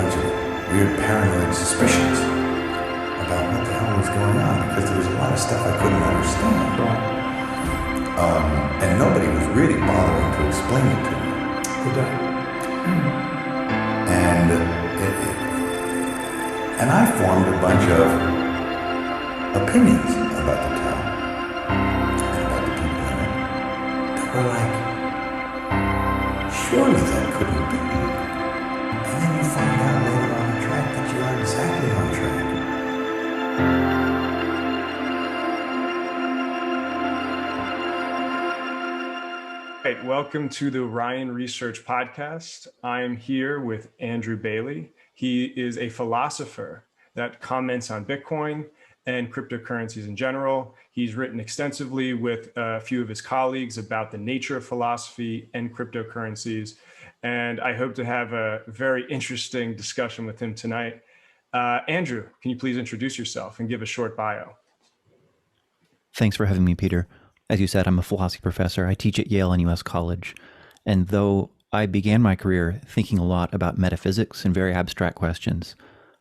bunch of weird paranoid suspicions about what the hell was going on, because there was a lot of stuff I couldn't understand. And nobody was really bothering to explain it to me. And I formed a bunch of opinions about the town and about the people in it that were like, surely that couldn't be. And then you find out later on the track that you are exactly on track. Right, welcome to the Ryan Research Podcast. I'm here with Andrew Bailey. He is a philosopher that comments on Bitcoin and cryptocurrencies in general. He's written extensively with a few of his colleagues about the nature of philosophy and cryptocurrencies. And I hope to have a very interesting discussion with him tonight. Andrew, can you please introduce yourself and give a short bio? Thanks for having me, Peter. As you said, I'm a philosophy professor. I teach at Yale-NUS College. And though I began my career thinking a lot about metaphysics and very abstract questions,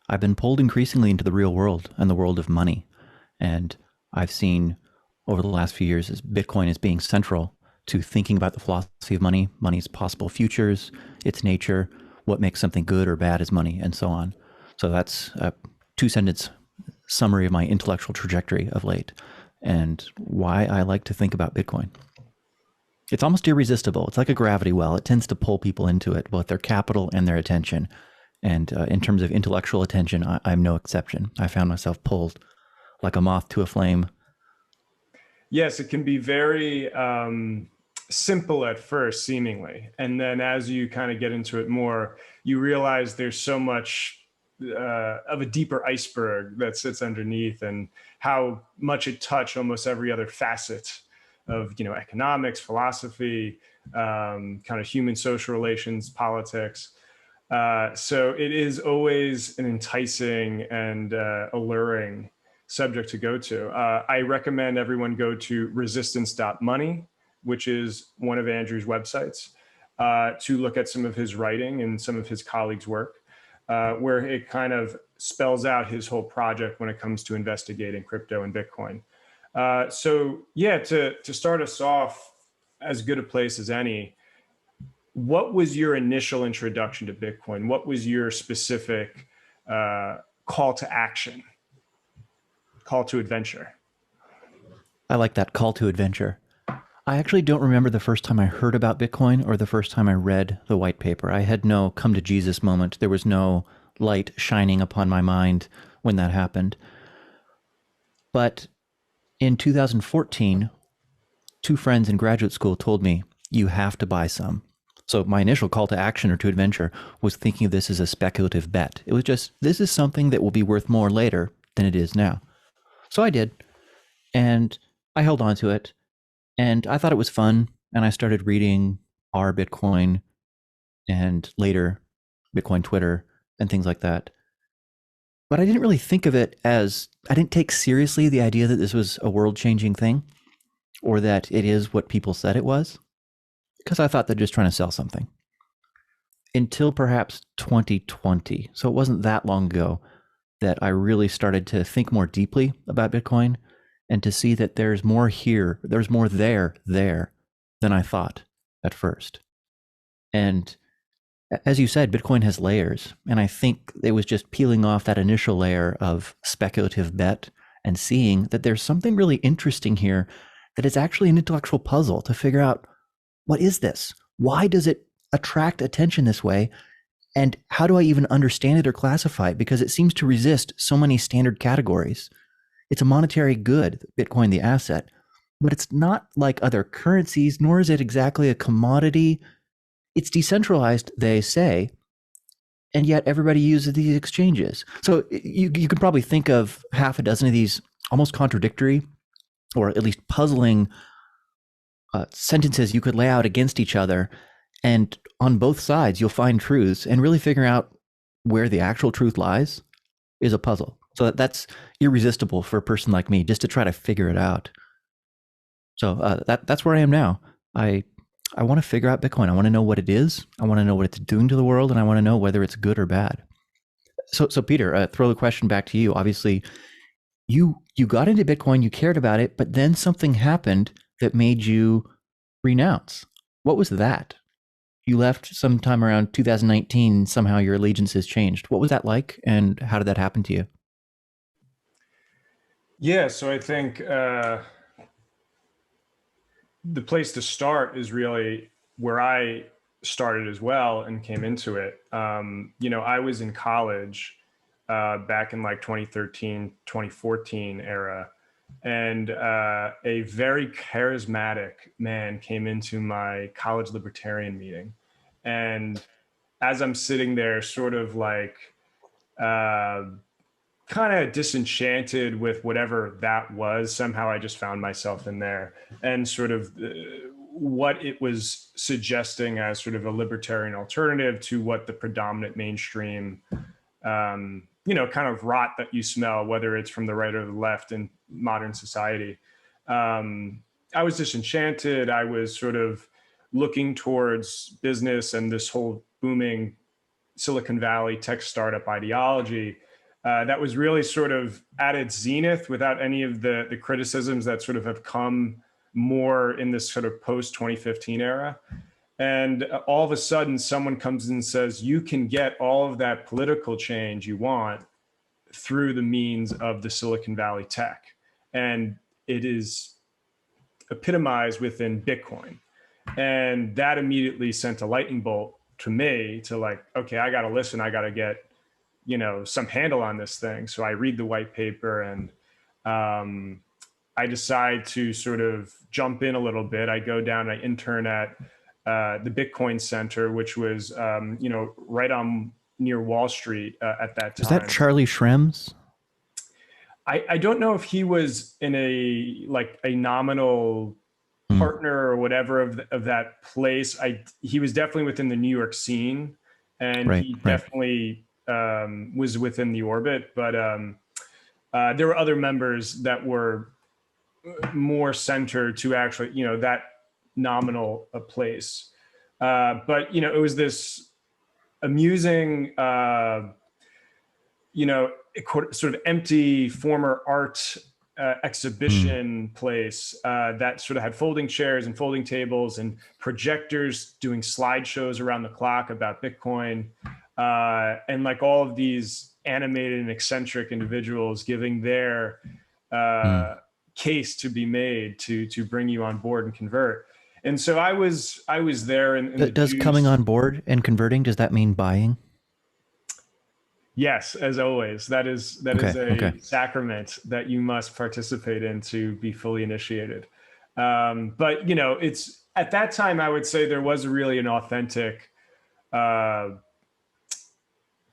I've been pulled increasingly into the real world and the world of money. And I've seen over the last few years as Bitcoin is being central to thinking about the philosophy of money, money's possible futures, its nature, what makes something good or bad as money, and so on. So that's a two-sentence summary of my intellectual trajectory of late and why I like to think about Bitcoin. It's almost irresistible. It's like a gravity well. It tends to pull people into it, both their capital and their attention. And in terms of intellectual attention, I'm no exception. I found myself pulled like a moth to a flame. Yes, it can be very simple at first, seemingly. And then as you kind of get into it more, you realize there's so much of a deeper iceberg that sits underneath, and how much it touched almost every other facet of, economics, philosophy, kind of human social relations, politics. So it is always an enticing and alluring subject to go to. I recommend everyone go to resistance.money, which is one of Andrew's websites, to look at some of his writing and some of his colleagues' work, where it kind of spells out his whole project when it comes to investigating crypto and Bitcoin. To start us off, as good a place as any, what was your initial introduction to Bitcoin? What was your specific call to action, call to adventure? I like that, call to adventure. I actually don't remember the first time I heard about Bitcoin or the first time I read the white paper. I had no come to Jesus moment. There was no light shining upon my mind when that happened. But in 2014, two friends in graduate school told me, you have to buy some. So my initial call to action or to adventure was thinking of this as a speculative bet. It was just, this is something that will be worth more later than it is now. So I did. And I held on to it. And I thought it was fun. And I started reading R Bitcoin and later Bitcoin Twitter and things like that. But I didn't really think of it as, I didn't take seriously the idea that this was a world-changing thing or that it is what people said it was, because I thought they're just trying to sell something. Until perhaps 2020. So it wasn't that long ago that I really started to think more deeply about Bitcoin and to see that there's more here, there's more there than I thought at first. And as you said, Bitcoin has layers. And I think it was just peeling off that initial layer of speculative bet and seeing that there's something really interesting here, that it's actually an intellectual puzzle to figure out, what is this? Why does it attract attention this way? And how do I even understand it or classify it? Because it seems to resist so many standard categories. It's a monetary good, Bitcoin, the asset, but it's not like other currencies, nor is it exactly a commodity. It's decentralized, they say, and yet everybody uses these exchanges. So you can probably think of half a dozen of these almost contradictory, or at least puzzling sentences you could lay out against each other. And on both sides, you'll find truths, and really figuring out where the actual truth lies is a puzzle. So that's irresistible for a person like me, just to try to figure it out. So that's where I am now. I want to figure out Bitcoin. I want to know what it is. I want to know what it's doing to the world, and I want to know whether it's good or bad. So Peter, throw the question back to you. Obviously, you got into Bitcoin, you cared about it, but then something happened that made you renounce. What was that? You left sometime around 2019. Somehow your allegiances changed. What was that like, and how did that happen to you? Yeah, so I think the place to start is really where I started as well and came into it. I was in college back in like 2013, 2014 era. And a very charismatic man came into my college libertarian meeting. And as I'm sitting there, sort of like uh, kind of disenchanted with whatever that was, somehow I just found myself in there and sort of what it was suggesting as sort of a libertarian alternative to what the predominant mainstream kind of rot that you smell, whether it's from the right or the left in modern society. I was disenchanted. I was sort of looking towards business and this whole booming Silicon Valley tech startup ideology that was really sort of at its zenith without any of the criticisms that sort of have come more in this sort of post 2015 era. And all of a sudden, someone comes in and says, you can get all of that political change you want through the means of the Silicon Valley tech. And it is epitomized within Bitcoin. And that immediately sent a lightning bolt to me to like, okay, I got to listen. I got to get, some handle on this thing. So I read the white paper and I decide to sort of jump in a little bit. I go down, I intern at the Bitcoin Center, which was, right on near Wall Street at that Was that time. Charlie Shrem's? I don't know if he was in a nominal partner or whatever of that place. He was definitely within the New York scene, and Right, he right. definitely was within the orbit. But there were other members that were more centered to actually, that nominal place. But it was this amusing, sort of empty former art exhibition place that sort of had folding chairs and folding tables and projectors doing slideshows around the clock about Bitcoin, and like all of these animated and eccentric individuals giving their case to be made to bring you on board and convert. And so I was there in the Does coming on board and converting, does that mean buying? Yes, as always, that is Okay. sacrament that you must participate in to be fully initiated. But it's at that time I would say there was really an authentic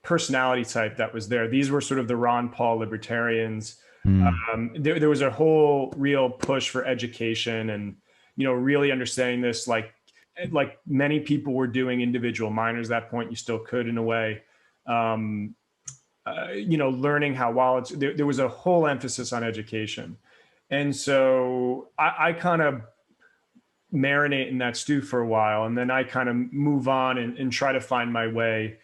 personality type that was there. These were sort of the Ron Paul libertarians. There was a whole real push for education and really understanding this like many people were doing, individual miners at that point. You still could in a way. Learning how wallets, there was a whole emphasis on education. And so I kind of marinate in that stew for a while. And then I kind of move on and try to find my way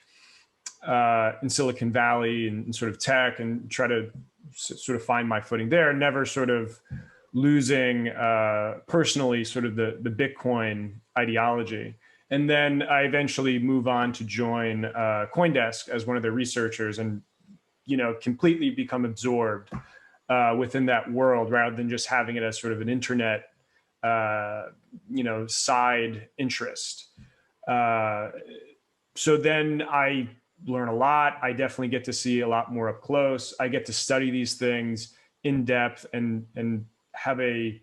in Silicon Valley and sort of tech and try to sort of find my footing there, never sort of losing personally sort of the Bitcoin ideology. And then I eventually move on to join CoinDesk as one of the researchers and, completely become absorbed within that world rather than just having it as sort of an internet, side interest. So then I learn a lot. I definitely get to see a lot more up close. I get to study these things in depth and have a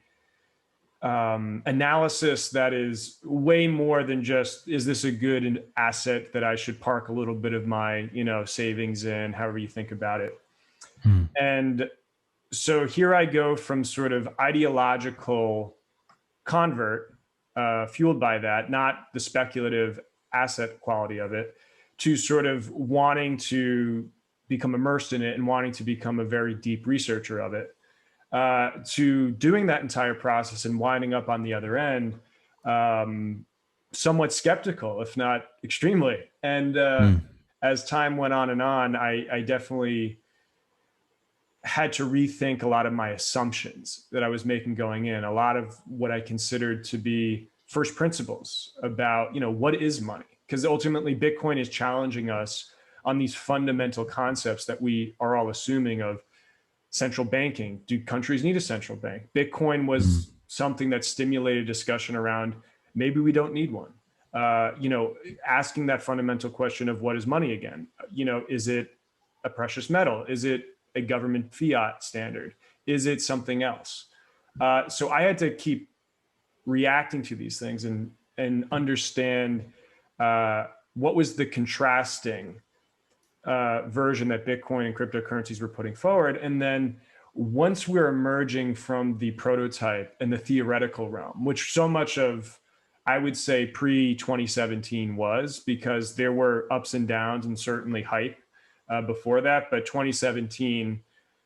analysis that is way more than just, is this a good asset that I should park a little bit of my, savings in, however you think about it. And so here I go from sort of ideological convert, fueled by that, not the speculative asset quality of it, to sort of wanting to become immersed in it and wanting to become a very deep researcher of it. To doing that entire process and winding up on the other end, somewhat skeptical, if not extremely. And as time went on and on, I definitely had to rethink a lot of my assumptions that I was making going in, a lot of what I considered to be first principles about, what is money? Because ultimately Bitcoin is challenging us on these fundamental concepts that we are all assuming of central banking. Do countries need a central bank? Bitcoin was something that stimulated discussion around maybe we don't need one. Asking that fundamental question of what is money again? Is it a precious metal? Is it a government fiat standard? Is it something else? So I had to keep reacting to these things and understand what was the contrasting version that Bitcoin and cryptocurrencies were putting forward. And then once we're emerging from the prototype and the theoretical realm, which so much of, I would say, pre-2017 was, because there were ups and downs and certainly hype before that. But 2017,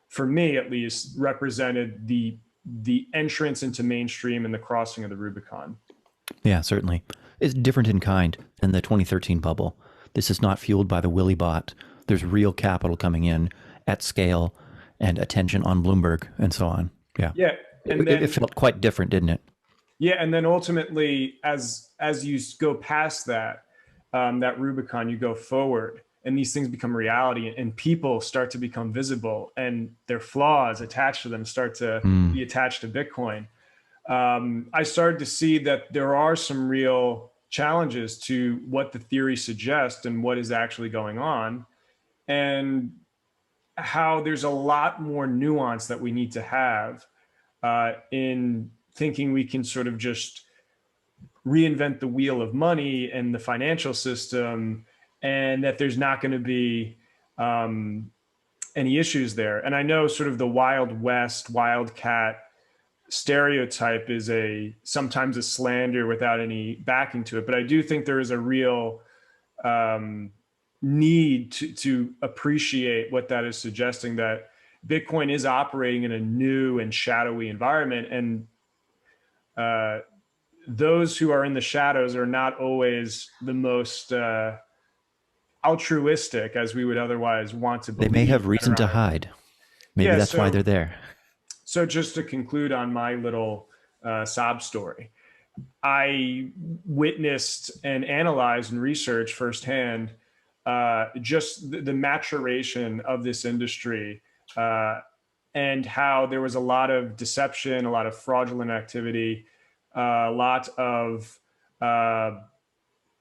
for me at least, represented the entrance into mainstream and the crossing of the Rubicon. Yeah, certainly. It's different in kind than the 2013 bubble. This is not fueled by the Willy bot. There's real capital coming in at scale and attention on Bloomberg and so on. Yeah. Yeah. And then, it felt quite different, didn't it? Yeah. And then ultimately, as you go past that Rubicon, you go forward and these things become reality and people start to become visible and their flaws attached to them start to be attached to Bitcoin. I started to see that there are some real challenges to what the theory suggests and what is actually going on, and how there's a lot more nuance that we need to have in thinking we can sort of just reinvent the wheel of money and the financial system, and that there's not going to be any issues there. And I know sort of the Wild West, wildcat stereotype is sometimes a slander without any backing to it. But I do think there is a real need to appreciate what that is suggesting, that Bitcoin is operating in a new and shadowy environment. And those who are in the shadows are not always the most altruistic as we would otherwise want to believe. They may have reason to hide. Maybe that's why they're there. So just to conclude on my little sob story, I witnessed and analyzed and researched firsthand just the maturation of this industry and how there was a lot of deception, a lot of fraudulent activity, a lot of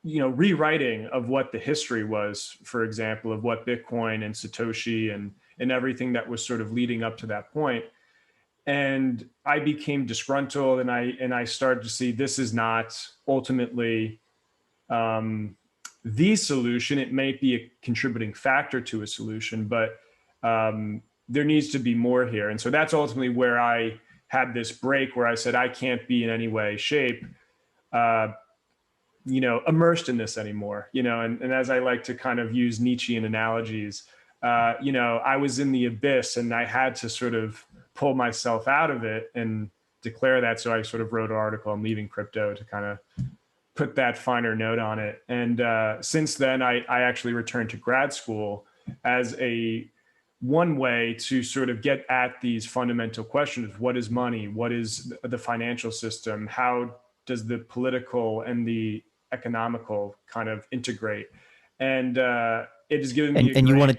rewriting of what the history was, for example, of what Bitcoin and Satoshi and everything that was sort of leading up to that point. And I became disgruntled, and I started to see this is not ultimately the solution. It may be a contributing factor to a solution, but there needs to be more here. And so that's ultimately where I had this break, where I said, I can't be in any way, shape, immersed in this anymore. And as I like to kind of use Nietzschean analogies, I was in the abyss and I had to sort of pull myself out of it and declare that. So I sort of wrote an article on leaving crypto to kind of put that finer note on it. And since then, I actually returned to grad school as one way to sort of get at these fundamental questions. What is money? What is the financial system? How does the political and the economical kind of integrate? And it has given me and you wanted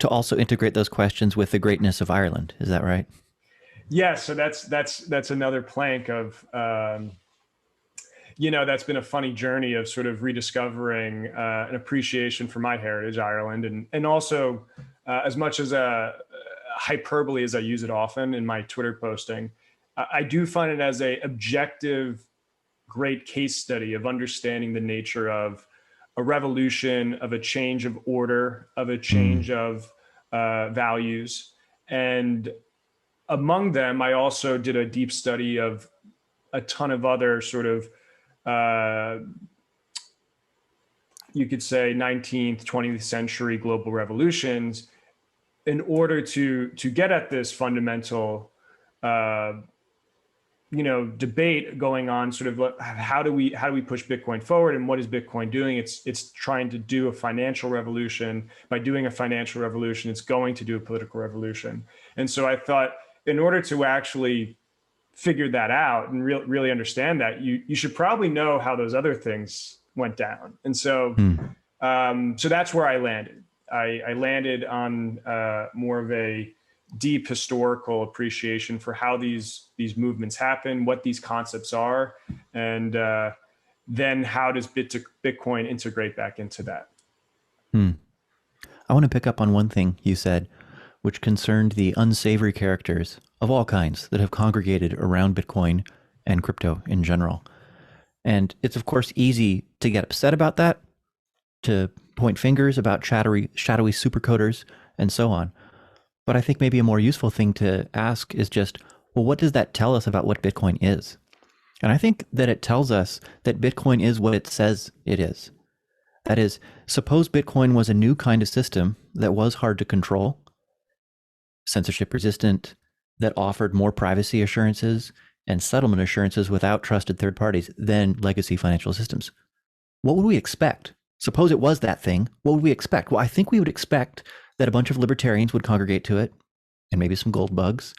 to also integrate those questions with the greatness of Ireland. Is that right? Yeah. So that's another plank of, that's been a funny journey of sort of rediscovering an appreciation for my heritage, Ireland, and also as much as a hyperbole as I use it often in my Twitter posting, I do find it as a objective, great case study of understanding the nature of a revolution, of a change of order, of a change of values. And among them, I also did a deep study of a ton of other sort of, you could say 19th, 20th century global revolutions in order to get at this fundamental debate going on, sort of how do we push Bitcoin forward, and what is Bitcoin doing? It's trying to do a financial revolution. By doing a financial revolution, it's going to do a political revolution. And so I thought, in order to actually figure that out and really understand that, you should probably know how those other things went down. And so so that's where I landed. I landed on more of a deep historical appreciation for how these movements happen, what these concepts are, and then how does Bitcoin integrate back into that. I want to pick up on one thing you said, which concerned the unsavory characters of all kinds that have congregated around Bitcoin and crypto in general. And it's, of course, easy to get upset about that, to point fingers about shadowy supercoders and so on. But I think maybe a more useful thing to ask is just, well, what does that tell us about what Bitcoin is? And I think that it tells us that Bitcoin is what it says it is. That is, suppose Bitcoin was a new kind of system that was hard to control, censorship resistant, that offered more privacy assurances and settlement assurances without trusted third parties than legacy financial systems. What would we expect? Suppose it was that thing. What would we expect? Well, I think we would expect that a bunch of libertarians would congregate to it, and maybe some gold bugs,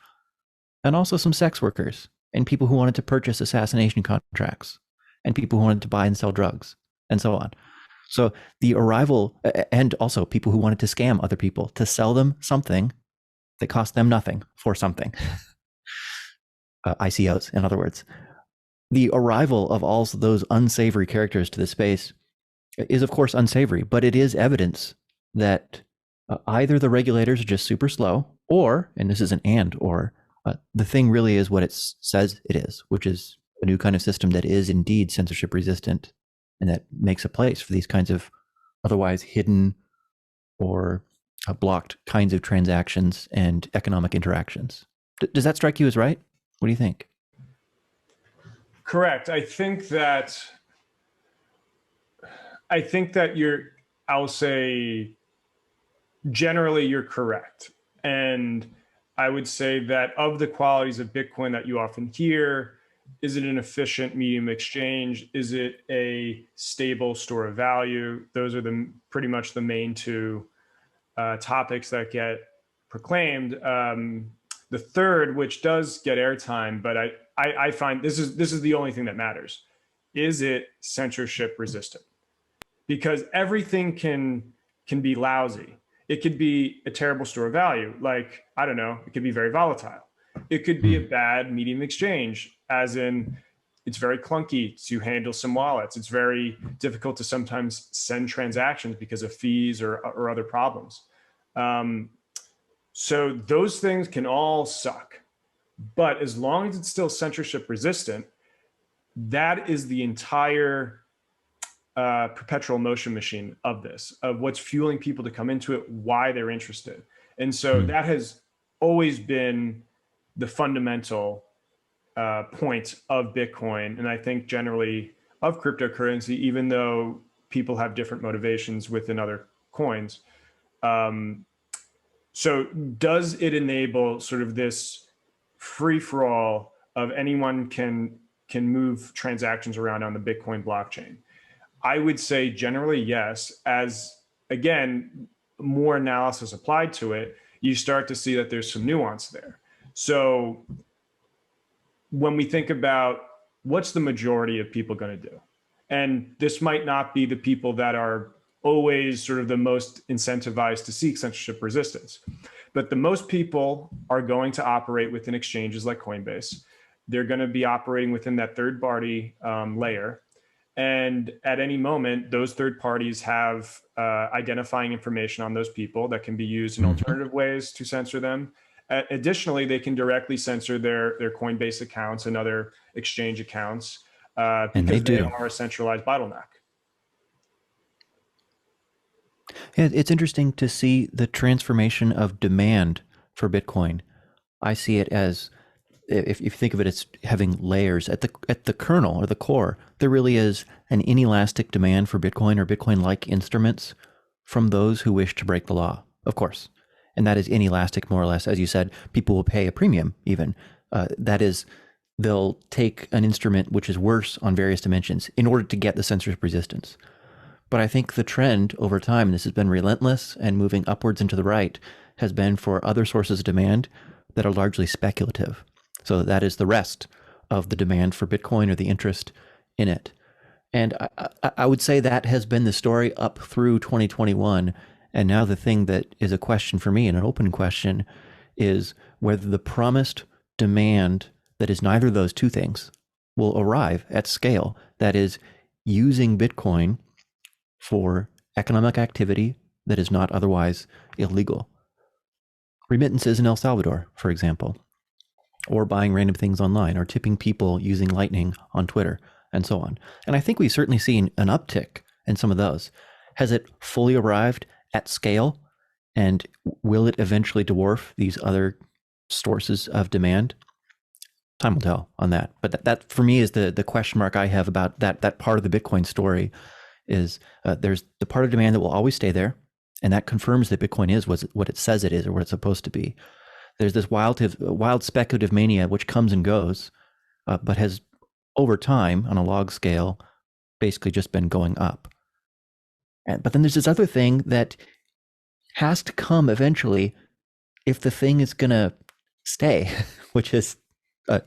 and also some sex workers, and people who wanted to purchase assassination contracts, and people who wanted to buy and sell drugs, and so on. So the arrival, and also people who wanted to scam other people to sell them something that cost them nothing for something. ICOs, in other words. The arrival of all those unsavory characters to the space is, of course, unsavory, but it is evidence that either the regulators are just super slow, or, and this is an or, the thing really is what it says it is, which is a new kind of system that is indeed censorship resistant, and that makes a place for these kinds of otherwise hidden or blocked kinds of transactions and economic interactions. Does that strike you as right? What do you think? Correct. I think that I'll say, generally you're correct. And I would say that of the qualities of Bitcoin that you often hear, is it an efficient medium of exchange? Is it a stable store of value? Those are pretty much the main two topics that get proclaimed. The third, which does get airtime, but I find this is the only thing that matters. Is it censorship resistant? Because everything can be lousy. It could be a terrible store of value. Like, I don't know, it could be very volatile. It could be a bad medium exchange, as in it's very clunky to handle some wallets. It's very difficult to sometimes send transactions because of fees or other problems. So those things can all suck. But as long as it's still censorship resistant, that is the entire perpetual motion machine of this, of what's fueling people to come into it, why they're interested. And so that has always been the fundamental point of Bitcoin, and I think generally of cryptocurrency, even though people have different motivations within other coins. So does it enable sort of this free-for-all of anyone can move transactions around on the Bitcoin blockchain? I would say generally yes. As, again, more analysis applied to it, you start to see that there's some nuance there. So when we think about what's the majority of people going to do, and this might not be the people that are always sort of the most incentivized to seek censorship resistance, but the most people are going to operate within exchanges like Coinbase. They're going to be operating within that third-party layer. And at any moment, those third parties have identifying information on those people that can be used in alternative ways to censor them. Additionally, they can directly censor their Coinbase accounts and other exchange accounts because they are a centralized bottleneck. Yeah, it's interesting to see the transformation of demand for Bitcoin. I see it as, if you think of it as having layers at the kernel or the core, there really is an inelastic demand for Bitcoin or Bitcoin-like instruments from those who wish to break the law, of course. And that is inelastic, more or less. As you said, people will pay a premium even. That is they'll take an instrument which is worse on various dimensions in order to get the censorship resistance. But I think the trend over time, this has been relentless and moving upwards and to the right, has been for other sources of demand that are largely speculative. So that is the rest of the demand for Bitcoin or the interest in it. And I would say that has been the story up through 2021. And now the thing that is a question for me, and an open question, is whether the promised demand that is neither of those two things will arrive at scale. That is, using Bitcoin for economic activity that is not otherwise illegal. Remittances in El Salvador, for example, or buying random things online, or tipping people using Lightning on Twitter, and so on. And I think we've certainly seen an uptick in some of those. Has it fully arrived at scale? And will it eventually dwarf these other sources of demand? Time will tell on that. But that for me is the question mark I have about that part of the Bitcoin story is there's the part of demand that will always stay there. And that confirms that Bitcoin is what it says it is or what it's supposed to be. There's this wild speculative mania which comes and goes, but has over time on a log scale basically just been going up. But then there's this other thing that has to come eventually if the thing is going to stay, which is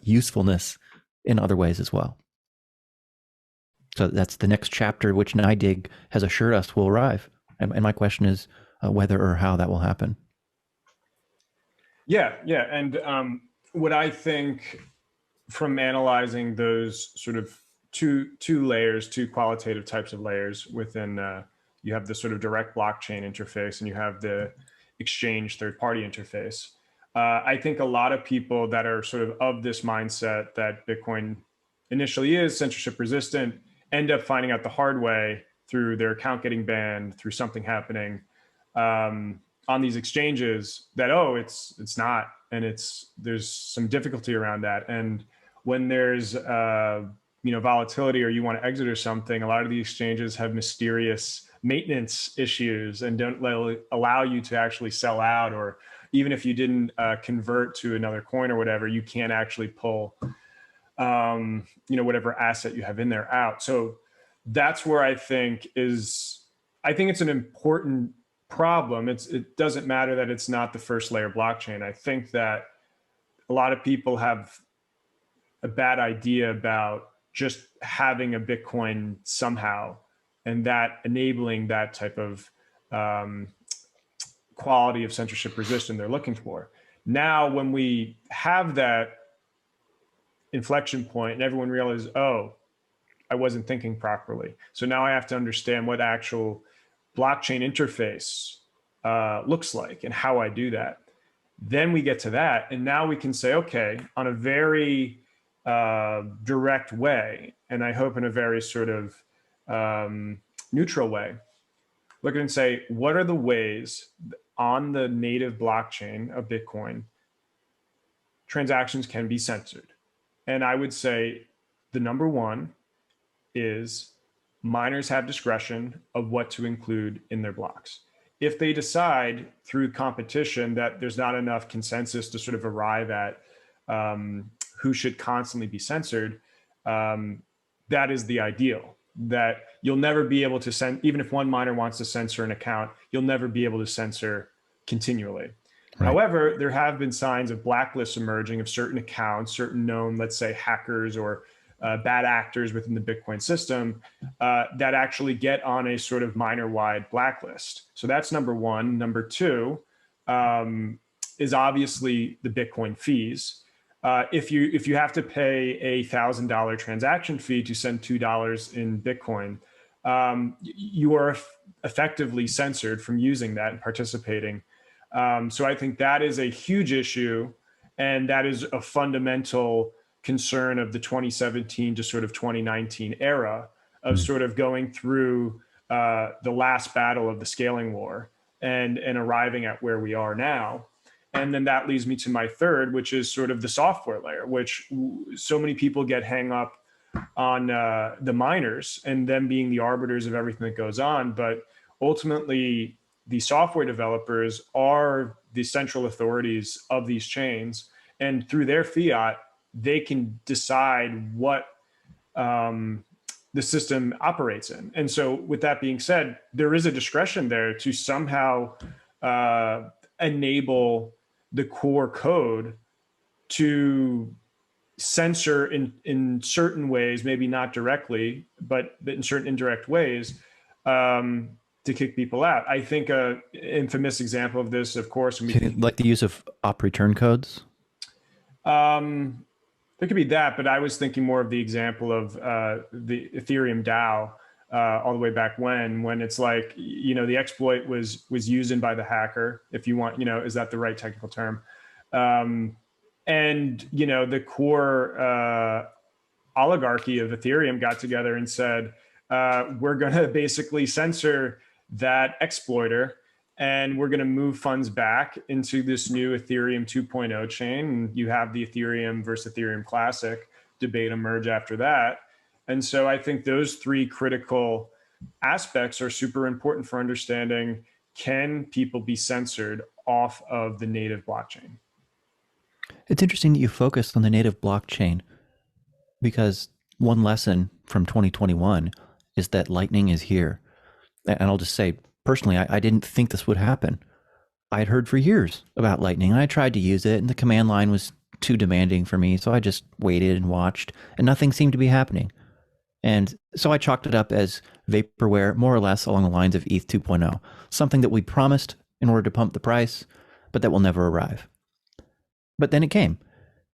usefulness in other ways as well. So that's the next chapter, which NIDIG has assured us will arrive. And my question is whether or how that will happen. Yeah. And what I think from analyzing those sort of two qualitative types of layers within, you have the sort of direct blockchain interface and you have the exchange third-party interface. I think a lot of people that are sort of this mindset that Bitcoin initially is censorship resistant end up finding out the hard way through their account getting banned, through something happening on these exchanges that, it's not, and there's some difficulty around that. And when there's volatility or you want to exit or something, a lot of the exchanges have mysterious maintenance issues and don't allow you to actually sell out, or even if you didn't convert to another coin or whatever, you can't actually pull whatever asset you have in there out. So that's where I think it's an important problem. It doesn't matter that it's not the first layer blockchain. I think that a lot of people have a bad idea about just having a Bitcoin somehow and that enabling that type of quality of censorship resistance they're looking for. Now, when we have that inflection point and everyone realizes, I wasn't thinking properly. So now I have to understand what actual blockchain interface looks like and how I do that. Then we get to that. And now we can say, okay, on a very direct way, and I hope in a very sort of neutral way, look and say, what are the ways on the native blockchain of Bitcoin transactions can be censored? And I would say the number one is miners have discretion of what to include in their blocks. If they decide through competition that there's not enough consensus to sort of arrive at who should constantly be censored, that is the ideal. That you'll never be able to censor, even if one miner wants to censor an account, you'll never be able to censor continually. Right. However, there have been signs of blacklists emerging of certain accounts, certain known, let's say, hackers or bad actors within the Bitcoin system that actually get on a sort of miner-wide blacklist. So that's number one. Number two is obviously the Bitcoin fees. If you have to pay $1,000 transaction fee to send $2 in Bitcoin, you are effectively censored from using that and participating. So I think that is a huge issue, and that is a fundamental concern of the 2017 to sort of 2019 era of sort of going through the last battle of the scaling war and arriving at where we are now. And then that leads me to my third, which is sort of the software layer, which so many people get hung up on the miners and them being the arbiters of everything that goes on. But ultimately, the software developers are the central authorities of these chains. And through their fiat, they can decide what the system operates in. And so with that being said, there is a discretion there to somehow enable the core code to censor in certain ways, maybe not directly, but in certain indirect ways, to kick people out. I think a infamous example of this, of course, like the use of op return codes. There could be that, but I was thinking more of the example of the Ethereum DAO all the way back when it's like, the exploit was used by the hacker, if you want, is that the right technical term? And, the core oligarchy of Ethereum got together and said, we're going to basically censor that exploiter, and we're going to move funds back into this new Ethereum 2.0 chain. And you have the Ethereum versus Ethereum Classic debate emerge after that. And so I think those three critical aspects are super important for understanding, can people be censored off of the native blockchain? It's interesting that you focused on the native blockchain, because one lesson from 2021 is that Lightning is here. And I'll just say, personally, I didn't think this would happen. I had heard for years about Lightning, and I tried to use it, and the command line was too demanding for me, so I just waited and watched, and nothing seemed to be happening. And so I chalked it up as vaporware, more or less along the lines of ETH 2.0, something that we promised in order to pump the price, but that will never arrive. But then it came,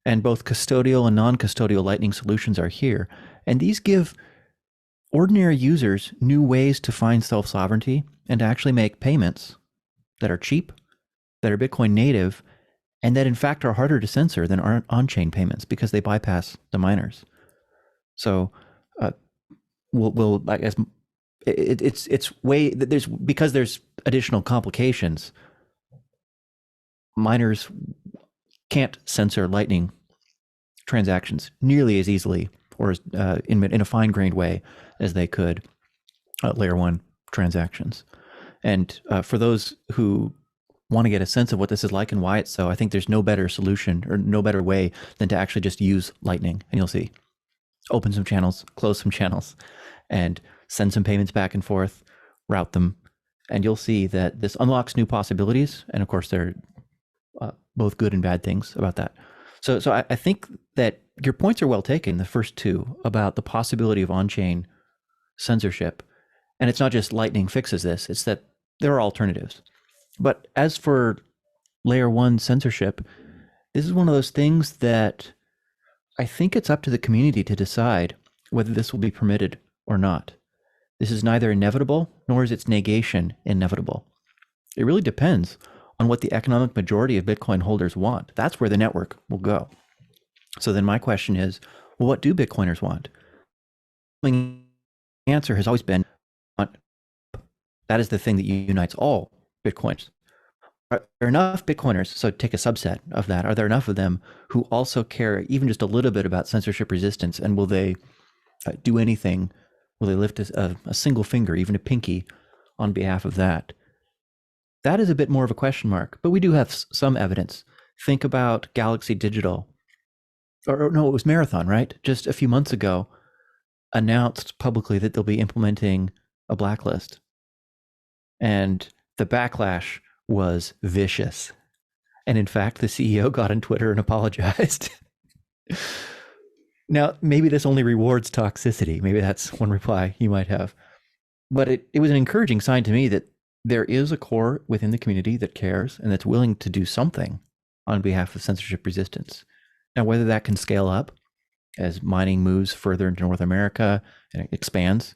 and both custodial and non-custodial Lightning solutions are here, and these give ordinary users new ways to find self-sovereignty and to actually make payments that are cheap, that are Bitcoin native, and that in fact are harder to censor than on-chain payments because they bypass the miners. So I guess it's way, because there's additional complications, miners can't censor Lightning transactions nearly as easily or as, in a fine-grained way as they could layer one transactions. And for those who want to get a sense of what this is like and why it's so, I think there's no better solution or no better way than to actually just use Lightning. And you'll see, open some channels, close some channels, and send some payments back and forth, route them. And you'll see that this unlocks new possibilities. And of course, there are both good and bad things about that. So I think that your points are well taken, the first two, about the possibility of on-chain censorship. And it's not just Lightning fixes this, it's that there are alternatives. But as for layer one censorship, this is one of those things that I think it's up to the community to decide whether this will be permitted or not. This is neither inevitable, nor is its negation inevitable. It really depends on what the economic majority of Bitcoin holders want. That's where the network will go. So then my question is, well, what do Bitcoiners want? The answer has always been, that is the thing that unites all Bitcoiners. Are there enough Bitcoiners, so take a subset of that, are there enough of them who also care even just a little bit about censorship resistance, and will they do anything, will they lift a single finger, even a pinky, on behalf of that? That is a bit more of a question mark, but we do have some evidence. Think about Galaxy Digital, or no, it was Marathon, right? Just a few months ago, announced publicly that they'll be implementing a blacklist. And the backlash was vicious. And in fact, the CEO got on Twitter and apologized. Now, maybe this only rewards toxicity. Maybe that's one reply you might have. But it was an encouraging sign to me that there is a core within the community that cares and that's willing to do something on behalf of censorship resistance. Now, whether that can scale up as mining moves further into North America and it expands,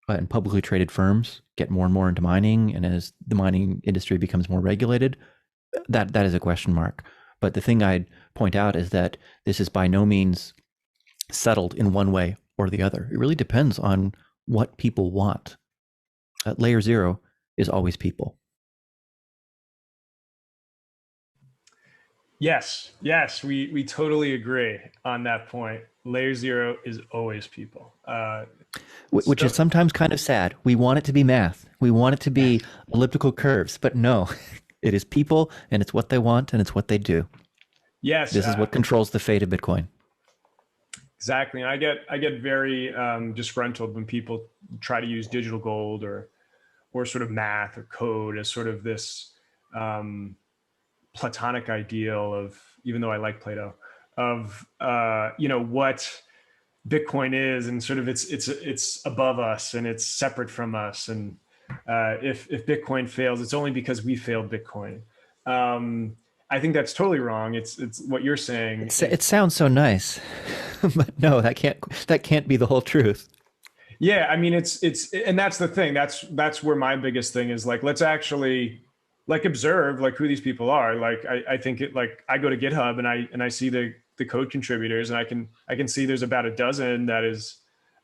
and publicly traded firms get more and more into mining, and as the mining industry becomes more regulated, that is a question mark. But the thing I'd point out is that this is by no means settled in one way or the other. It really depends on what people want. Layer zero is always people. Yes, we totally agree on that point. Layer zero is always people. Which is sometimes kind of sad. We want it to be math. We want it to be elliptical curves, but no, it is people, and it's what they want, and it's what they do. Yes, This is what controls the fate of Bitcoin. exactly. And I get very disgruntled when people try to use digital gold or sort of math or code as sort of this um, Platonic ideal of, even though I like Plato, of what Bitcoin is, and sort of it's above us and it's separate from us, and if Bitcoin fails, it's only because we failed Bitcoin. Um, I think that's totally wrong. It's what you're saying. It sounds so nice, but no, that can't be the whole truth. Yeah, I mean and that's the thing. That's where my biggest thing is, like, let's actually like observe like who these people are. Like I think it, like, I go to GitHub and I see the code contributors, and I can see there's about a dozen that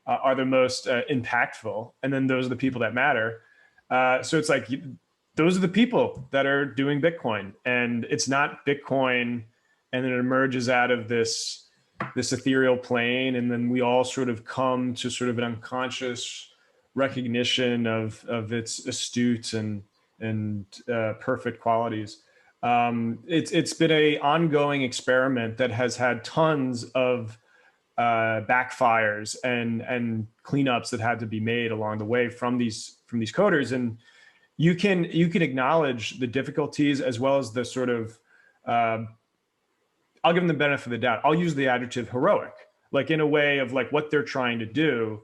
are the most impactful, and then those are the people that matter. So it's like those are the people that are doing Bitcoin, and it's not Bitcoin, and then it emerges out of this ethereal plane, and then we all sort of come to sort of an unconscious recognition of its astute and perfect qualities. It's been a ongoing experiment that has had tons of backfires and cleanups that had to be made along the way from these coders. And you can acknowledge the difficulties as well as the sort of I'll give them the benefit of the doubt. I'll use the adjective heroic, like in a way of like what they're trying to do.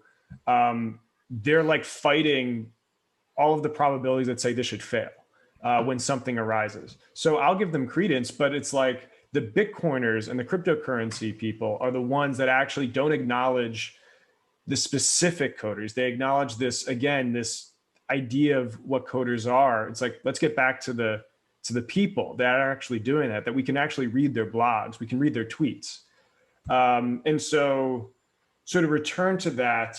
They're like fighting all of the probabilities that say this should fail when something arises. So I'll give them credence, but it's like the Bitcoiners and the cryptocurrency people are the ones that actually don't acknowledge the specific coders. They acknowledge this, again, this idea of what coders are. It's like, let's get back to the people that are actually doing that we can actually read their blogs, we can read their tweets. And so sort of return to that,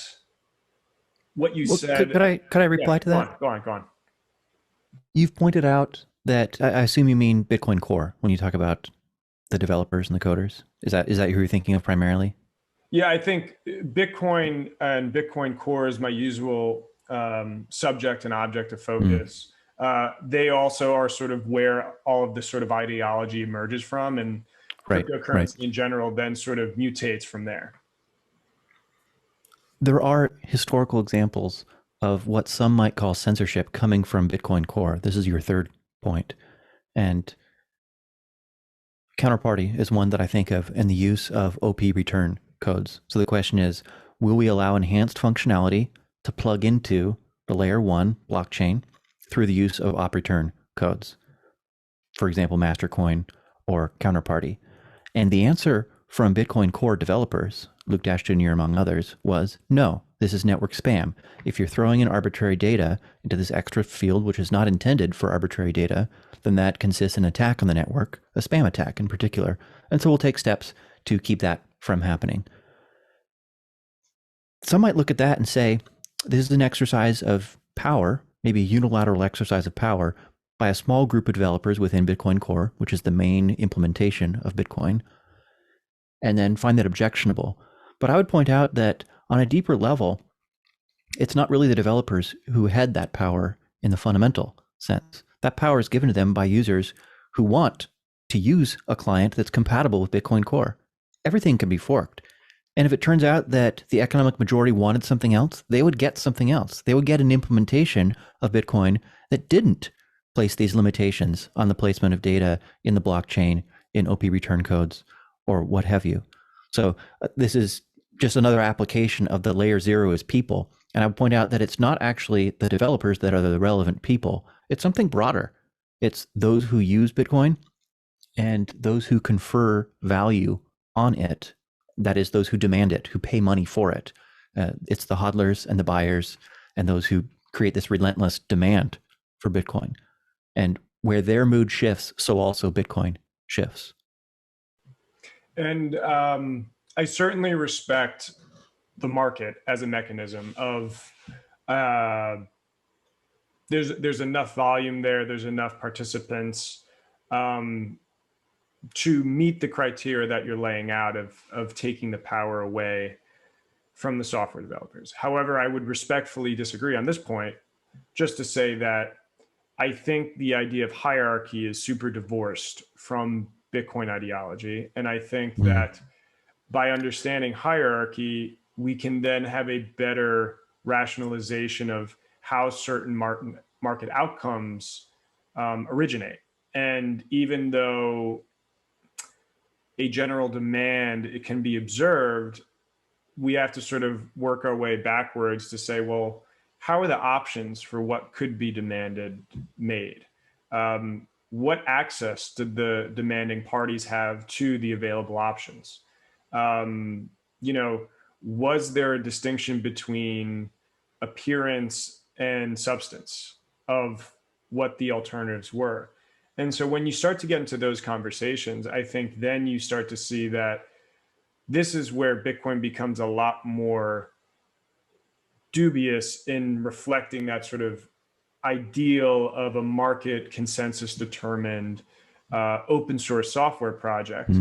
what you said. Could I reply to that? Go on. You've pointed out that I assume you mean Bitcoin Core when you talk about the developers and the coders. Is that who you're thinking of primarily? Yeah, I think Bitcoin and Bitcoin Core is my usual subject and object of focus. They also are sort of where all of this sort of ideology emerges from, and cryptocurrency in general then sort of mutates from there. There are historical examples of what some might call censorship coming from Bitcoin Core. This is your third point. And Counterparty is one that I think of, and the use of OP return codes. So the question is, will we allow enhanced functionality to plug into the layer 1 blockchain through the use of op return codes? For example, Mastercoin or Counterparty. And the answer from Bitcoin Core developers, Luke Dash Jr. among others, was no, this is network spam. If you're throwing in arbitrary data into this extra field, which is not intended for arbitrary data, then that consists in an attack on the network, a spam attack in particular. And so we'll take steps to keep that from happening. Some might look at that and say, this is an exercise of power, maybe a unilateral exercise of power by a small group of developers within Bitcoin Core, which is the main implementation of Bitcoin, and then find that objectionable. But I would point out that on a deeper level, it's not really the developers who had that power in the fundamental sense. That power is given to them by users who want to use a client that's compatible with Bitcoin Core. Everything can be forked. And if it turns out that the economic majority wanted something else, they would get something else. They would get an implementation of Bitcoin that didn't place these limitations on the placement of data in the blockchain, in OP return codes, or what have you. So this is just another application of the layer 0 is people. And I would point out that it's not actually the developers that are the relevant people. It's something broader. It's those who use Bitcoin and those who confer value on it. That is, those who demand it, who pay money for it. It's the hodlers and the buyers and those who create this relentless demand for Bitcoin. And where their mood shifts, so also Bitcoin shifts. And I certainly respect the market as a mechanism of there's enough volume there, there's enough participants to meet the criteria that you're laying out of taking the power away from the software developers. However, I would respectfully disagree on this point, just to say that I think the idea of hierarchy is super divorced from Bitcoin ideology. And I think that by understanding hierarchy, we can then have a better rationalization of how certain market outcomes originate. And even though a general demand, it can be observed, we have to sort of work our way backwards to say, well, how are the options for what could be demanded made? What access did the demanding parties have to the available options? Was there a distinction between appearance and substance of what the alternatives were? And so when you start to get into those conversations, I think then you start to see that this is where Bitcoin becomes a lot more dubious in reflecting that sort of ideal of a market consensus determined open source software project.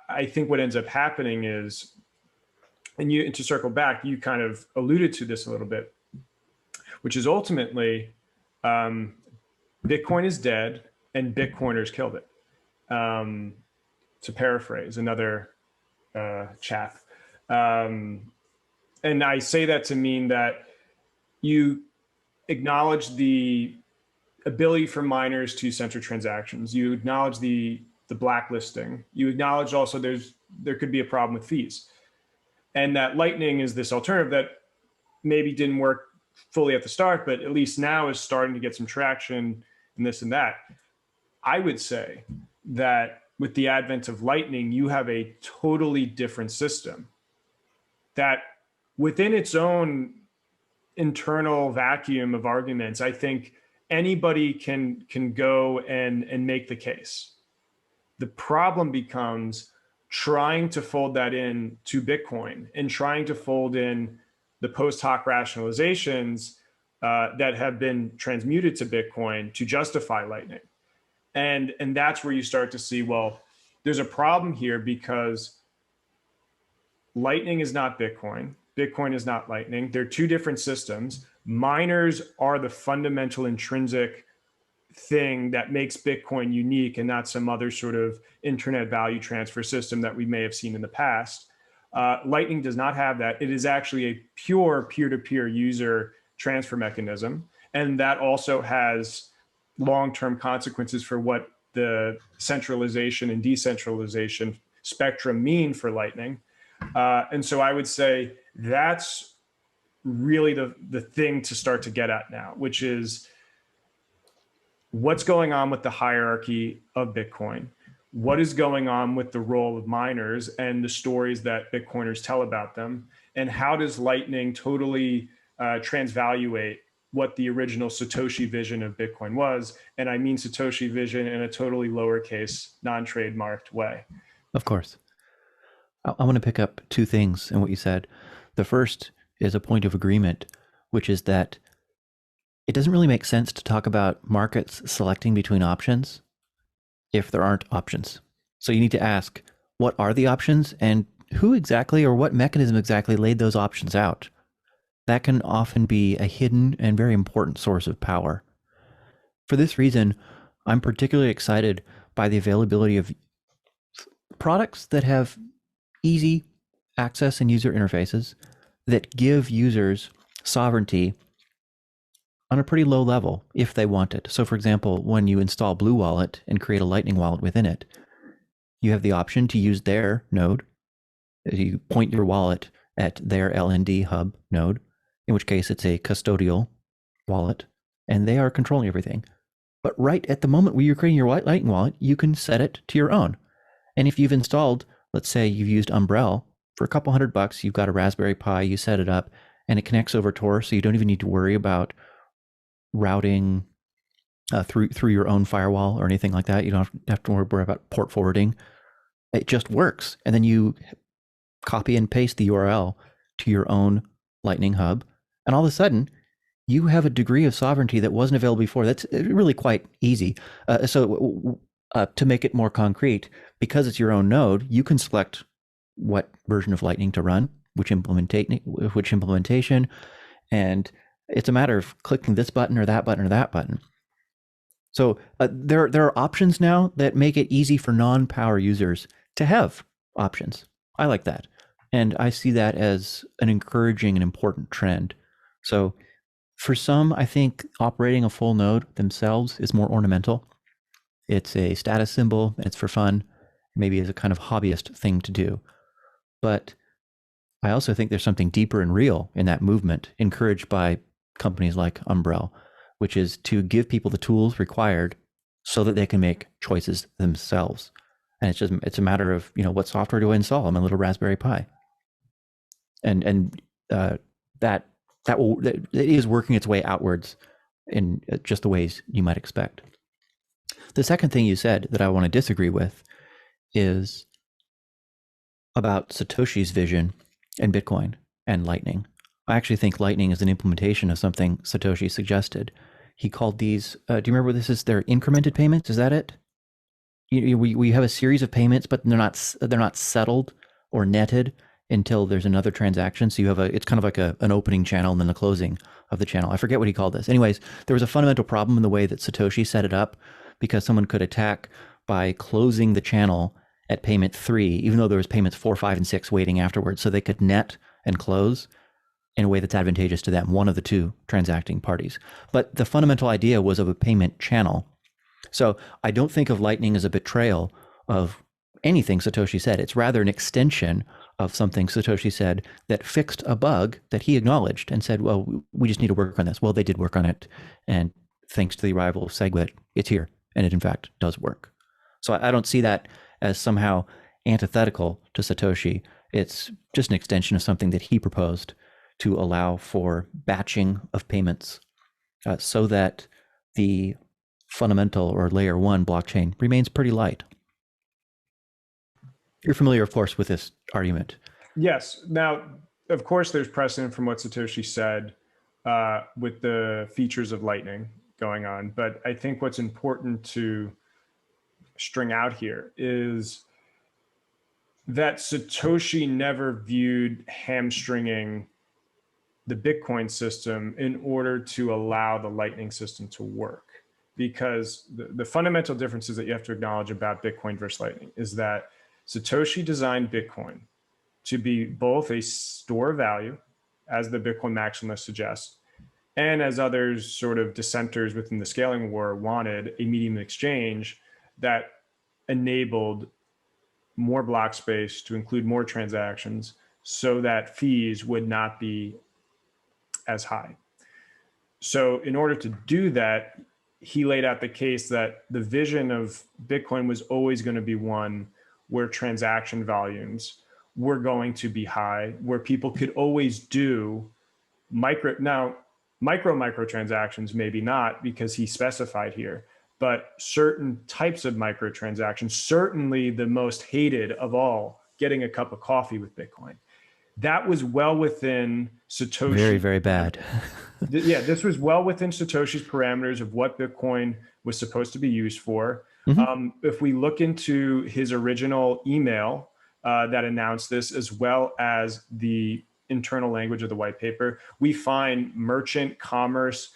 I think what ends up happening is, and to circle back, you kind of alluded to this a little bit, which is ultimately Bitcoin is dead and Bitcoiners killed it. To paraphrase another chap. And I say that to mean that you acknowledge the ability for miners to censor transactions. You acknowledge the blacklisting. You acknowledge also there could be a problem with fees. And that Lightning is this alternative that maybe didn't work fully at the start, but at least now is starting to get some traction and this and that. I would say that with the advent of Lightning, you have a totally different system that within its own internal vacuum of arguments, I think anybody can go and make the case. The problem becomes trying to fold that in to Bitcoin and trying to fold in the post hoc rationalizations that have been transmuted to Bitcoin to justify Lightning. And that's where you start to see, well, there's a problem here because Lightning is not Bitcoin. Bitcoin is not Lightning. They're two different systems. Miners are the fundamental intrinsic thing that makes Bitcoin unique and not some other sort of internet value transfer system that we may have seen in the past. Lightning does not have that. It is actually a pure peer-to-peer user transfer mechanism. And that also has long-term consequences for what the centralization and decentralization spectrum mean for Lightning. And so I would say that's really the thing to start to get at now, which is what's going on with the hierarchy of Bitcoin, what is going on with the role of miners and the stories that Bitcoiners tell about them, and how does Lightning totally transvaluate what the original Satoshi vision of Bitcoin was. And I mean Satoshi vision in a totally lowercase, non-trademarked way. Of course. I want to pick up two things in what you said. The first is a point of agreement, which is that it doesn't really make sense to talk about markets selecting between options if there aren't options. So you need to ask, what are the options and who exactly or what mechanism exactly laid those options out? That can often be a hidden and very important source of power. For this reason, I'm particularly excited by the availability of products that have easy access and user interfaces that give users sovereignty on a pretty low level if they want it. So for example, when you install Blue Wallet and create a Lightning wallet within it, you have the option to use their node. You point your wallet at their LND hub node, in which case it's a custodial wallet, and they are controlling everything. But right at the moment where you're creating your Lightning wallet, you can set it to your own. And if you've installed, let's say you've used Umbrel for a couple $100, you've got a Raspberry Pi, you set it up, and it connects over Tor, so you don't even need to worry about routing through your own firewall or anything like that. You don't have to worry about port forwarding. It just works. And then you copy and paste the URL to your own Lightning hub, and all of a sudden, you have a degree of sovereignty that wasn't available before. That's really quite easy. So to make it more concrete, because it's your own node, you can select what version of Lightning to run, which implementation, and it's a matter of clicking this button or that button or that button. So there are options now that make it easy for non-power users to have options. I like that. And I see that as an encouraging and important trend. So for some, I think operating a full node themselves is more ornamental. It's a status symbol, it's for fun, maybe as a kind of hobbyist thing to do. But I also think there's something deeper and real in that movement, encouraged by companies like Umbrel, which is to give people the tools required so that they can make choices themselves. And it's a matter of, what software do I install on my little Raspberry Pi? And that it is working its way outwards in just the ways you might expect. The second thing you said that I want to disagree with is about Satoshi's vision and Bitcoin and Lightning. I actually think Lightning is an implementation of something Satoshi suggested. He called these, do you remember what this is? They're incremented payments, is that it? We have a series of payments, but they're not settled or netted until there's another transaction. So you have it's kind of like an opening channel and then the closing of the channel. I forget what he called this. Anyways, there was a fundamental problem in the way that Satoshi set it up, because someone could attack by closing the channel at payment 3, even though there was payments 4, 5, and 6 waiting afterwards. So they could net and close in a way that's advantageous to them, one of the two transacting parties. But the fundamental idea was of a payment channel. So I don't think of Lightning as a betrayal of anything Satoshi said. It's rather an extension of something Satoshi said that fixed a bug that he acknowledged and said, well, we just need to work on this. Well, they did work on it. And thanks to the arrival of SegWit, it's here. And it in fact does work. So I don't see that as somehow antithetical to Satoshi. It's just an extension of something that he proposed to allow for batching of payments so that the fundamental or layer 1 blockchain remains pretty light. You're familiar, of course, with this argument. Yes. Now, of course, there's precedent from what Satoshi said with the features of Lightning going on. But I think what's important to string out here is that Satoshi never viewed hamstringing the Bitcoin system in order to allow the Lightning system to work. Because the fundamental differences that you have to acknowledge about Bitcoin versus Lightning is that Satoshi designed Bitcoin to be both a store of value, as the Bitcoin maximalist suggests, and as others sort of dissenters within the scaling war wanted, a medium of exchange that enabled more block space to include more transactions so that fees would not be as high. So in order to do that, he laid out the case that the vision of Bitcoin was always going to be one where transaction volumes were going to be high, where people could always do micro transactions, maybe not, because he specified here, but certain types of microtransactions, certainly the most hated of all, getting a cup of coffee with Bitcoin. That was well within Satoshi. Very, very bad. Yeah, this was well within Satoshi's parameters of what Bitcoin was supposed to be used for. Mm-hmm. If we look into his original email that announced this, as well as the internal language of the white paper, we find merchant, commerce,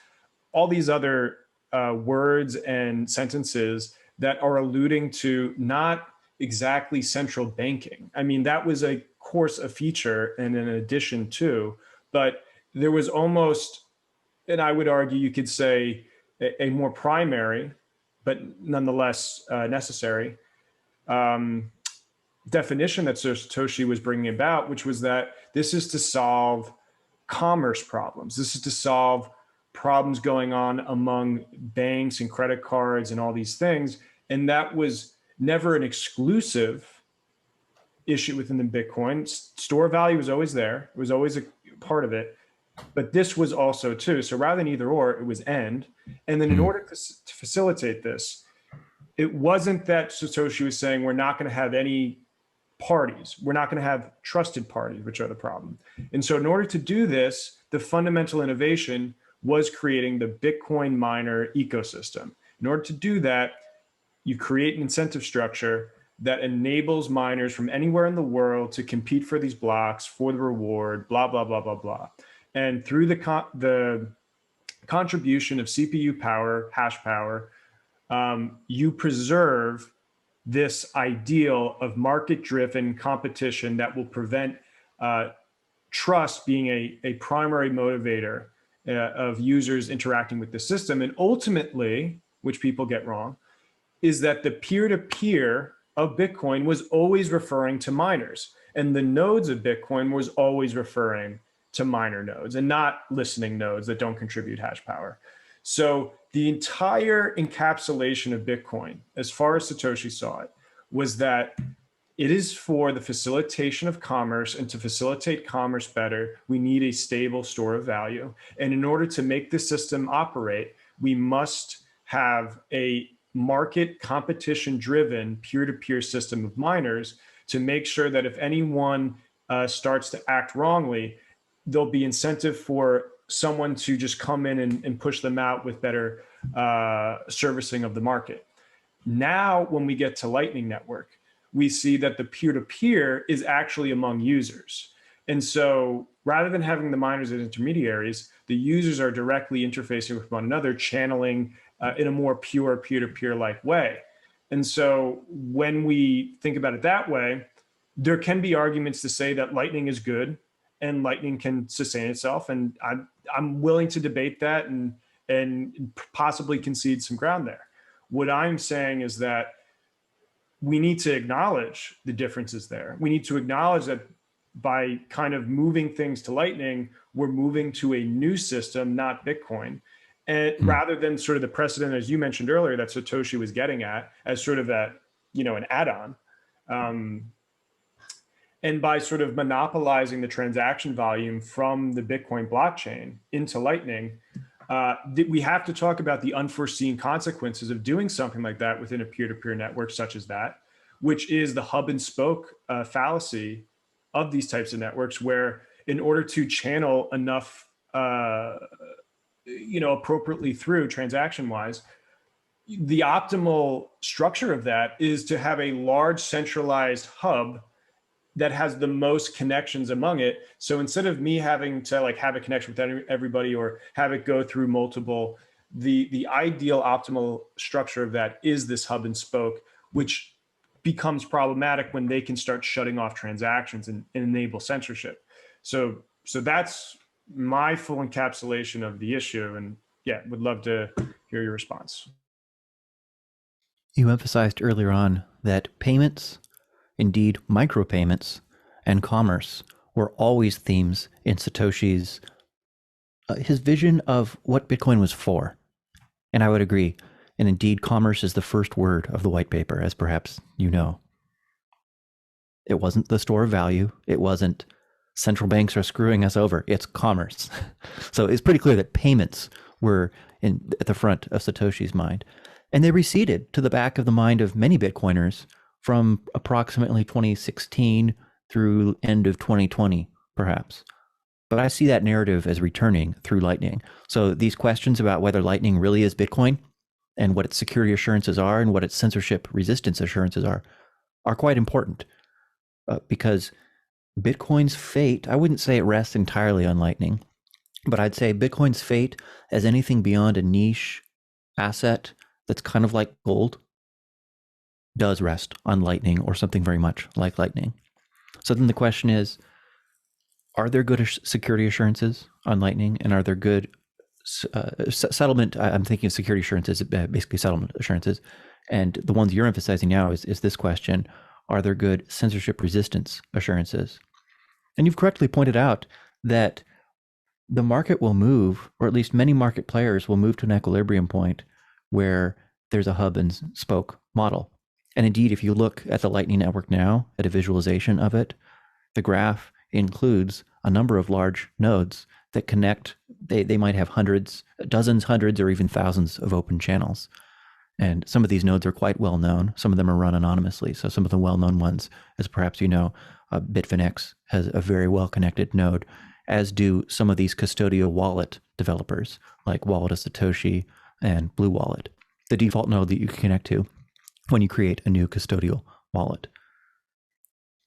all these other words and sentences that are alluding to not exactly central banking. I mean, that was a course, a feature and an addition to, but there was almost, and I would argue you could say a more primary, but nonetheless necessary definition that Satoshi was bringing about, which was that this is to solve commerce problems. This is to solve problems going on among banks and credit cards and all these things. And that was never an exclusive issue within the Bitcoin. Store value was always there. It was always a part of it. But this was also too. So rather than either or, it was and. And then in order to facilitate this, it wasn't that Satoshi was saying we're not going to have any parties. We're not going to have trusted parties, which are the problem. And so in order to do this, the fundamental innovation was creating the Bitcoin miner ecosystem. In order to do that, you create an incentive structure that enables miners from anywhere in the world to compete for these blocks for the reward, blah, blah, blah, blah, blah. And through the contribution of CPU power, hash power, you preserve this ideal of market-driven competition that will prevent trust being a primary motivator of users interacting with the system. And ultimately, which people get wrong, is that the peer-to-peer of Bitcoin was always referring to miners, and the nodes of Bitcoin was always referring to miner nodes and not listening nodes that don't contribute hash power. So the entire encapsulation of Bitcoin, as far as Satoshi saw it, was that it is for the facilitation of commerce, and to facilitate commerce better, we need a stable store of value. And in order to make the system operate, we must have a market competition driven peer-to-peer system of miners to make sure that if anyone starts to act wrongly, there'll be incentive for someone to just come in and push them out with better servicing of the market. Now, when we get to Lightning Network, we see that the peer-to-peer is actually among users. And so rather than having the miners as intermediaries, the users are directly interfacing with one another, channeling in a more pure peer-to-peer-like way. And so when we think about it that way, there can be arguments to say that Lightning is good and Lightning can sustain itself. And I'm willing to debate that and possibly concede some ground there. What I'm saying is that we need to acknowledge the differences there. We need to acknowledge that by kind of moving things to Lightning, we're moving to a new system, not Bitcoin. And rather than sort of the precedent, as you mentioned earlier, that Satoshi was getting at as sort of that, an add-on. And by sort of monopolizing the transaction volume from the Bitcoin blockchain into Lightning, we have to talk about the unforeseen consequences of doing something like that within a peer-to-peer network such as that, which is the hub and spoke fallacy of these types of networks, where in order to channel enough, appropriately through transaction-wise, the optimal structure of that is to have a large centralized hub that has the most connections among it. So instead of me having to have a connection with everybody or have it go through multiple, the ideal optimal structure of that is this hub and spoke, which becomes problematic when they can start shutting off transactions and enable censorship. So that's my full encapsulation of the issue. And yeah, would love to hear your response. You emphasized earlier on that payments, indeed micropayments, and commerce were always themes in Satoshi's his vision of what Bitcoin was for. And I would agree. And indeed, commerce is the first word of the white paper, as perhaps you know. It wasn't the store of value. It wasn't central banks are screwing us over. It's commerce. So it's pretty clear that payments were at the front of Satoshi's mind. And they receded to the back of the mind of many Bitcoiners from approximately 2016 through end of 2020, perhaps. But I see that narrative as returning through Lightning. So these questions about whether Lightning really is Bitcoin and what its security assurances are and what its censorship resistance assurances are quite important because Bitcoin's fate, I wouldn't say it rests entirely on Lightning, but I'd say Bitcoin's fate as anything beyond a niche asset that's kind of like gold does rest on Lightning or something very much like Lightning. So then the question is, are there good security assurances on Lightning, and are there good settlement? I'm thinking of security assurances, basically settlement assurances. And the ones you're emphasizing now is this question: are there good censorship resistance assurances? And you've correctly pointed out that the market will move, or at least many market players will move to an equilibrium point where there's a hub and spoke model. And indeed, if you look at the Lightning Network now, at a visualization of it, the graph includes a number of large nodes that connect. They might have dozens, hundreds, or even thousands of open channels. And some of these nodes are quite well known. Some of them are run anonymously. So some of the well-known ones, as perhaps you know, Bitfinex has a very well-connected node, as do some of these custodial wallet developers like Wallet of Satoshi and Blue Wallet, the default node that you can connect to when you create a new custodial wallet.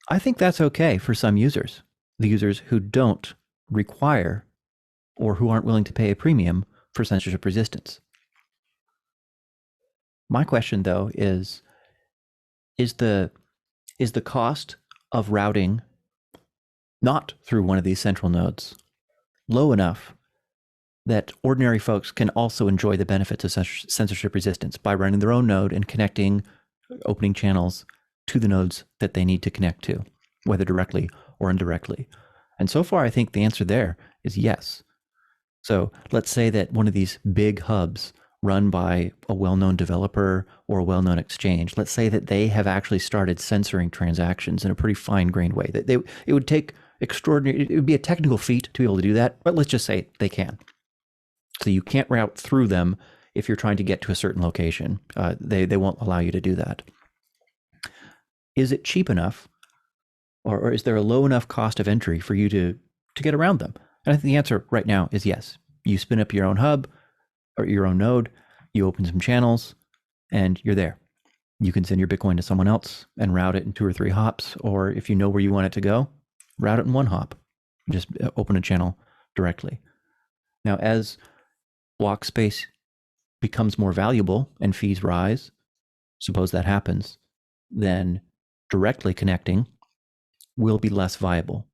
I think that's okay for some users, the users who don't require or who aren't willing to pay a premium for censorship resistance. My question though is the cost of routing not through one of these central nodes low enough that ordinary folks can also enjoy the benefits of censorship resistance by running their own node and connecting opening channels to the nodes that they need to connect to, whether directly or indirectly? And so far, I think the answer there is yes. So let's say that one of these big hubs run by a well-known developer or a well-known exchange, let's say that they have actually started censoring transactions in a pretty fine-grained way. That it would take extraordinary, it would be a technical feat to be able to do that, but let's just say they can. So you can't route through them if you're trying to get to a certain location. They won't allow you to do that. Is it cheap enough, or is there a low enough cost of entry for you to get around them? And I think the answer right now is yes. You spin up your own hub or your own node, you open some channels, and you're there. You can send your Bitcoin to someone else and route it in 2 or 3 hops, or if you know where you want it to go, route it in 1 hop. Just open a channel directly. Now, as block space becomes more valuable and fees rise, suppose that happens, then directly connecting will be less viable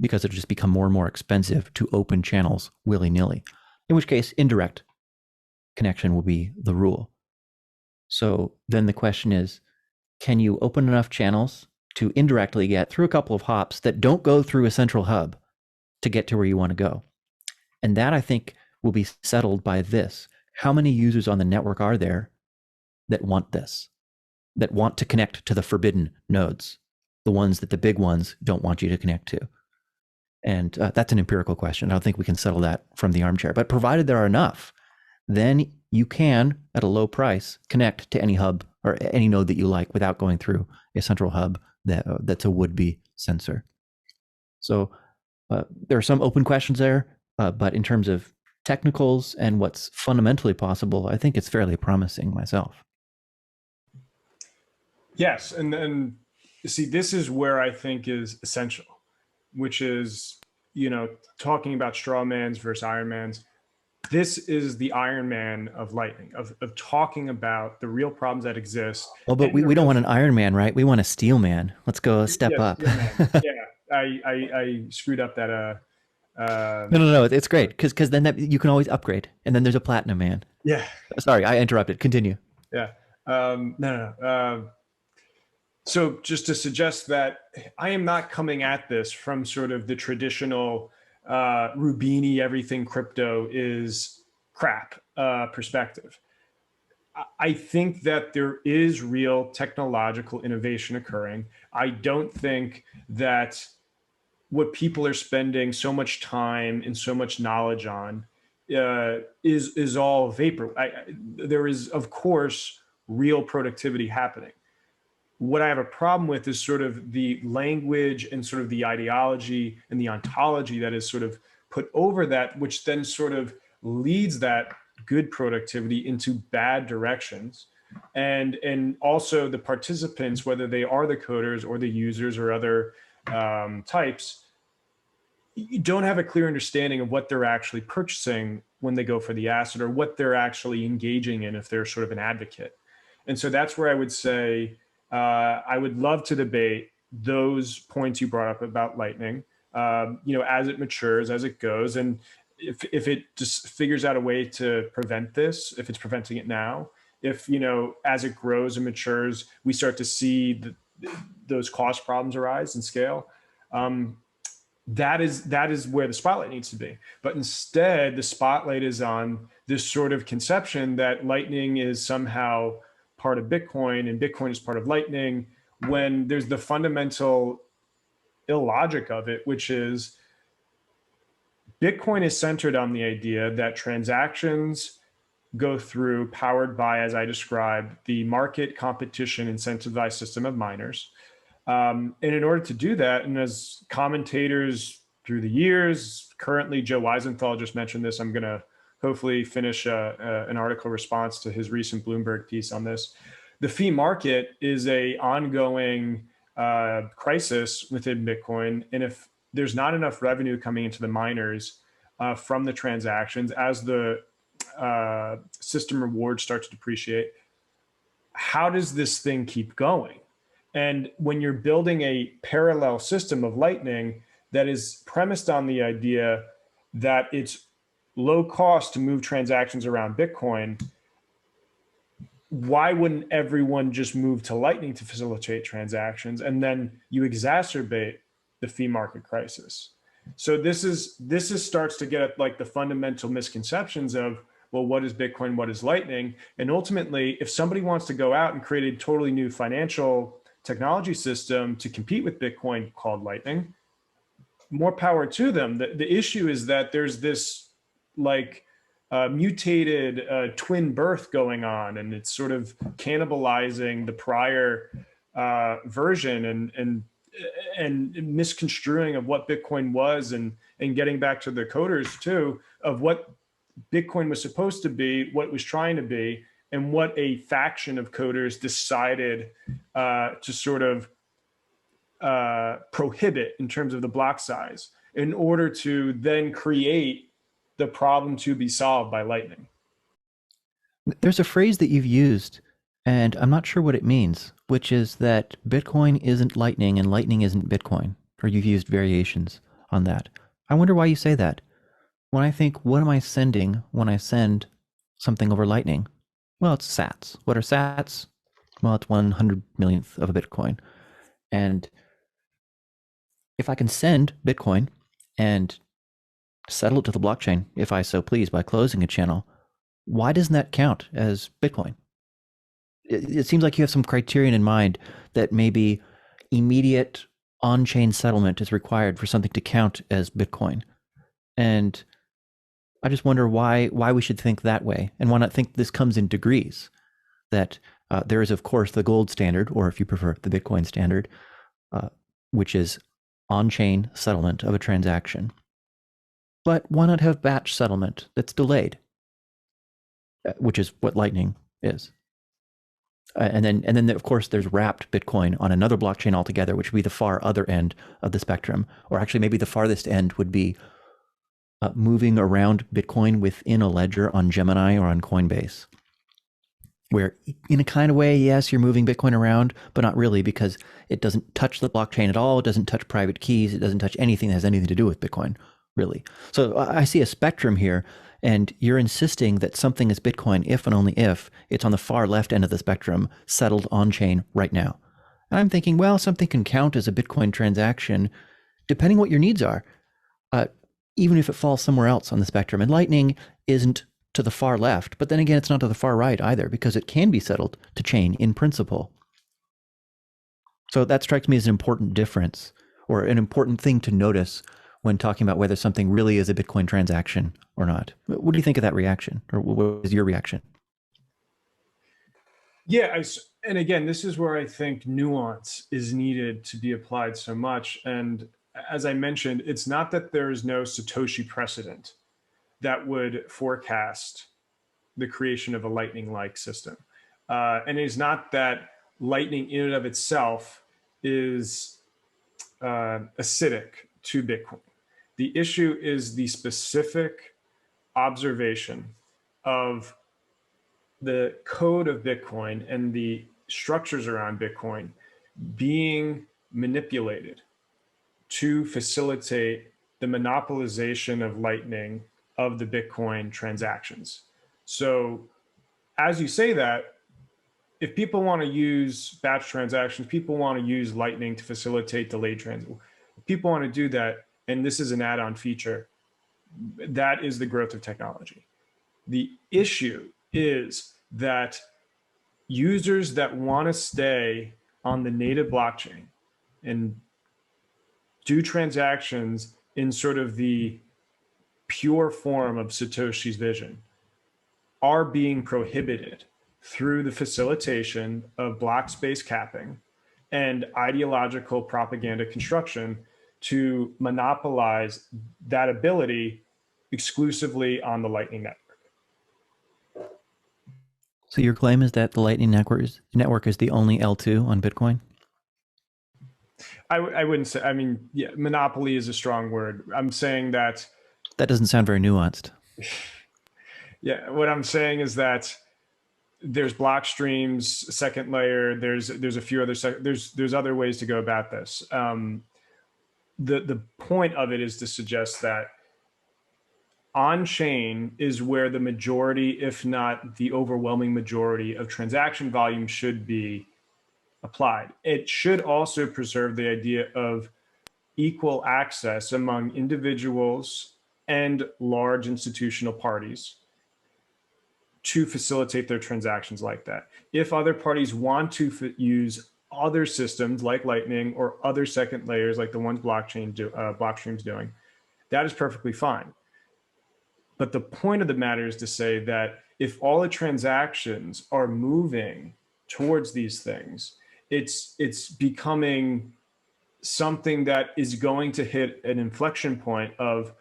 because it'll just become more and more expensive to open channels willy-nilly, in which case indirect connection will be the rule. So then the question is, can you open enough channels to indirectly get through a couple of hops that don't go through a central hub to get to where you want to go? And that, I think, will be settled by this. How many users on the network are there that want this, that want to connect to the forbidden nodes, the ones that the big ones don't want you to connect to? And that's an empirical question. I don't think we can settle that from the armchair. But provided there are enough, then you can, at a low price, connect to any hub or any node that you like without going through a central hub that's a would-be censor. So there are some open questions there, but in terms of technicals and what's fundamentally possible, I think it's fairly promising myself. Yes, and then see, this is where I think is essential, which is, talking about straw mans versus Iron Mans. This is the Iron Man of Lightning, of talking about the real problems that exist. Well, but we don't want an Iron Man, right? We want a Steel Man. Let's go a step up. Yeah, I screwed up that. No, it's great because then you can always upgrade, and then there's a Platinum Man. Yeah. Sorry, I interrupted. Continue. Yeah. No. So just to suggest that I am not coming at this from sort of the traditional Rubini, everything crypto is crap perspective. I think that there is real technological innovation occurring. I don't think that what people are spending so much time and so much knowledge on is all vapor. There is, of course, real productivity happening. What I have a problem with is sort of the language and sort of the ideology and the ontology that is sort of put over that, which then sort of leads that good productivity into bad directions. And also the participants, whether they are the coders or the users or other types, you don't have a clear understanding of what they're actually purchasing when they go for the asset or what they're actually engaging in if they're sort of an advocate. And so that's where I would say, I would love to debate those points you brought up about Lightning, as it matures, as it goes. And if it just figures out a way to prevent this, if it's preventing it now, if, as it grows and matures, we start to see those cost problems arise and scale, that is where the spotlight needs to be. But instead, the spotlight is on this sort of conception that Lightning is somehow part of Bitcoin and Bitcoin is part of Lightning, when there's the fundamental illogic of it, which is Bitcoin is centered on the idea that transactions go through, powered by, as I described, the market competition incentivized system of miners. And in order to do that, and as commentators through the years, currently Joe Weisenthal just mentioned this, I'm going to hopefully finish an article response to his recent Bloomberg piece on this. The fee market is a ongoing crisis within Bitcoin. And if there's not enough revenue coming into the miners from the transactions, as the system rewards start to depreciate, how does this thing keep going? And when you're building a parallel system of Lightning that is premised on the idea that it's low cost to move transactions around Bitcoin, why wouldn't everyone just move to Lightning to facilitate transactions? And then you exacerbate the fee market crisis. So this starts to get at like the fundamental misconceptions of, well, what is Bitcoin? What is Lightning? And ultimately, if somebody wants to go out and create a totally new financial technology system to compete with Bitcoin called Lightning, more power to them. The issue is that there's this like mutated twin birth going on, and it's sort of cannibalizing the prior version and misconstruing of what Bitcoin was, and getting back to the coders too, of what Bitcoin was supposed to be, what it was trying to be, and what a faction of coders decided to sort of prohibit in terms of the block size in order to then create the problem to be solved by Lightning. There's a phrase that you've used, and I'm not sure what it means, which is that Bitcoin isn't Lightning and Lightning isn't Bitcoin, or you've used variations on that. I wonder why you say that. When I think, what am I sending when I send something over Lightning? Well, it's sats. What are sats? Well, it's 100 millionth of a Bitcoin. And if I can send Bitcoin and settle it to the blockchain, if I so please, by closing a channel, why doesn't that count as Bitcoin? It seems like you have some criterion in mind that maybe immediate on-chain settlement is required for something to count as Bitcoin. And I just wonder why we should think that way, and why not think this comes in degrees, that there is, of course, the gold standard, or if you prefer, the Bitcoin standard, which is on-chain settlement of a transaction. But why not have batch settlement that's delayed, which is what Lightning is? And then of course there's wrapped Bitcoin on another blockchain altogether, which would be the far other end of the spectrum, or actually maybe the farthest end would be moving around Bitcoin within a ledger on Gemini or on Coinbase, where in a kind of way, yes, you're moving Bitcoin around, but not really, because it doesn't touch the blockchain at all. It doesn't touch private keys. It doesn't touch anything that has anything to do with Bitcoin, really. So I see a spectrum here, and you're insisting that something is Bitcoin if and only if it's on the far left end of the spectrum, settled on-chain right now. And I'm thinking, well, something can count as a Bitcoin transaction depending what your needs are, even if it falls somewhere else on the spectrum. And Lightning isn't to the far left, but then again, it's not to the far right either, because it can be settled to chain in principle. So that strikes me as an important difference, or an important thing to notice when talking about whether something really is a Bitcoin transaction or not. What do you think of that reaction, or what is your reaction? Yeah, and again, this is where I think nuance is needed to be applied so much. And as I mentioned, it's not that there is no Satoshi precedent that would forecast the creation of a Lightning-like system. And it's not that Lightning in and of itself is acidic to Bitcoin. The issue is the specific observation of the code of Bitcoin and the structures around Bitcoin being manipulated to facilitate the monopolization of Lightning of the Bitcoin transactions. So as you say that, if people want to use batch transactions, people want to use Lightning to facilitate delayed transactions. If people want to do that, and this is an add-on feature, that is the growth of technology. The issue is that users that want to stay on the native blockchain and do transactions in sort of the pure form of Satoshi's vision are being prohibited through the facilitation of block space capping and ideological propaganda construction to monopolize that ability exclusively on the Lightning Network. So your claim is that the Lightning network is the only L2 on Bitcoin? I wouldn't say, I mean, yeah, monopoly is a strong word. I'm saying that. That doesn't sound very nuanced. Yeah, what I'm saying is that there's block streams, second layer. There's a few other there's other ways to go about this. The point of it is to suggest that on-chain is where the majority, if not the overwhelming majority, of transaction volume should be applied. It should also preserve the idea of equal access among individuals and large institutional parties to facilitate their transactions like that. If other parties want to use other systems like Lightning or other second layers like the ones Blockstream's doing, that is perfectly fine. But the point of the matter is to say that if all the transactions are moving towards these things, it's becoming something that is going to hit an inflection point of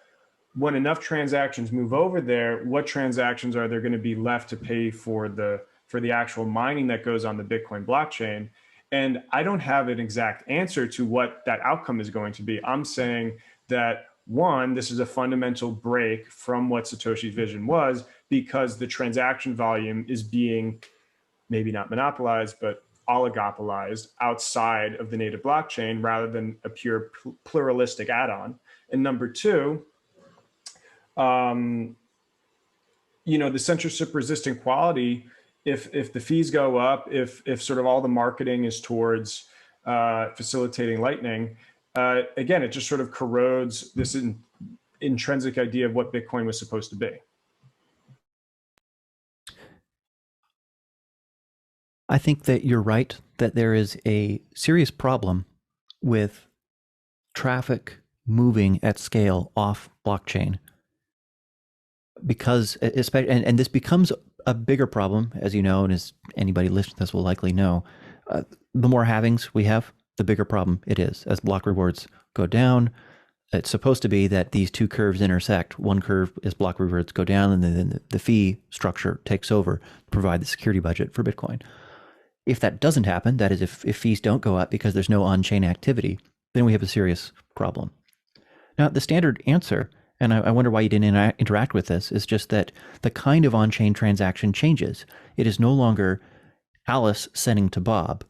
when enough transactions move over there, what transactions are there going to be left to pay for the actual mining that goes on the Bitcoin blockchain? And I don't have an exact answer to what that outcome is going to be. I'm saying that one, this is a fundamental break from what Satoshi's vision was, because the transaction volume is being maybe not monopolized, but oligopolized outside of the native blockchain rather than a pure pluralistic add-on. And number two, the censorship resistant quality, if the fees go up, if sort of all the marketing is towards facilitating Lightning, again, it just sort of corrodes this intrinsic idea of what Bitcoin was supposed to be. I think that you're right, that there is a serious problem with traffic moving at scale off blockchain, because especially, and this becomes a bigger problem, as you know, and as anybody listening to this will likely know, the more halvings we have, the bigger problem it is. As block rewards go down, it's supposed to be that these two curves intersect. One curve is block rewards go down, and then the fee structure takes over to provide the security budget for Bitcoin. If that doesn't happen, that is, if fees don't go up because there's no on-chain activity, then we have a serious problem. Now, the standard answer, and I wonder why you didn't interact with this, is just that the kind of on-chain transaction changes. It is no longer Alice sending to Bob.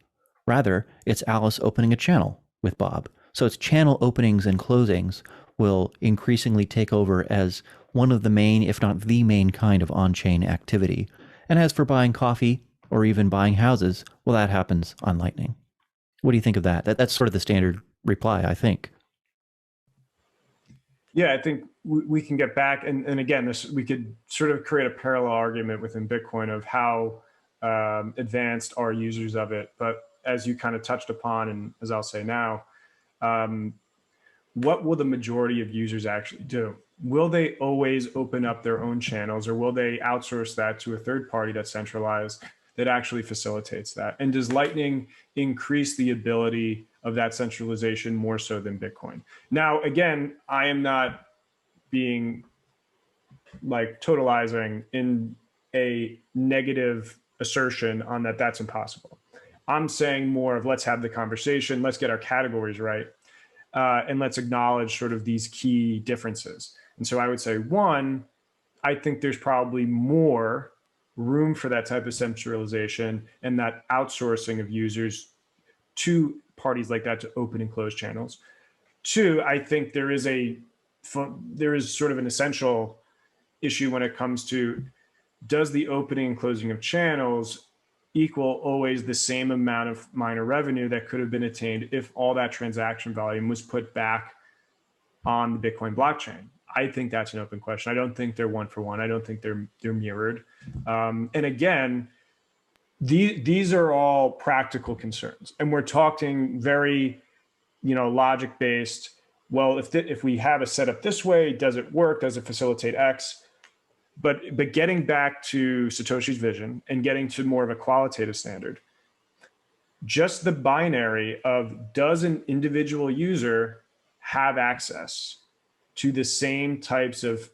Rather, it's Alice opening a channel with Bob. So its channel openings and closings will increasingly take over as one of the main, if not the main kind of on-chain activity. And as for buying coffee or even buying houses, well, that happens on Lightning. What do you think of that? That's sort of the standard reply, I think. Yeah, I think we can get back, and again, we could sort of create a parallel argument within Bitcoin of how advanced are users of it. But as you kind of touched upon, and as I'll say now, what will the majority of users actually do? Will they always open up their own channels, or will they outsource that to a third party that's centralized that actually facilitates that? And does Lightning increase the ability of that centralization more so than Bitcoin? Now, again, I am not being like totalizing in a negative assertion on that that's impossible. I'm saying more of let's have the conversation, let's get our categories right, and let's acknowledge sort of these key differences. And so I would say, one, I think there's probably more room for that type of centralization and that outsourcing of users to parties like that to open and close channels. Two, I think there is sort of an essential issue when it comes to, does the opening and closing of channels equal always the same amount of miner revenue that could have been attained if all that transaction volume was put back on the Bitcoin blockchain? I think that's an open question. I don't think they're one for one. I don't think they're mirrored. And again, these are all practical concerns, and we're talking very, logic based. Well, if we have a setup this way, does it work? Does it facilitate X? But getting back to Satoshi's vision and getting to more of a qualitative standard, just the binary of, does an individual user have access to the same types of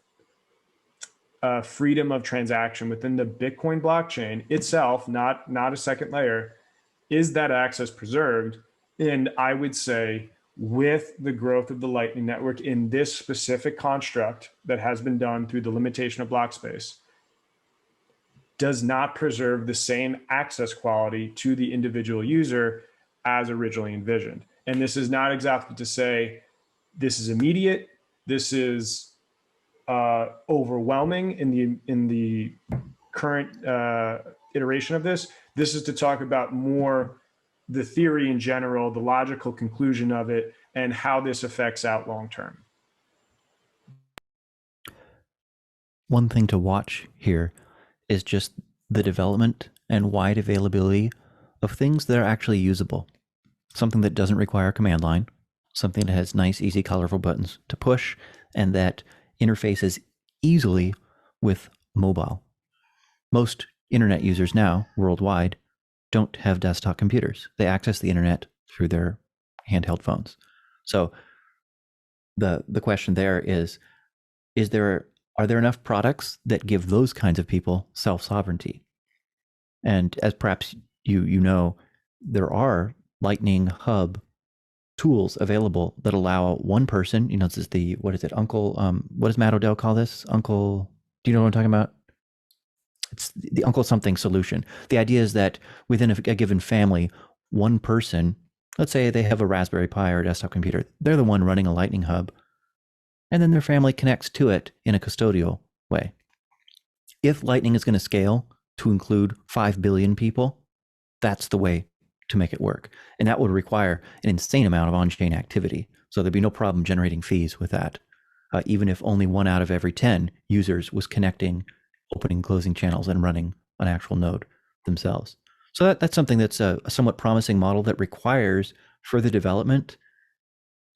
freedom of transaction within the Bitcoin blockchain itself, not a second layer? Is that access preserved? And I would say, with the growth of the Lightning Network in this specific construct that has been done through the limitation of block space, does not preserve the same access quality to the individual user as originally envisioned. And this is not exactly to say this is immediate, this is overwhelming in the current iteration of this. This is to talk about more the theory in general, the logical conclusion of it, and how this affects out long term. One thing to watch here is just the development and wide availability of things that are actually usable. Something that doesn't require a command line, something that has nice, easy, colorful buttons to push, and that interfaces easily with mobile. Most internet users now, worldwide, don't have desktop computers. They access the internet through their handheld phones. So the question there is are there enough products that give those kinds of people self-sovereignty? And as perhaps you know, there are Lightning Hub tools available that allow one person, this is the, what is it, Uncle, what does Matt Odell call this? Uncle, do you know what I'm talking about? It's the Uncle something solution. The idea is that within a given family, one person, let's say they have a Raspberry Pi or a desktop computer, they're the one running a Lightning Hub, and then their family connects to it in a custodial way. If Lightning is going to scale to include 5 billion people, that's the way to make it work. And that would require an insane amount of on-chain activity. So there'd be no problem generating fees with that, even if only 1 out of every 10 users was connecting, opening, closing channels, and running an actual node themselves. So that's something that's a somewhat promising model that requires further development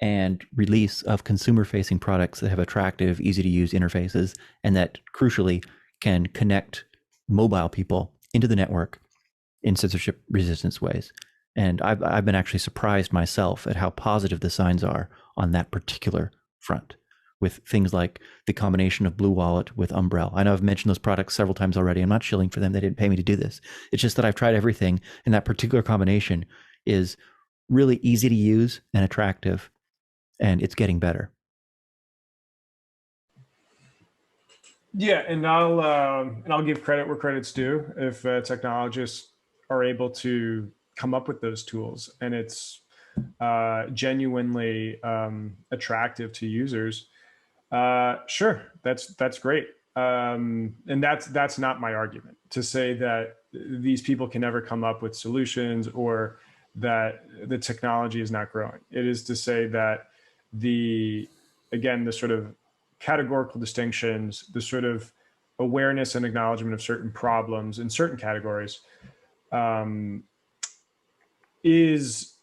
and release of consumer-facing products that have attractive, easy-to-use interfaces, and that crucially can connect mobile people into the network in censorship-resistant ways. And I've been actually surprised myself at how positive the signs are on that particular front, with things like the combination of Blue Wallet with Umbrel. I know I've mentioned those products several times already. I'm not shilling for them. They didn't pay me to do this. It's just that I've tried everything, and that particular combination is really easy to use and attractive, and it's getting better. Yeah, and I'll give credit where credit's due. If technologists are able to come up with those tools, and it's genuinely attractive to users, sure, that's great. And that's not my argument to say that these people can never come up with solutions or that the technology is not growing. It is to say that the sort of categorical distinctions, the sort of awareness and acknowledgement of certain problems in certain categories is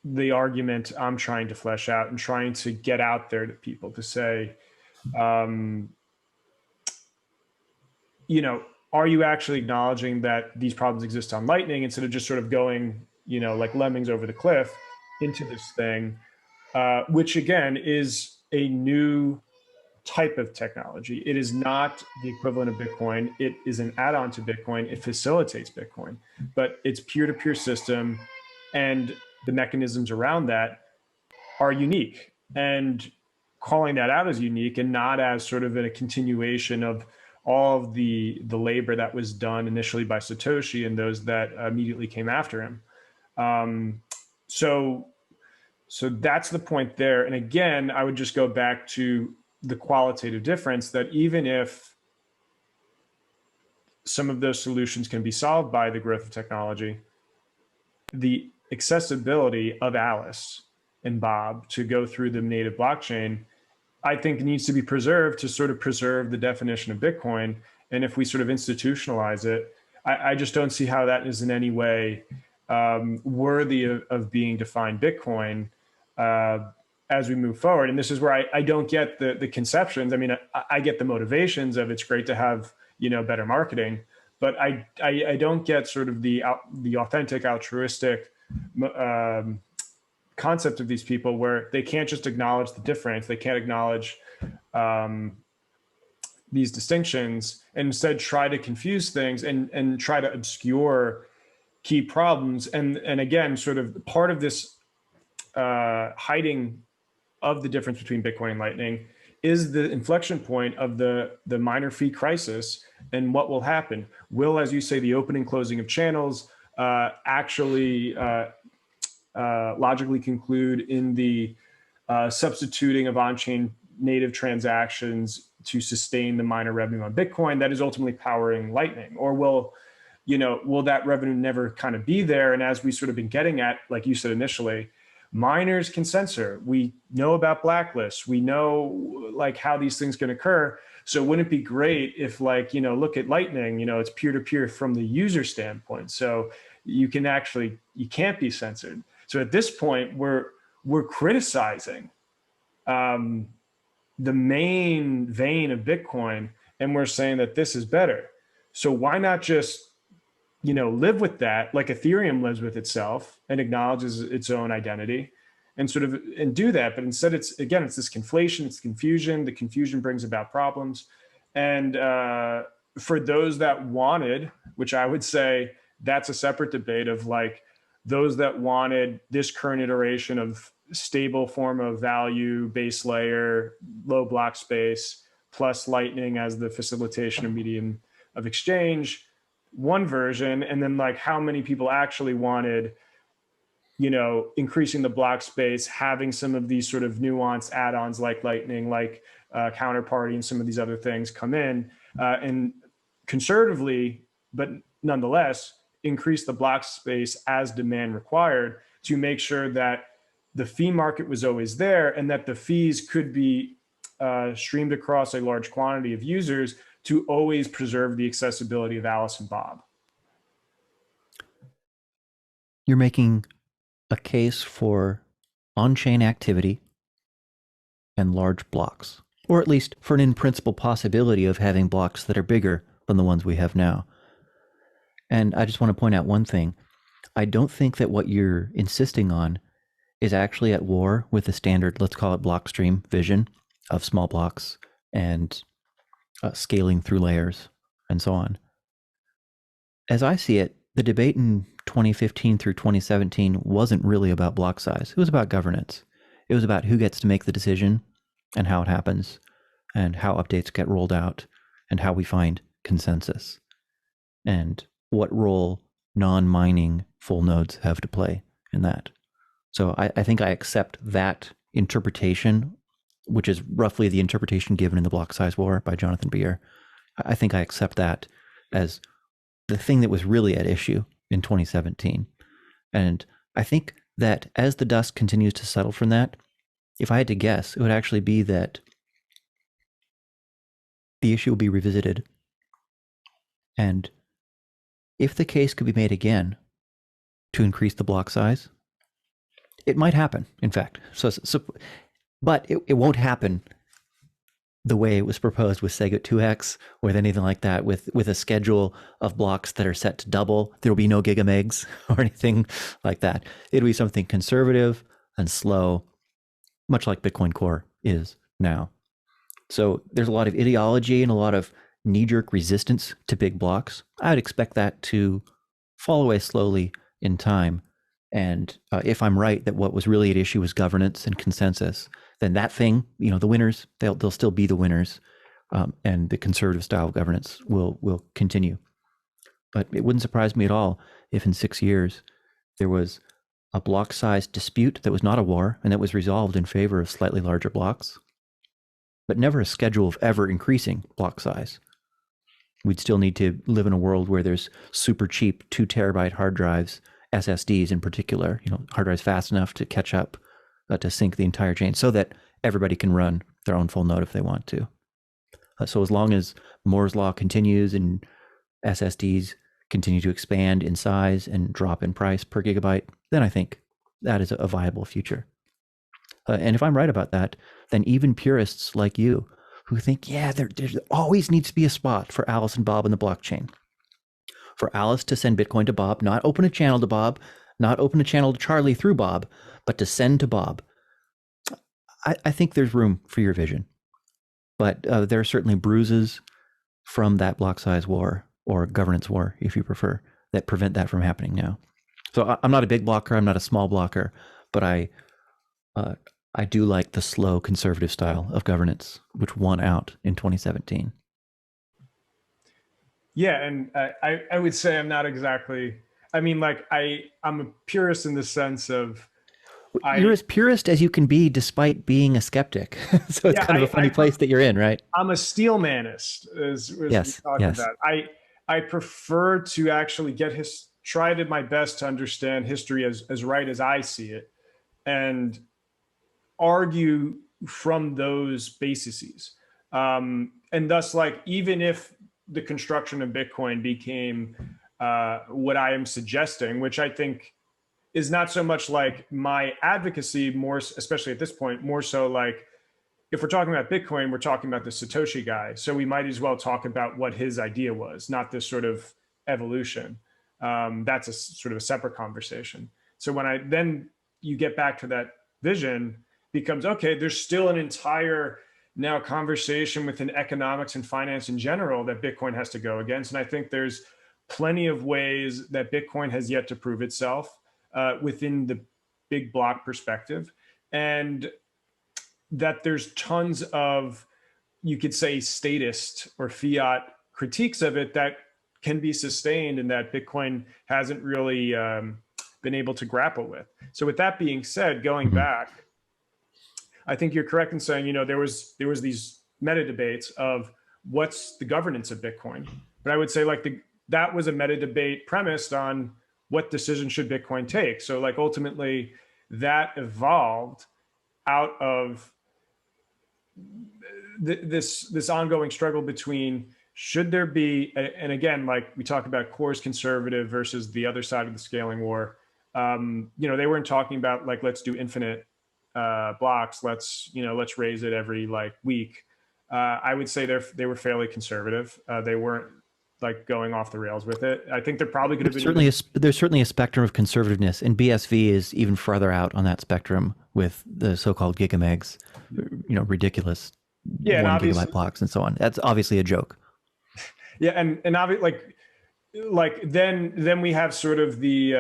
the argument I'm trying to flesh out and trying to get out there to people to say, are you actually acknowledging that these problems exist on Lightning instead of just sort of going, like lemmings over the cliff into this thing, which again is a new type of technology. It is not the equivalent of Bitcoin. It is an add-on to Bitcoin. It facilitates Bitcoin, but it's peer-to-peer system, and the mechanisms around that are unique. And calling that out as unique and not as sort of a continuation of all of the labor that was done initially by Satoshi and those that immediately came after him. So that's the point there. And again, I would just go back to the qualitative difference that even if some of those solutions can be solved by the growth of technology, the accessibility of Alice and Bob to go through the native blockchain, I think needs to be preserved to sort of preserve the definition of Bitcoin. And if we sort of institutionalize it, I just don't see how that is in any way worthy of being defined Bitcoin as we move forward. And this is where I don't get the conceptions. I mean, I get the motivations of it's great to have, better marketing, but I don't get sort of the authentic altruistic concept of these people where they can't just acknowledge the difference. They can't acknowledge these distinctions and instead try to confuse things and try to obscure key problems. And again, sort of part of this hiding of the difference between Bitcoin and Lightning is the inflection point of the miner fee crisis, and what will happen. Will, as you say, the opening closing of channels actually logically conclude in the substituting of on-chain native transactions to sustain the miner revenue on Bitcoin that is ultimately powering Lightning? Or will that revenue never kind of be there? And as we sort of been getting at, like you said initially, miners can censor. We know about blacklists. We know like how these things can occur. So wouldn't it be great if, like, look at Lightning, it's peer-to-peer from the user standpoint. So you can't be censored. So at this point, we're criticizing the main vein of Bitcoin, and we're saying that this is better. So why not just, live with that, like Ethereum lives with itself and acknowledges its own identity and do that. But instead it's this conflation, it's confusion. The confusion brings about problems. And for those that wanted, which I would say that's a separate debate of like those that wanted this current iteration of stable form of value, base layer, low block space, plus Lightning as the facilitation of medium of exchange, one version. And then like how many people actually wanted, increasing the block space, having some of these sort of nuanced add-ons like Lightning, like Counterparty and some of these other things come in and conservatively, but nonetheless, increase the block space as demand required to make sure that the fee market was always there and that the fees could be streamed across a large quantity of users to always preserve the accessibility of Alice and Bob. You're making a case for on-chain activity and large blocks, or at least for an in-principle possibility of having blocks that are bigger than the ones we have now. And I just want to point out one thing. I don't think that what you're insisting on is actually at war with the standard, let's call it blockstream vision of small blocks and scaling through layers and so on. As I see it, the debate in 2015 through 2017 wasn't really about block size. It was about governance. It was about who gets to make the decision and how it happens and how updates get rolled out and how we find consensus and what role non-mining full nodes have to play in that. So I think I accept that interpretation, which is roughly the interpretation given in The Block Size War by Jonathan Beer. I think I accept that as the thing that was really at issue in 2017. And I think that as the dust continues to settle from that, if I had to guess, it would actually be that the issue will be revisited. And if the case could be made again to increase the block size, it might happen, in fact. But it won't happen the way it was proposed with Segwit 2x, with anything like that, with a schedule of blocks that are set to double. There will be no gigamegs or anything like that. It'll be something conservative and slow, much like Bitcoin Core is now. So there's a lot of ideology and a lot of knee-jerk resistance to big blocks. I would expect that to fall away slowly in time. And if I'm right that what was really at issue was governance and consensus, then that thing, the winners, they'll still be the winners, and the conservative style of governance will continue. But it wouldn't surprise me at all if in 6 years there was a block size dispute that was not a war and that was resolved in favor of slightly larger blocks, but never a schedule of ever increasing block size. We'd still need to live in a world where there's super cheap 2 terabyte hard drives, SSDs in particular, hard drives fast enough to catch up to sync the entire chain so that everybody can run their own full node if they want to. So as long as Moore's law continues and SSDs continue to expand in size and drop in price per gigabyte, then I think that is a viable future. And if I'm right about that, then even purists like you who think, there always needs to be a spot for Alice and Bob in the blockchain. For Alice to send Bitcoin to Bob, not open a channel to Bob, not open a channel to Charlie through Bob, but to send to Bob. I think there's room for your vision. But there are certainly bruises from that block size war, or governance war, if you prefer, that prevent that from happening now. So I'm not a big blocker, I'm not a small blocker, but I I do like the slow conservative style of governance, which won out in 2017. Yeah, and I would say I'm not exactly. I mean, like I'm a purist in the sense of You're I as purist as you can be despite being a skeptic. So it's yeah kind of a funny place that you're in, right? I'm a steelmanist, as we Yes, talked yes. about. I prefer to actually try to my best to understand history as right as I see it, and argue from those bases. And thus, like, even if the construction of Bitcoin became what I am suggesting, which I think is not so much like my advocacy, more especially at this point, more so like if we're talking about Bitcoin, we're talking about the Satoshi guy. So we might as well talk about what his idea was, not this sort of evolution. That's a sort of a separate conversation. So when then you get back to that vision, becomes okay, there's still an entire now conversation within economics and finance in general that Bitcoin has to go against. And I think there's plenty of ways that Bitcoin has yet to prove itself within the big block perspective. And that there's tons of, you could say, statist or fiat critiques of it that can be sustained and that Bitcoin hasn't really been able to grapple with. So with that being said, going back, I think you're correct in saying, there was these meta debates of what's the governance of Bitcoin. But I would say that was a meta debate premised on what decision should Bitcoin take. So like ultimately that evolved out of this ongoing struggle between should there be, and again, like we talk about cores conservative versus the other side of the scaling war. They weren't talking about like, let's do infinite blocks. Let's raise it every like week. I would say they were fairly conservative. They weren't like going off the rails with it. I think there probably could have been there's certainly a spectrum of conservativeness, and BSV is even farther out on that spectrum with the so-called gigamegs, ridiculous 1 gigabyte blocks and so on. That's obviously a joke. Yeah, and obviously like then we have sort of the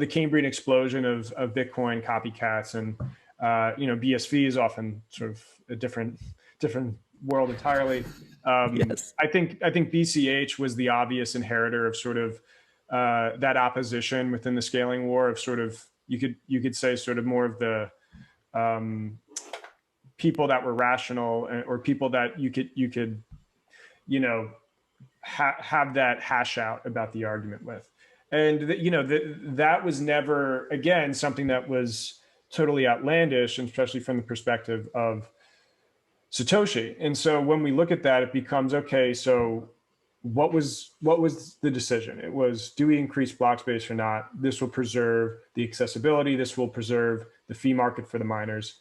Cambrian explosion of Bitcoin copycats, and BSV is often sort of a different world entirely. Yes. I think BCH was the obvious inheritor of sort of that opposition within the scaling war of sort of you could say sort of more of the people that were rational, or people that you could have that hash out about the argument with. And that was never, again, something that was totally outlandish, and especially from the perspective of Satoshi. And so when we look at that, it becomes, okay, so what was the decision? It was, do we increase block space or not? This will preserve the accessibility. This will preserve the fee market for the miners.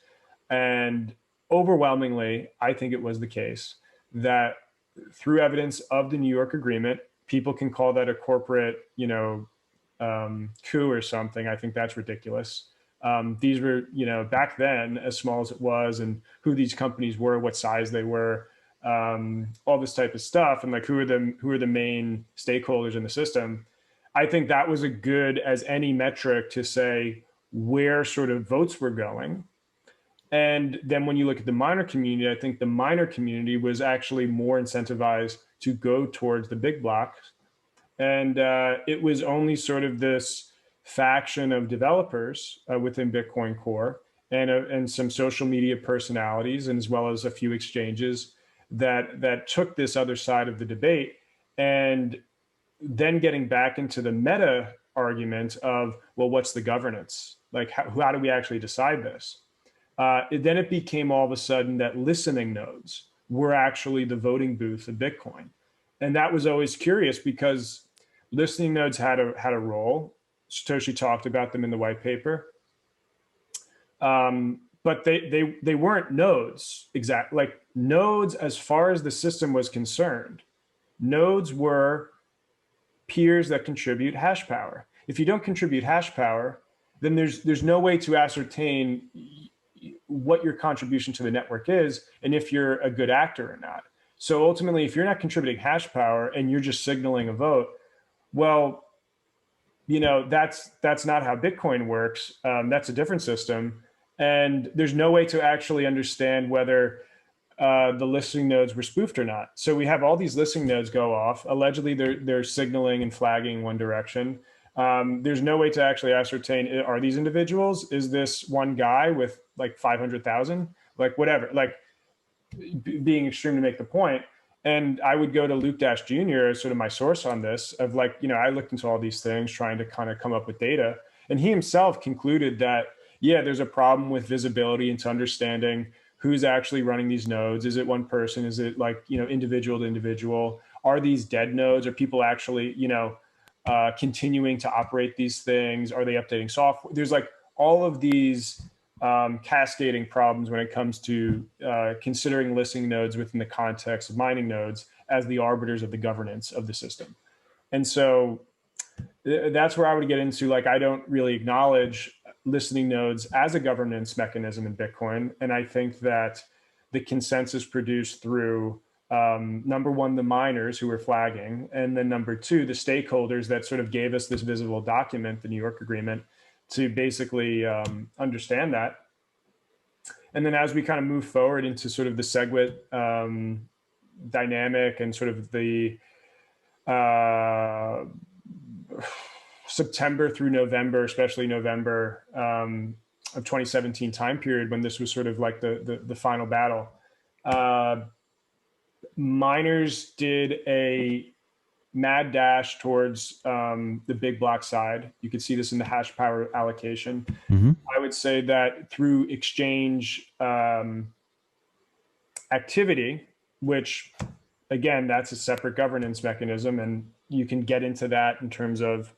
And overwhelmingly, I think it was the case that through evidence of the New York Agreement, people can call that a corporate, coup or something. I think that's ridiculous. These were, back then, as small as it was, and who these companies were, what size they were, all this type of stuff, and like who are the main stakeholders in the system. I think that was a good as any metric to say where sort of votes were going. And then when you look at the miner community, I think the miner community was actually more incentivized to go towards the big blocks. And it was only sort of this faction of developers within Bitcoin Core and some social media personalities, and as well as a few exchanges that took this other side of the debate. And then getting back into the meta argument of, well, what's the governance? Like, how do we actually decide this? Then it became all of a sudden that listening nodes were actually the voting booth of Bitcoin. And that was always curious because listening nodes had a role. Satoshi talked about them in the white paper. But they weren't nodes exactly. Like nodes, as far as the system was concerned, nodes were peers that contribute hash power. If you don't contribute hash power, then there's no way to ascertain what your contribution to the network is and if you're a good actor or not. So ultimately, if you're not contributing hash power and you're just signaling a vote, well, that's not how Bitcoin works. That's a different system. And there's no way to actually understand whether the listening nodes were spoofed or not. So we have all these listening nodes go off. Allegedly, they're signaling and flagging one direction. There's no way to actually ascertain, are these individuals? Is this one guy with like 500,000? Like whatever, like being extreme to make the point. And I would go to Luke Dash Jr. as sort of my source on this of like, I looked into all these things trying to kind of come up with data. And he himself concluded that, yeah, there's a problem with visibility into understanding who's actually running these nodes. Is it one person? Is it like, individual to individual? Are these dead nodes? Are people actually, continuing to operate these things? Are they updating software? There's like all of these cascading problems when it comes to considering listening nodes within the context of mining nodes as the arbiters of the governance of the system. And so that's where I would get into, like, I don't really acknowledge listening nodes as a governance mechanism in Bitcoin. And I think that the consensus produced through number one, the miners who were flagging, and then number two, the stakeholders that sort of gave us this visible document, the New York Agreement, to basically understand that. And then as we kind of move forward into sort of the SegWit dynamic and sort of the September through November, especially November of 2017 time period, when this was sort of like the final battle, miners did a mad dash towards the big block side. You could see this in the hash power allocation. Mm-hmm. I would say that through exchange activity, which again, that's a separate governance mechanism, and you can get into that in terms of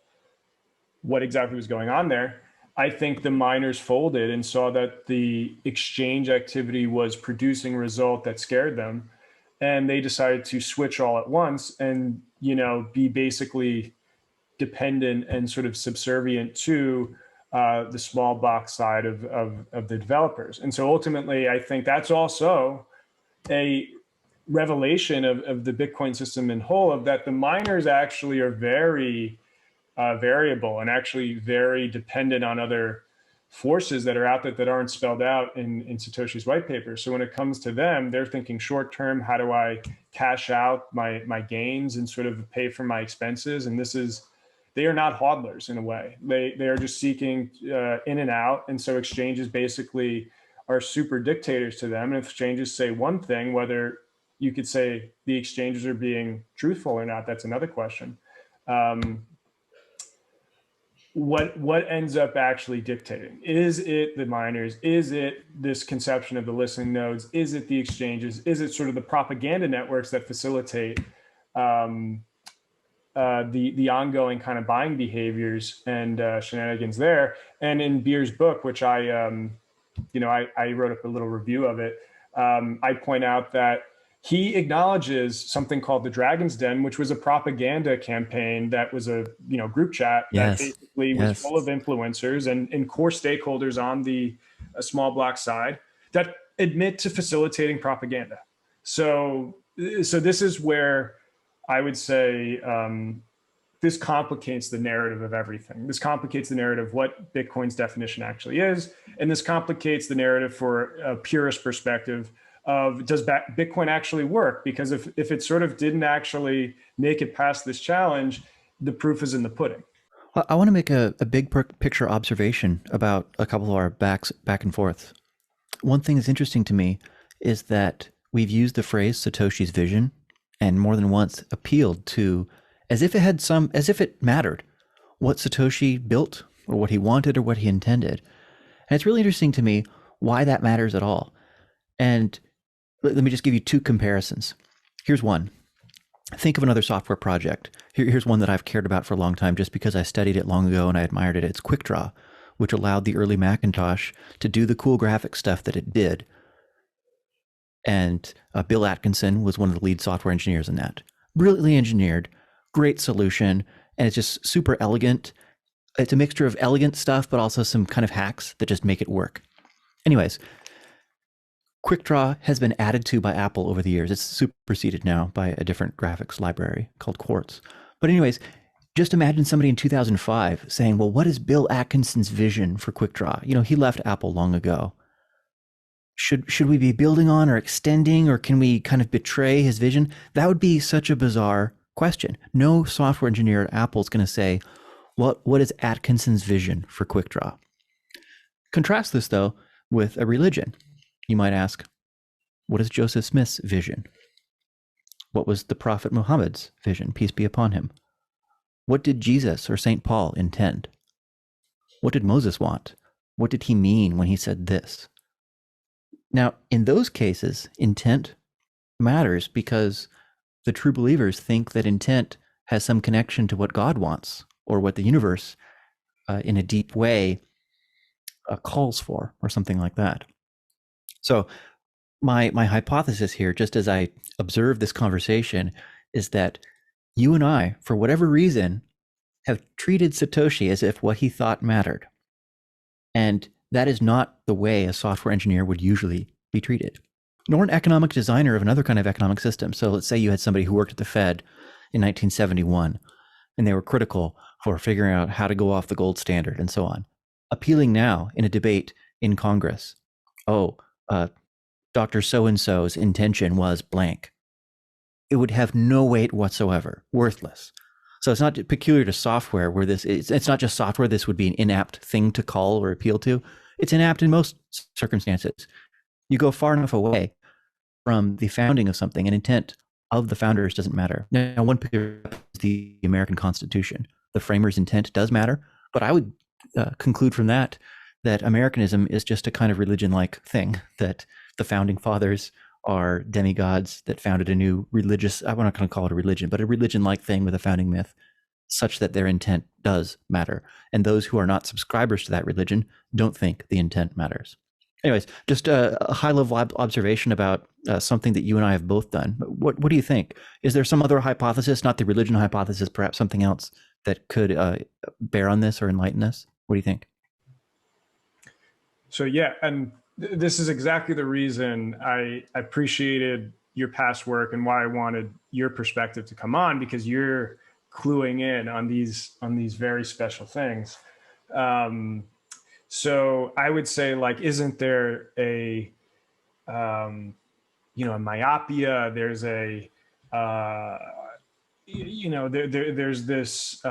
what exactly was going on there. I think the miners folded and saw that the exchange activity was producing a result that scared them. And they decided to switch all at once and, be basically dependent and sort of subservient to the small box side of the developers. And so ultimately, I think that's also a revelation of the Bitcoin system in whole, of that the miners actually are very variable and actually very dependent on other forces that are out there that aren't spelled out in Satoshi's white paper. So when it comes to them, they're thinking short term, how do I cash out my gains and sort of pay for my expenses? And they are not hodlers in a way. They are just seeking in and out. And so exchanges basically are super dictators to them. And if exchanges say one thing, whether you could say the exchanges are being truthful or not, that's another question. What ends up actually dictating? Is it the miners? Is it this conception of the listening nodes? Is it the exchanges? Is it sort of the propaganda networks that facilitate the ongoing kind of buying behaviors and shenanigans there? And in Beer's book, which I wrote up a little review of it, I point out that he acknowledges something called the Dragon's Den, which was a propaganda campaign that was a group chat that basically was full of influencers and core stakeholders on the small block side that admit to facilitating propaganda. So this is where I would say this complicates the narrative of everything. This complicates the narrative of what Bitcoin's definition actually is, and this complicates the narrative for a purist perspective of, does Bitcoin actually work? Because if it sort of didn't actually make it past this challenge, the proof is in the pudding. Well, I want to make a big picture observation about a couple of our back and forth. One thing that's interesting to me is that we've used the phrase Satoshi's vision, and more than once appealed to as if it mattered what Satoshi built or what he wanted or what he intended. And it's really interesting to me why that matters at all. And let me just give you two comparisons. Here's one. Think of another software project. Here's one that I've cared about for a long time just because I studied it long ago and I admired it. It's QuickDraw, which allowed the early Macintosh to do the cool graphic stuff that it did. And Bill Atkinson was one of the lead software engineers in that. Brilliantly engineered, great solution, and it's just super elegant. It's a mixture of elegant stuff, but also some kind of hacks that just make it work. Anyways, QuickDraw has been added to by Apple over the years. It's superseded now by a different graphics library called Quartz. But anyways, just imagine somebody in 2005 saying, well, what is Bill Atkinson's vision for QuickDraw? You know, he left Apple long ago. Should we be building on or extending, or can we kind of betray his vision? That would be such a bizarre question. No software engineer at Apple is going to say, what is Atkinson's vision for QuickDraw? Contrast this, though, with a religion. You might ask, what is Joseph Smith's vision? What was the Prophet Muhammad's vision, peace be upon him? What did Jesus or St. Paul intend? What did Moses want? What did he mean when he said this? Now, in those cases, intent matters because the true believers think that intent has some connection to what God wants or what the universe, in a deep way, calls for, or something like that. So my hypothesis here, just as I observe this conversation, is that you and I, for whatever reason, have treated Satoshi as if what he thought mattered. And that is not the way a software engineer would usually be treated, nor an economic designer of another kind of economic system. So let's say you had somebody who worked at the Fed in 1971, and they were critical for figuring out how to go off the gold standard and so on. Appealing now in a debate in Congress, Dr. So-and-so's intention was blank. It would have no weight whatsoever, worthless. So it's not peculiar to software where it's not just software. This would be an inapt thing to call or appeal to. It's inapt in most circumstances. You go far enough away from the founding of something, and intent of the founders doesn't matter. Now, one picture is the American Constitution. The framers' intent does matter, but I would conclude from that Americanism is just a kind of religion-like thing, that the founding fathers are demigods that founded a new religious, I'm not going to call it a religion, but a religion-like thing with a founding myth, such that their intent does matter. And those who are not subscribers to that religion don't think the intent matters. Anyways, just a high-level observation about something that you and I have both done. What do you think? Is there some other hypothesis, not the religion hypothesis, perhaps something else that could bear on this or enlighten us? What do you think? So yeah, and this is exactly the reason I appreciated your past work and why I wanted your perspective to come on, because you're cluing in on these very special things. So I would say, like, isn't there a myopia? There's a there's this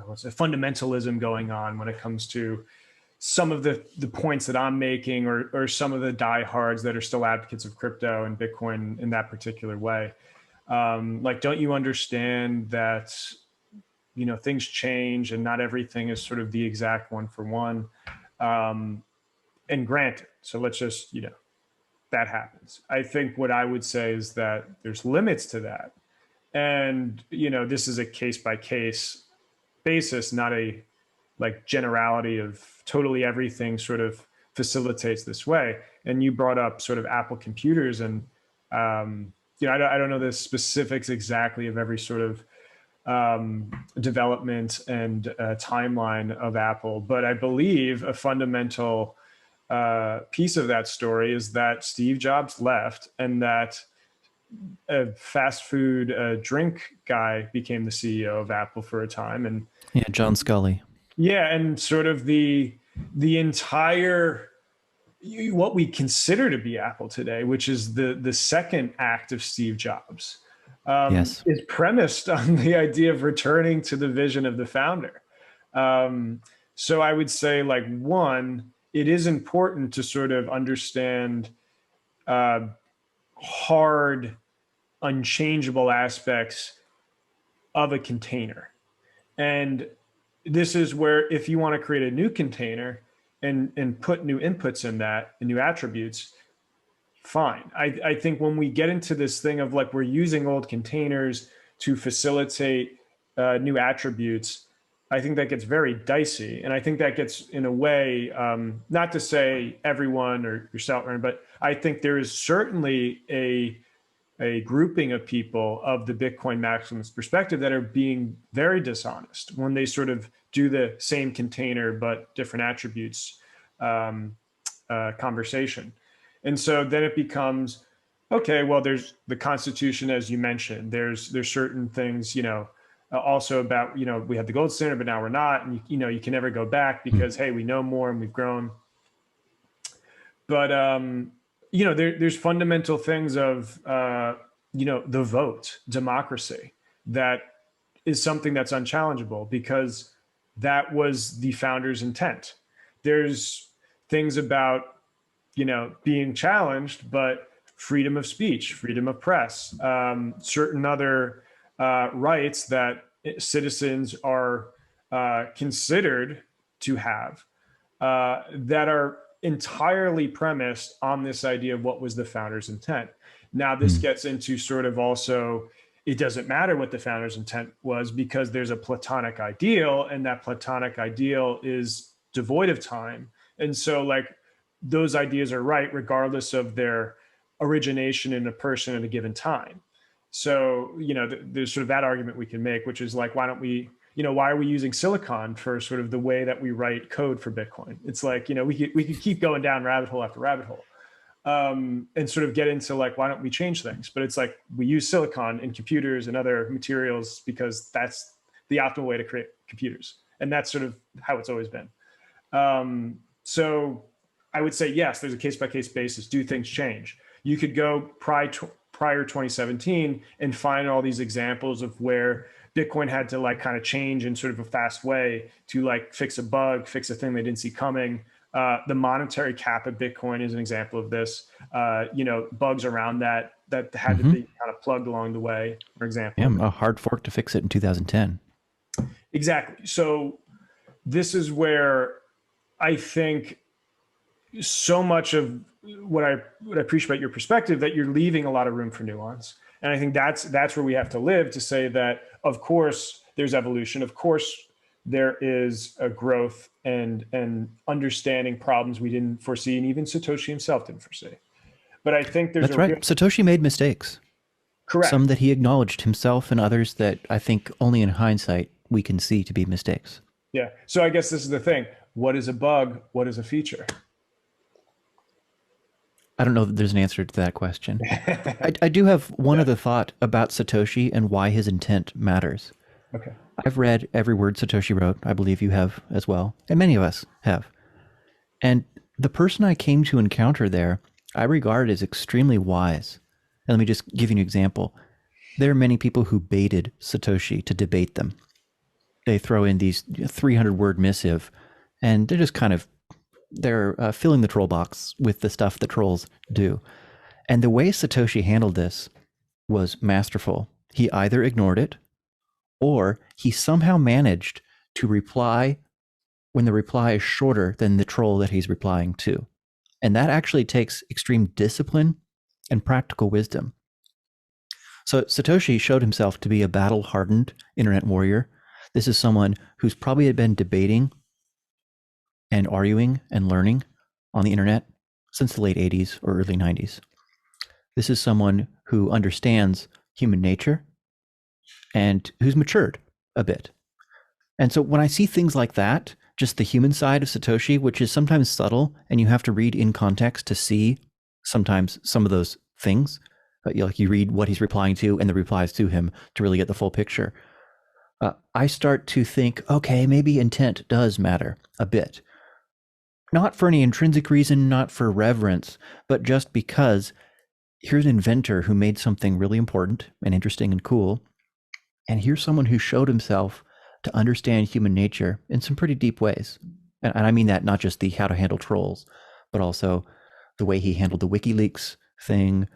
what's a fundamentalism going on when it comes to some of the points that I'm making, or some of the diehards that are still advocates of crypto and Bitcoin in that particular way. Like, don't you understand that, things change and not everything is sort of the exact one for one. And granted, so let's just, that happens. I think what I would say is that there's limits to that. And, this is a case by case basis, not a like generality of totally everything sort of facilitates this way. And you brought up sort of Apple computers, and I don't know the specifics exactly of every sort of development and timeline of Apple, but I believe a fundamental piece of that story is that Steve Jobs left, and that a fast food drink guy became the CEO of Apple for a time. And yeah, John Scully. Yeah, and sort of the entire what we consider to be Apple today, which is the second act of Steve Jobs, yes, is premised on the idea of returning to the vision of the founder. So I would say, like, one, it is important to sort of understand hard, unchangeable aspects of a container. And this is where, if you want to create a new container and put new inputs in that and new attributes, fine. I think when we get into this thing of, like, we're using old containers to facilitate new attributes, I think that gets very dicey. And I think that gets, in a way, not to say everyone or yourself, but I think there is certainly a grouping of people of the Bitcoin maximalist perspective that are being very dishonest when they sort of do the same container but different attributes conversation. And so then it becomes, okay, well, there's the Constitution, as you mentioned. There's certain things, also about, we had the gold standard, but now we're not. And, you can never go back because, hey, we know more and we've grown. But, there's fundamental things of, the vote, democracy, that is something that's unchallengeable because that was the founders' intent. There's things about, being challenged, but freedom of speech, freedom of press, certain other rights that citizens are considered to have that are entirely premised on this idea of what was the founders' intent. Now, this gets into sort of also, it doesn't matter what the founders' intent was because there's a Platonic ideal, and that Platonic ideal is devoid of time. And so, like, those ideas are right regardless of their origination in a person at a given time. So, there's sort of that argument we can make, which is like, why don't we, why are we using Silicon for sort of the way that we write code for Bitcoin? It's like, we could keep going down rabbit hole after rabbit hole. And sort of get into like, why don't we change things? But it's like, we use silicon in computers and other materials because that's the optimal way to create computers. And that's sort of how it's always been. So I would say, yes, there's a case-by-case basis. Do things change? You could go prior 2017 and find all these examples of where Bitcoin had to like kind of change in sort of a fast way to like fix a bug, fix a thing they didn't see coming. The monetary cap of Bitcoin is an example of this. Bugs around that had to be kind of plugged along the way, for example. Yeah, a hard fork to fix it in 2010. Exactly. So this is where I think so much of what I appreciate about your perspective, that you're leaving a lot of room for nuance. And I think that's where we have to live, to say that, of course, there's evolution. Of course, there is a growth and understanding problems we didn't foresee, and even Satoshi himself didn't foresee. But I think there's Satoshi made mistakes. Correct. Some that he acknowledged himself, and others that I think only in hindsight we can see to be mistakes. Yeah. So I guess this is the thing. What is a bug? What is a feature? I don't know that there's an answer to that question. I do have one other thought about Satoshi and why his intent matters. Okay. I've read every word Satoshi wrote. I believe you have as well. And many of us have. And the person I came to encounter there, I regard as extremely wise. And let me just give you an example. There are many people who baited Satoshi to debate them. They throw in these 300-word missive, and they're just kind of, they're filling the troll box with the stuff the trolls do. And the way Satoshi handled this was masterful. He either ignored it, or he somehow managed to reply when the reply is shorter than the troll that he's replying to. And that actually takes extreme discipline and practical wisdom. So Satoshi showed himself to be a battle-hardened internet warrior. This is someone who's probably had been debating and arguing and learning on the internet since the late 80s or early 90s. This is someone who understands human nature and who's matured a bit. And so when I see things like that, just the human side of Satoshi, which is sometimes subtle and you have to read in context to see sometimes some of those things, like you read what he's replying to and the replies to him to really get the full picture. I start to think, okay, maybe intent does matter a bit. Not for any intrinsic reason, not for reverence, but just because here's an inventor who made something really important and interesting and cool. And here's someone who showed himself to understand human nature in some pretty deep ways. And I mean that not just the how to handle trolls, but also the way he handled the WikiLeaks thing,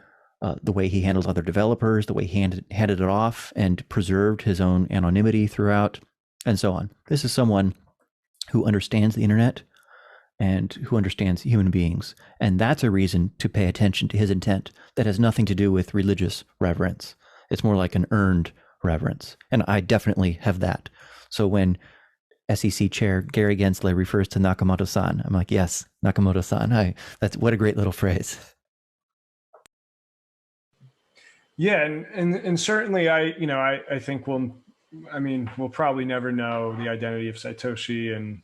the way he handled other developers, the way he handed it off and preserved his own anonymity throughout, and so on. This is someone who understands the internet and who understands human beings. And that's a reason to pay attention to his intent that has nothing to do with religious reverence. It's more like an earned reverence. And I definitely have that. So when SEC Chair Gary Gensler refers to Nakamoto-san, I'm like, yes, Nakamoto-san. That's what a great little phrase. Yeah, and certainly I think we'll probably never know the identity of Satoshi and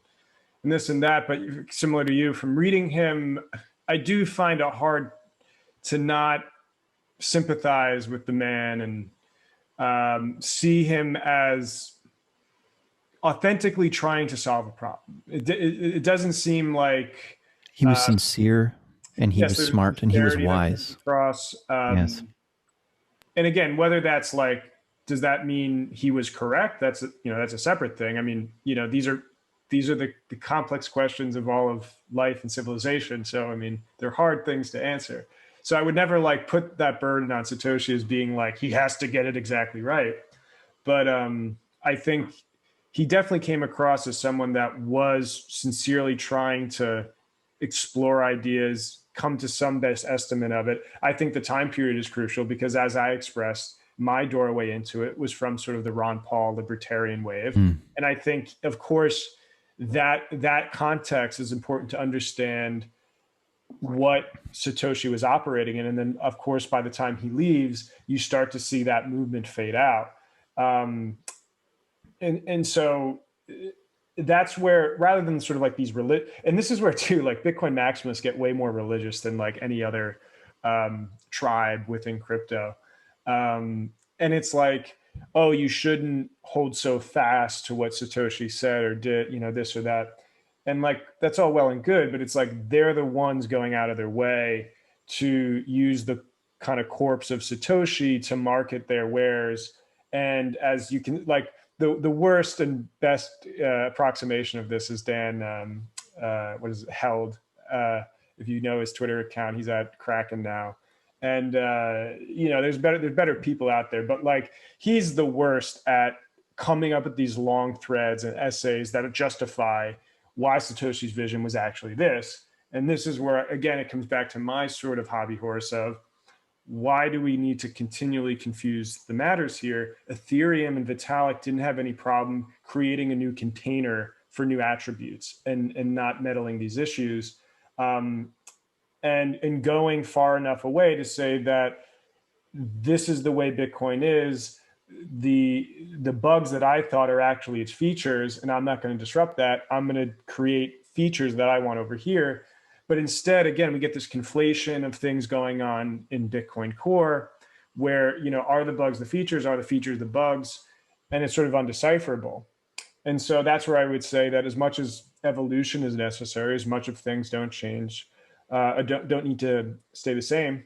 this and that, but similar to you, from reading him, I do find it hard to not sympathize with the man and see him as authentically trying to solve a problem. It doesn't seem like He was sincere, and he yes, was there's smart, and he was sincerity that comes wise. across. Yes. And again, whether that's like, does that mean he was correct? That's that's a separate thing. I mean, these are the complex questions of all of life and civilization. So I mean, they're hard things to answer. So I would never like put that burden on Satoshi as being like he has to get it exactly right. But I think he definitely came across as someone that was sincerely trying to explore ideas, come to some best estimate of it. I think the time period is crucial because, as I expressed, my doorway into it was from sort of the Ron Paul libertarian wave. And I think, of course, that context is important to understand what Satoshi was operating in. And then, of course, by the time he leaves, you start to see that movement fade out. And so that's where, rather than sort of like these and this is where too, like Bitcoin maximalists get way more religious than like any other tribe within crypto. And it's like, oh, you shouldn't hold so fast to what Satoshi said or did, this or that. And like, that's all well and good, but it's like, they're the ones going out of their way to use the kind of corpse of Satoshi to market their wares. And as you can, like, the worst and best approximation of this is Dan, what is it, Held. If you know his Twitter account, he's at Kraken now. And, there's better people out there, but like, he's the worst at coming up with these long threads and essays that justify why Satoshi's vision was actually this. And this is where, again, it comes back to my sort of hobby horse of, why do we need to continually confuse the matters here? Ethereum and Vitalik didn't have any problem creating a new container for new attributes and not meddling these issues. And going far enough away to say that this is the way Bitcoin is. The bugs that I thought are actually its features, and I'm not going to disrupt that. I'm going to create features that I want over here. But instead, again, we get this conflation of things going on in Bitcoin Core, where, are the bugs the features, are the features the bugs, and it's sort of undecipherable. And so that's where I would say that as much as evolution is necessary, as much of things don't change, don't need to stay the same.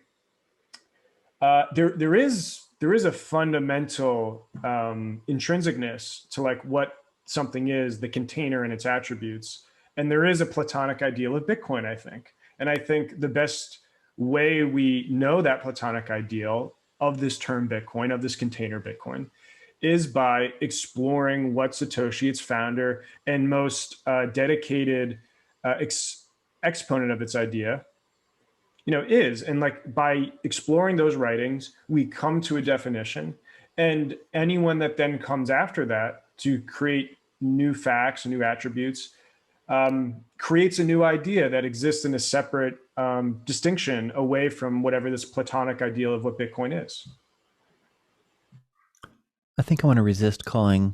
There is a fundamental intrinsicness to like what something is, the container and its attributes. And there is a Platonic ideal of Bitcoin, I think. And I think the best way we know that Platonic ideal of this term Bitcoin, of this container Bitcoin, is by exploring what Satoshi, its founder and most dedicated exponent of its idea, is. And like, by exploring those writings, we come to a definition, and anyone that then comes after that to create new facts, new attributes, creates a new idea that exists in a separate distinction away from whatever this Platonic ideal of what Bitcoin is. I think I want to resist calling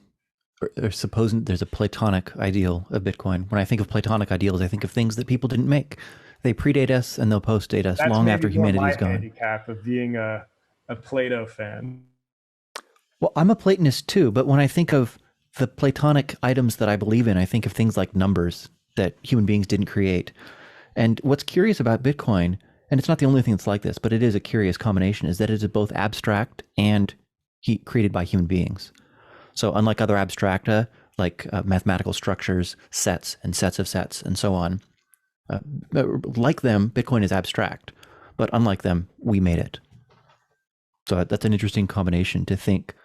or supposing there's a Platonic ideal of Bitcoin. When I think of Platonic ideals, I think of things that people didn't make. They predate us and they'll postdate us long after humanity is gone. That's maybe my handicap of being a Plato fan. Well, I'm a Platonist too, but when I think of the Platonic items that I believe in, I think of things like numbers that human beings didn't create. And what's curious about Bitcoin, and it's not the only thing that's like this, but it is a curious combination, is that it is both abstract and created by human beings. So unlike other abstracta, like mathematical structures, sets and sets of sets, and so on, like them, Bitcoin is abstract, but unlike them, we made it. So that's an interesting combination to think,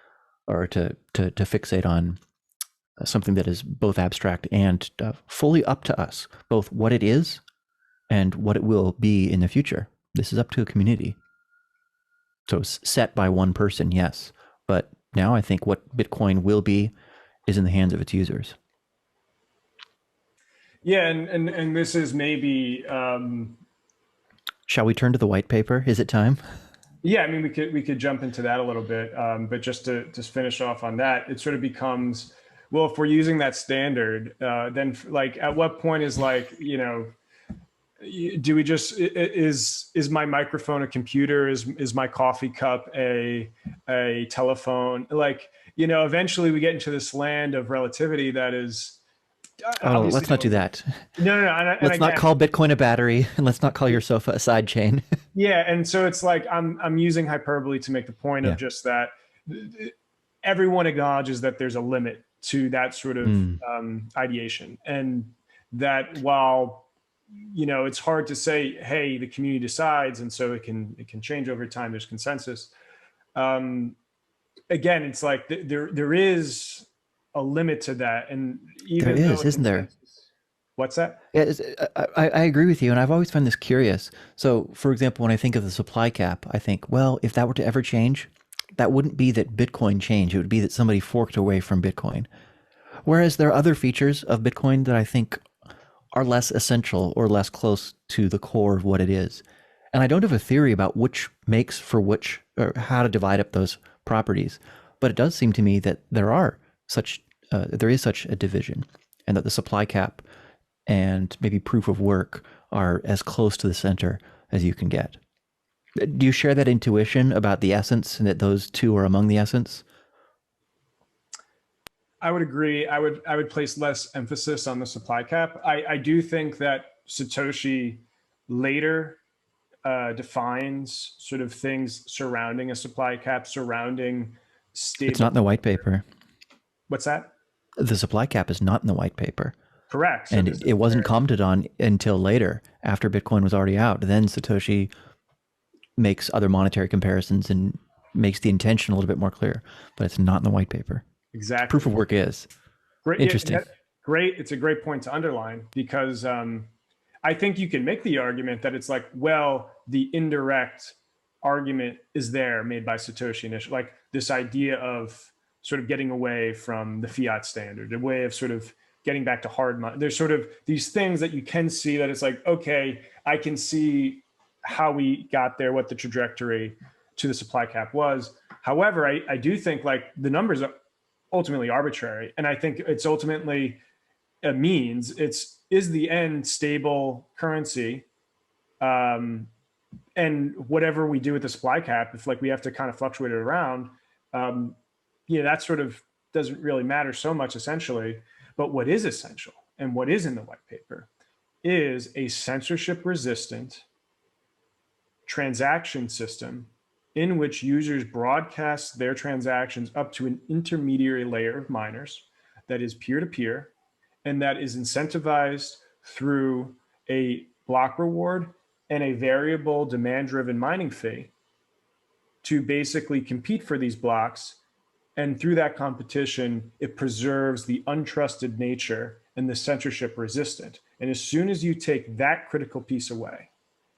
or to fixate on something that is both abstract and fully up to us, both what it is and what it will be in the future. This is up to a community. So it's set by one person, yes, but now I think what Bitcoin will be is in the hands of its users. Yeah, and this is maybe. Shall we turn to the white paper? Is it time? Yeah, I mean, we could jump into that a little bit, but just to finish off on that, it sort of becomes, well, if we're using that standard, then like, at what point is like, Do we just, is my microphone a computer? Is my coffee cup a telephone? Like, eventually we get into this land of relativity that is Oh, let's not do that. No, Let's not call Bitcoin a battery, and let's not call your sofa a side chain. Yeah, and so it's like I'm using hyperbole to make the point of just that everyone acknowledges that there's a limit to that sort of ideation, and that while it's hard to say, hey, the community decides, and so it can change over time. There's consensus. Again, it's like there is a limit to that, and even there is, isn't there? What's that? Yeah, I agree with you, and I've always found this curious. So, for example, when I think of the supply cap, I think, well, if that were to ever change, that wouldn't be that Bitcoin changed. It would be that somebody forked away from Bitcoin. Whereas there are other features of Bitcoin that I think are less essential or less close to the core of what it is. And I don't have a theory about which makes for which, or how to divide up those properties. But it does seem to me that there is such a division, and that the supply cap and maybe proof of work are as close to the center as you can get. Do you share that intuition about the essence, and that those two are among the essence? I would agree. I would place less emphasis on the supply cap. I do think that Satoshi later defines sort of things surrounding a supply cap, surrounding stable. It's not in the white paper. What's that? The supply cap is not in the white paper. Correct. So and it wasn't commented on until later, after Bitcoin was already out. Then Satoshi makes other monetary comparisons and makes the intention a little bit more clear, but it's not in the white paper. Exactly. Proof of work is. Great. Interesting. Great. It's a great point to underline, because I think you can make the argument that it's like, well, the indirect argument is there made by Satoshi initially, like this idea of sort of getting away from the fiat standard, a way of sort of getting back to hard money. There's sort of these things that you can see that it's like, okay, I can see how we got there, what the trajectory to the supply cap was. However, I do think like the numbers are ultimately arbitrary. And I think it's ultimately a means. Is the end stable currency? And whatever we do with the supply cap, if like we have to kind of fluctuate it around, that sort of doesn't really matter so much essentially. But what is essential, and what is in the white paper, is a censorship resistant transaction system in which users broadcast their transactions up to an intermediary layer of miners that is peer-to-peer, and that is incentivized through a block reward and a variable demand-driven mining fee to basically compete for these blocks. And through that competition, it preserves the untrusted nature and the censorship resistant. And as soon as you take that critical piece away,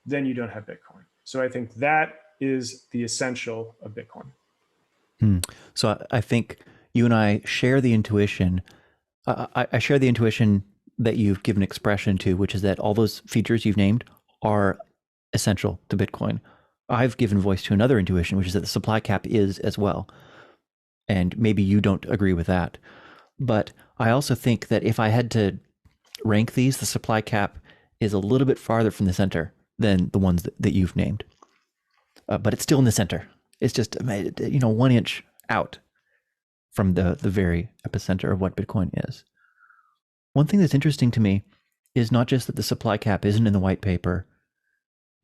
then you don't have Bitcoin. So I think that is the essential of Bitcoin. So I think you and I share the intuition. I share the intuition that you've given expression to, which is that all those features you've named are essential to Bitcoin. I've given voice to another intuition, which is that the supply cap is as well. And maybe you don't agree with that. But I also think that if I had to rank these, the supply cap is a little bit farther from the center than the ones that you've named. But it's still in the center. It's just, 1 inch out from the very epicenter of what Bitcoin is. One thing that's interesting to me is not just that the supply cap isn't in the white paper,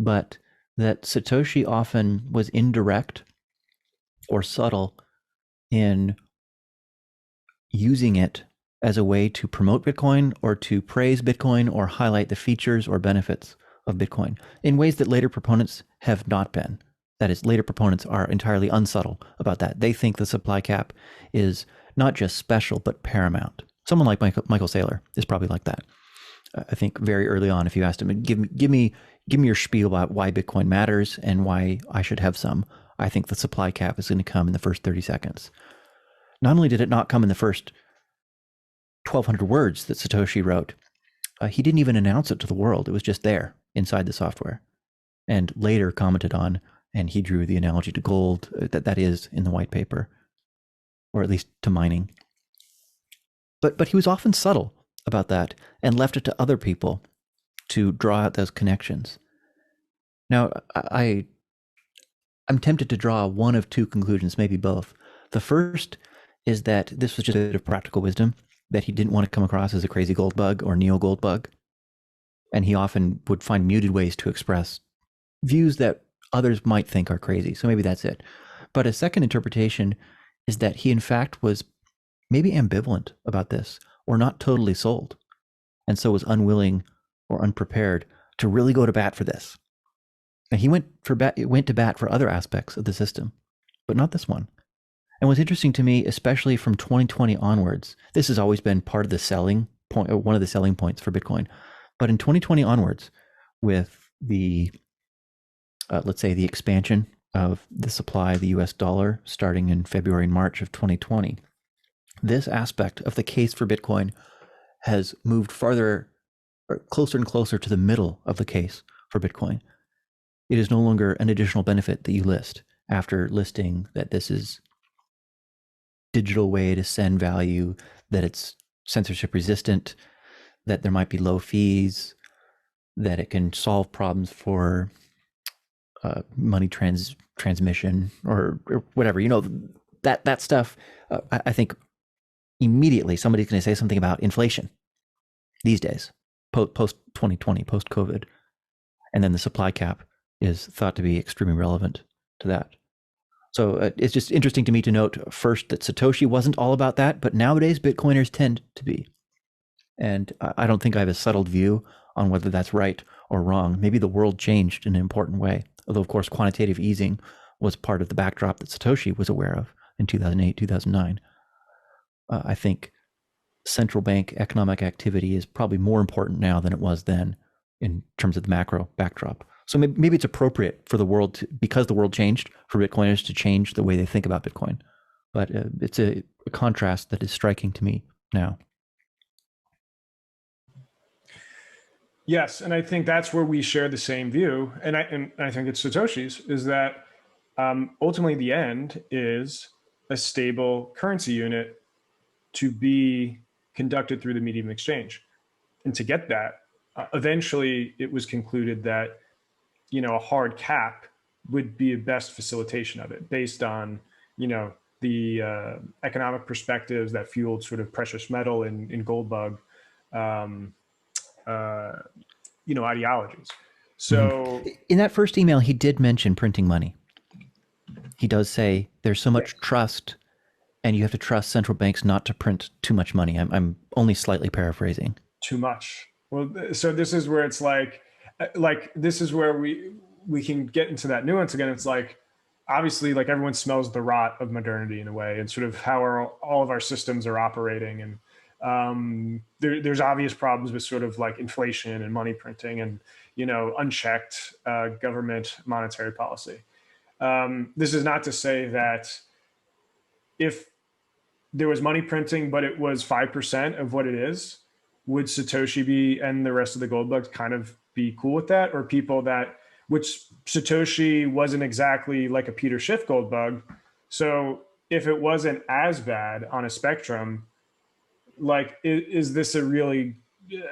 but that Satoshi often was indirect or subtle in using it as a way to promote Bitcoin or to praise Bitcoin or highlight the features or benefits of Bitcoin in ways that later proponents have not been. That is, later proponents are entirely unsubtle about that. They think the supply cap is not just special, but paramount. Someone like Michael Saylor is probably like that. I think very early on, if you asked him, give me your spiel about why Bitcoin matters and why I should have some, I think the supply cap is going to come in the first 30 seconds. Not only did it not come in the first 1,200 words that Satoshi wrote, he didn't even announce it to the world. It was just there inside the software, and later commented on, and he drew the analogy to gold that is in the white paper, or at least to mining. But he was often subtle about that and left it to other people to draw out those connections. Now, I'm tempted to draw one of two conclusions, maybe both. The first is that this was just a bit of practical wisdom, that he didn't want to come across as a crazy gold bug or neo gold bug. And he often would find muted ways to express views that others might think are crazy. So maybe that's it. But a second interpretation is that he, in fact, was maybe ambivalent about this or not totally sold, and so was unwilling or unprepared to really go to bat for this. And he went to bat for other aspects of the system, but not this one. And what's interesting to me, especially from 2020 onwards, this has always been part of the selling point, or one of the selling points for Bitcoin. But in 2020 onwards, with the, let's say, the expansion of the supply of the US dollar starting in February and March of 2020, this aspect of the case for Bitcoin has moved farther, or closer and closer to the middle of the case for Bitcoin. It is no longer an additional benefit that you list after listing that this is digital way to send value, that it's censorship resistant, that there might be low fees, that it can solve problems for money transmission or whatever. You know, that stuff. I think immediately somebody's going to say something about inflation these days, post 2020, post COVID, and then the supply cap is thought to be extremely relevant to that. So it's just interesting to me to note first that Satoshi wasn't all about that, but nowadays Bitcoiners tend to be. And I don't think I have a settled view on whether that's right or wrong. Maybe the world changed in an important way, although of course quantitative easing was part of the backdrop that Satoshi was aware of in 2008, 2009. I think central bank economic activity is probably more important now than it was then in terms of the macro backdrop. So maybe it's appropriate for the world to, because the world changed, for Bitcoiners to change the way they think about Bitcoin. But it's a contrast that is striking to me now. Yes, and I think that's where we share the same view, and I think it's Satoshi's, is that ultimately the end is a stable currency unit to be conducted through the medium exchange. And to get that, eventually it was concluded that, you know, a hard cap would be a best facilitation of it based on, you know, the economic perspectives that fueled sort of precious metal in gold bug, you know, ideologies. So in that first email, he did mention printing money. He does say there's so much trust, and you have to trust central banks not to print too much money. I'm only slightly paraphrasing. Too much. Well, so this is where it's like this is where we can get into that nuance again. It's like, obviously, like everyone smells the rot of modernity in a way, and sort of how all of our systems are operating. And there's obvious problems with sort of like inflation and money printing and, you know, unchecked government monetary policy. This is not to say that if there was money printing, but it was 5% of what it is, would Satoshi be and the rest of the gold bugs kind of be cool with that? Or people that, which Satoshi wasn't exactly like a Peter Schiff gold bug. So if it wasn't as bad on a spectrum, like, is this a really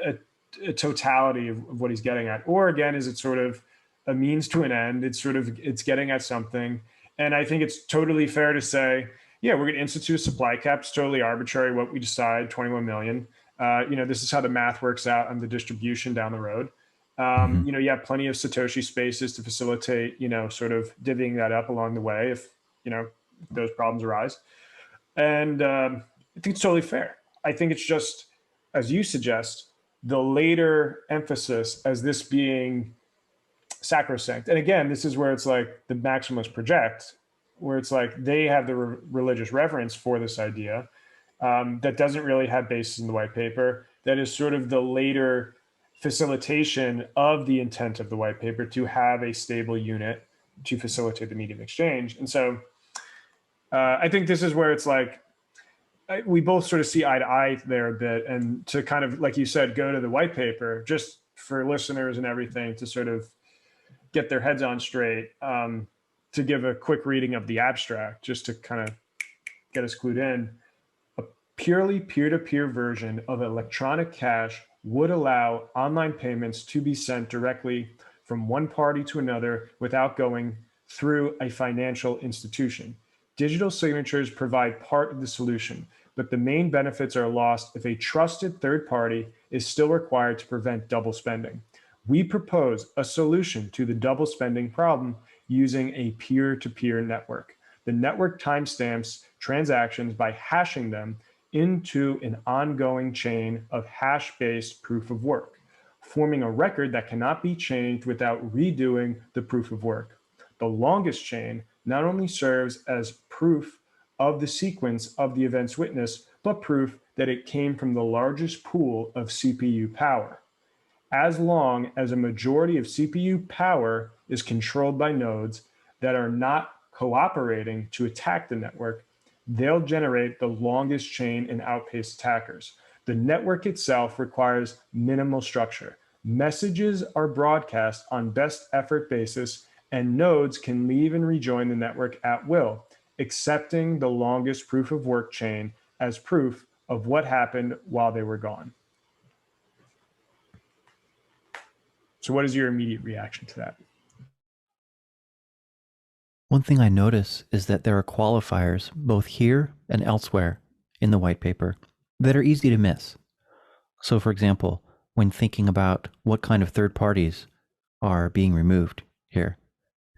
a totality of what he's getting at? Or again, is it sort of a means to an end? It's getting at something. And I think it's totally fair to say, yeah, we're going to institute a supply cap. It's totally arbitrary what we decide, 21 million. You know, this is how the math works out on the distribution down the road. You know, you have plenty of Satoshi spaces to facilitate, you know, sort of divvying that up along the way if, you know, those problems arise. And I think it's totally fair. I think it's just, as you suggest, the later emphasis as this being sacrosanct. And again, this is where it's like the maximalists project, where it's like they have the religious reverence for this idea that doesn't really have basis in the white paper. That is sort of the later facilitation of the intent of the white paper to have a stable unit to facilitate the medium exchange. And so I think this is where it's like, we both sort of see eye to eye there a bit, and to kind of, like you said, go to the white paper just for listeners and everything to sort of get their heads on straight, to give a quick reading of the abstract, just to kind of get us clued in. A purely peer-to-peer version of electronic cash would allow online payments to be sent directly from one party to another without going through a financial institution. Digital signatures provide part of the solution, but the main benefits are lost if a trusted third party is still required to prevent double spending. We propose a solution to the double spending problem using a peer-to-peer network. The network timestamps transactions by hashing them into an ongoing chain of hash-based proof of work, forming a record that cannot be changed without redoing the proof of work. The longest chain not only serves as proof of the sequence of the events witnessed, but proof that it came from the largest pool of CPU power. As long as a majority of CPU power is controlled by nodes that are not cooperating to attack the network, they'll generate the longest chain and outpace attackers. The network itself requires minimal structure. Messages are broadcast on best effort basis, and nodes can leave and rejoin the network at will, accepting the longest proof of work chain as proof of what happened while they were gone. So what is your immediate reaction to that? One thing I notice is that there are qualifiers both here and elsewhere in the white paper that are easy to miss. So for example, when thinking about what kind of third parties are being removed here,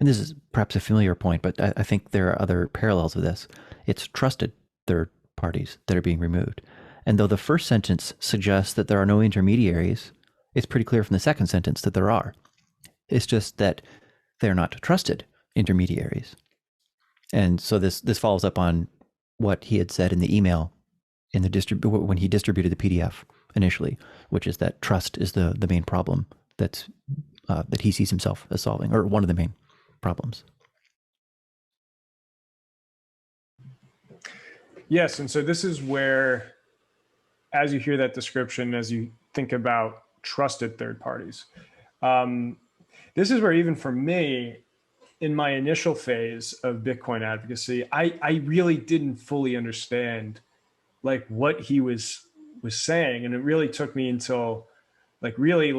and this is perhaps a familiar point, but I think there are other parallels of this. It's trusted third parties that are being removed. And though the first sentence suggests that there are no intermediaries, it's pretty clear from the second sentence that there are. It's just that they're not trusted intermediaries. And so this follows up on what he had said in the email in the when he distributed the PDF initially, which is that trust is the main problem that he sees himself as solving, or one of the main problems. Yes, and so this is where, as you hear that description, as you think about trusted third parties, this is where even for me, in my initial phase of Bitcoin advocacy, I really didn't fully understand like what he was saying, and it really took me until really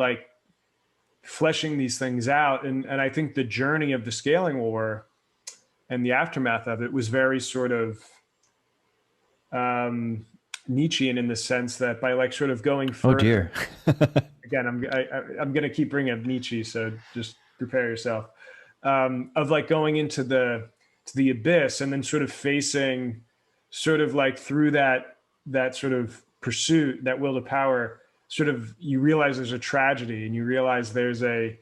fleshing these thing out, and I think the journey of the scaling war and the aftermath of it was very sort of Nietzschean in the sense that by like sort of going further. Oh dear. Again, I'm going to keep bringing up Nietzsche, so just prepare yourself. Of like going into the abyss and then sort of facing sort of like through that sort of pursuit, that will to power, sort of you realize there's a tragedy, and you realize there's a,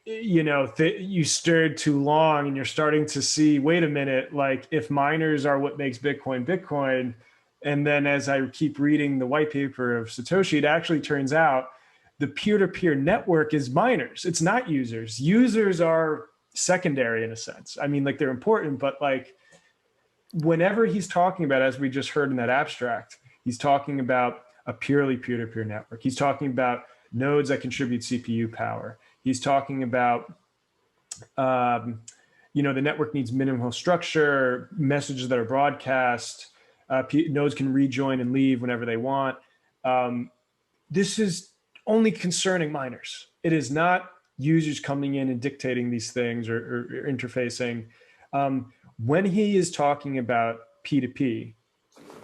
you stirred too long, and you're starting to see, wait a minute, like if miners are what makes Bitcoin, and then as I keep reading the white paper of Satoshi, it actually turns out the peer-to-peer network is miners. It's not users. Users are secondary in a sense. I mean, like they're important, but like whenever he's talking about, as we just heard in that abstract, he's talking about a purely peer-to-peer network. He's talking about nodes that contribute CPU power. He's talking about, the network needs minimal structure, messages that are broadcast, nodes can rejoin and leave whenever they want. This is only concerning miners. It is not users coming in and dictating these things or interfacing. When he is talking about P2P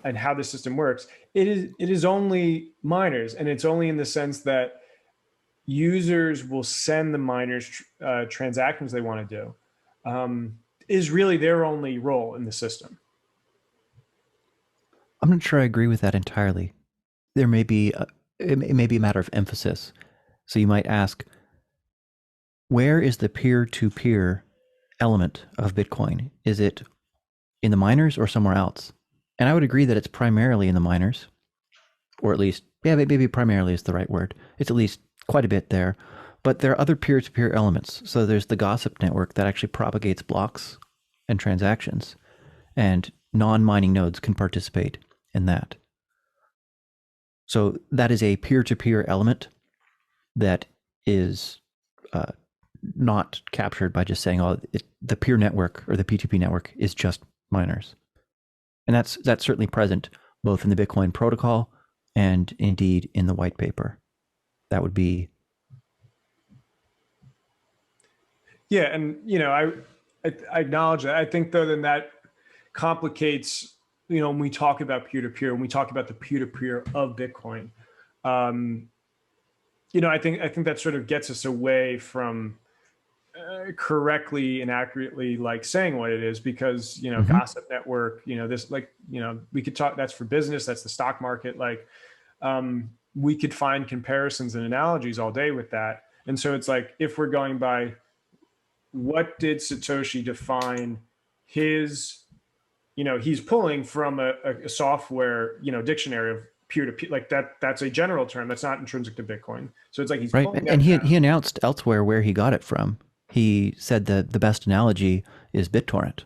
and how the system works, it is only miners, and it's only in the sense that users will send the miners transactions they want to do, is really their only role in the system. I'm not sure I agree with that entirely. There may be it may be a matter of emphasis. So you might ask, where is the peer-to-peer element of Bitcoin? Is it in the miners or somewhere else? And I would agree that it's primarily in the miners, or at least, yeah, maybe primarily is the right word. It's at least quite a bit there. But there are other peer-to-peer elements. So there's the gossip network that actually propagates blocks and transactions, and non-mining nodes can participate in that. So that is a peer-to-peer element that is not captured by just saying, the peer network or the P2P network is just miners. And that's certainly present both in the Bitcoin protocol and indeed in the white paper. That would be. Yeah, and I acknowledge that. I think though then that complicates, when we talk about peer-to-peer, when we talk about the peer-to-peer of Bitcoin, I think that sort of gets us away from correctly and accurately like saying what it is, because gossip network, this like we could talk, that's for business, that's the stock market, like we could find comparisons and analogies all day with that. And so it's like, if we're going by what did Satoshi define his, he's pulling from a software dictionary of peer-to-peer, like that's a general term that's not intrinsic to Bitcoin. So it's like he's Right. pulling And that he, down. he announced elsewhere where he got it from. He said that the best analogy is BitTorrent,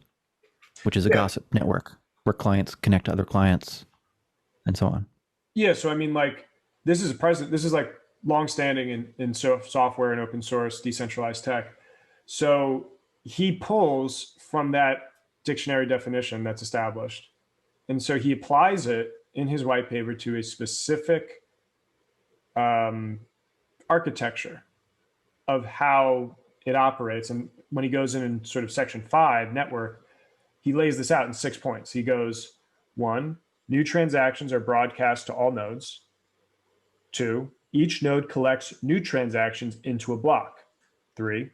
which is a gossip network where clients connect to other clients and so on. Yeah. So, I mean, like, this is like longstanding in software and open source, decentralized tech. So he pulls from that dictionary definition that's established. And so he applies it in his white paper to a specific architecture of how it operates. And when he goes in sort of section 5, network, he lays this out in 6 points. He goes, 1, new transactions are broadcast to all nodes. 2, each node collects new transactions into a block. 3,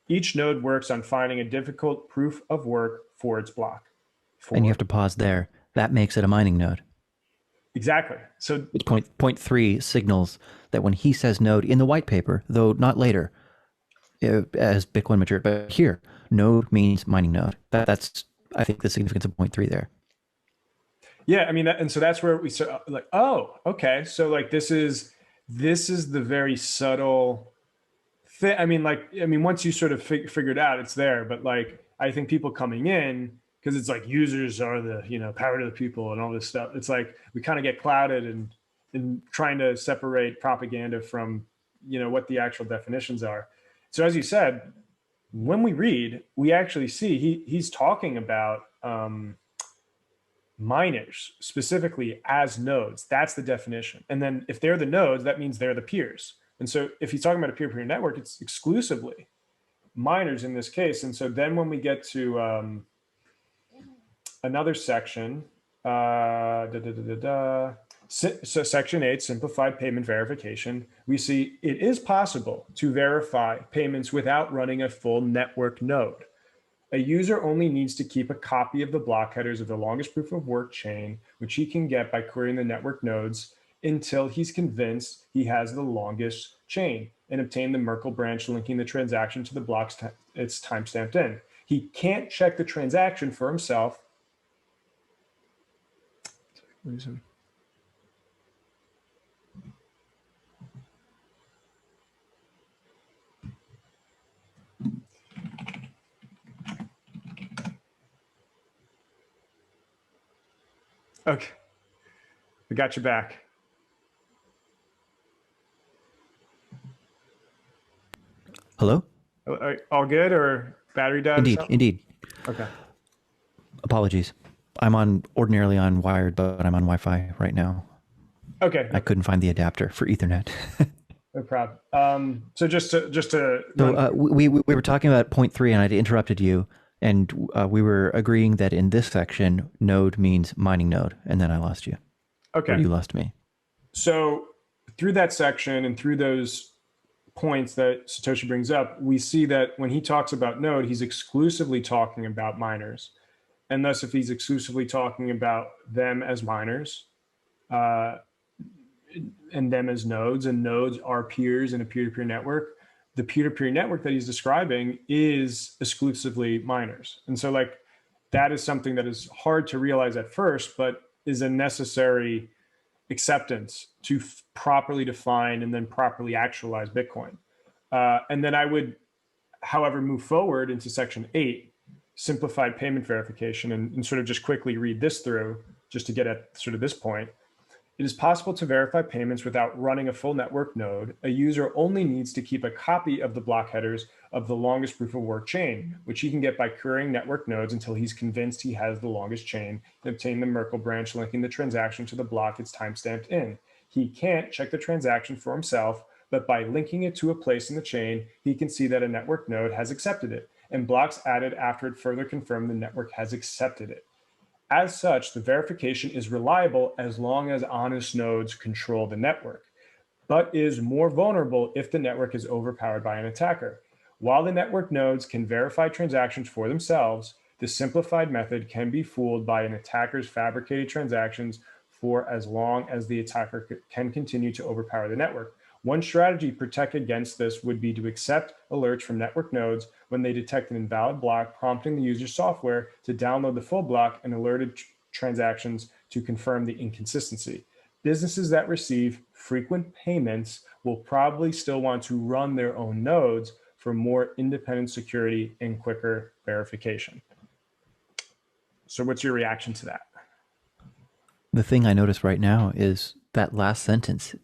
each node works on finding a difficult proof of work for its block. 4, And you have to pause there. That makes it a mining node. exactly. So Point 3 signals that when he says node in the white paper, though not later, as Bitcoin matured, but here, node means mining node. That's, I think, the significance of point 3 there. yeah, I mean, and so that's where we start like, oh, okay. So like this is the very subtle thing. I mean, once you sort of figure it out, it's there. But like, I think people coming in, because it's like users are the power to the people and all this stuff. It's like we kind of get clouded and trying to separate propaganda from what the actual definitions are. So as you said, when we read, we actually see he's talking about miners specifically as nodes. That's the definition. And then if they're the nodes, that means they're the peers. And so if he's talking about a peer-to-peer network, it's exclusively miners in this case. And so then when we get to another section, so section 8, simplified payment verification, we see it is possible to verify payments without running a full network node. A user only needs to keep a copy of the block headers of the longest proof of work chain, which he can get by querying the network nodes until he's convinced he has the longest chain, and obtain the Merkle branch linking the transaction to the blocks it's timestamped in. He can't check the transaction for himself. Okay, we got you back. Hello? All good, or battery died? Indeed. Okay. Apologies. I'm ordinarily on wired, but I'm on Wi-Fi right now. Okay. I couldn't find the adapter for Ethernet. No problem. So just to so we were talking about point 3, and I interrupted you, and we were agreeing that in this section, node means mining node, and then I lost you. Okay. Or you lost me. So through that section and through those points that Satoshi brings up, we see that when he talks about node, he's exclusively talking about miners. And thus, if he's exclusively talking about them as miners, and them as nodes, and nodes are peers in a peer-to-peer network, the peer-to-peer network that he's describing is exclusively miners. And so like that is something that is hard to realize at first, but is a necessary acceptance to properly define and then properly actualize Bitcoin. And then I would, however, move forward into section 8, simplified payment verification, and sort of just quickly read this through just to get at sort of this point. It is possible to verify payments without running a full network node. A user only needs to keep a copy of the block headers of the longest proof of work chain, which he can get by querying network nodes until he's convinced he has the longest chain, and obtain the Merkle branch linking the transaction to the block it's timestamped in. He can't check the transaction for himself, but by linking it to a place in the chain, he can see that a network node has accepted it, and blocks added after it further confirm the network has accepted it. As such, the verification is reliable as long as honest nodes control the network, but is more vulnerable if the network is overpowered by an attacker. While the network nodes can verify transactions for themselves, the simplified method can be fooled by an attacker's fabricated transactions for as long as the attacker can continue to overpower the network. One strategy to protect against this would be to accept alerts from network nodes when they detect an invalid block, prompting the user's software to download the full block and alerted transactions to confirm the inconsistency. Businesses that receive frequent payments will probably still want to run their own nodes for more independent security and quicker verification. So what's your reaction to that? The thing I notice right now is that last sentence,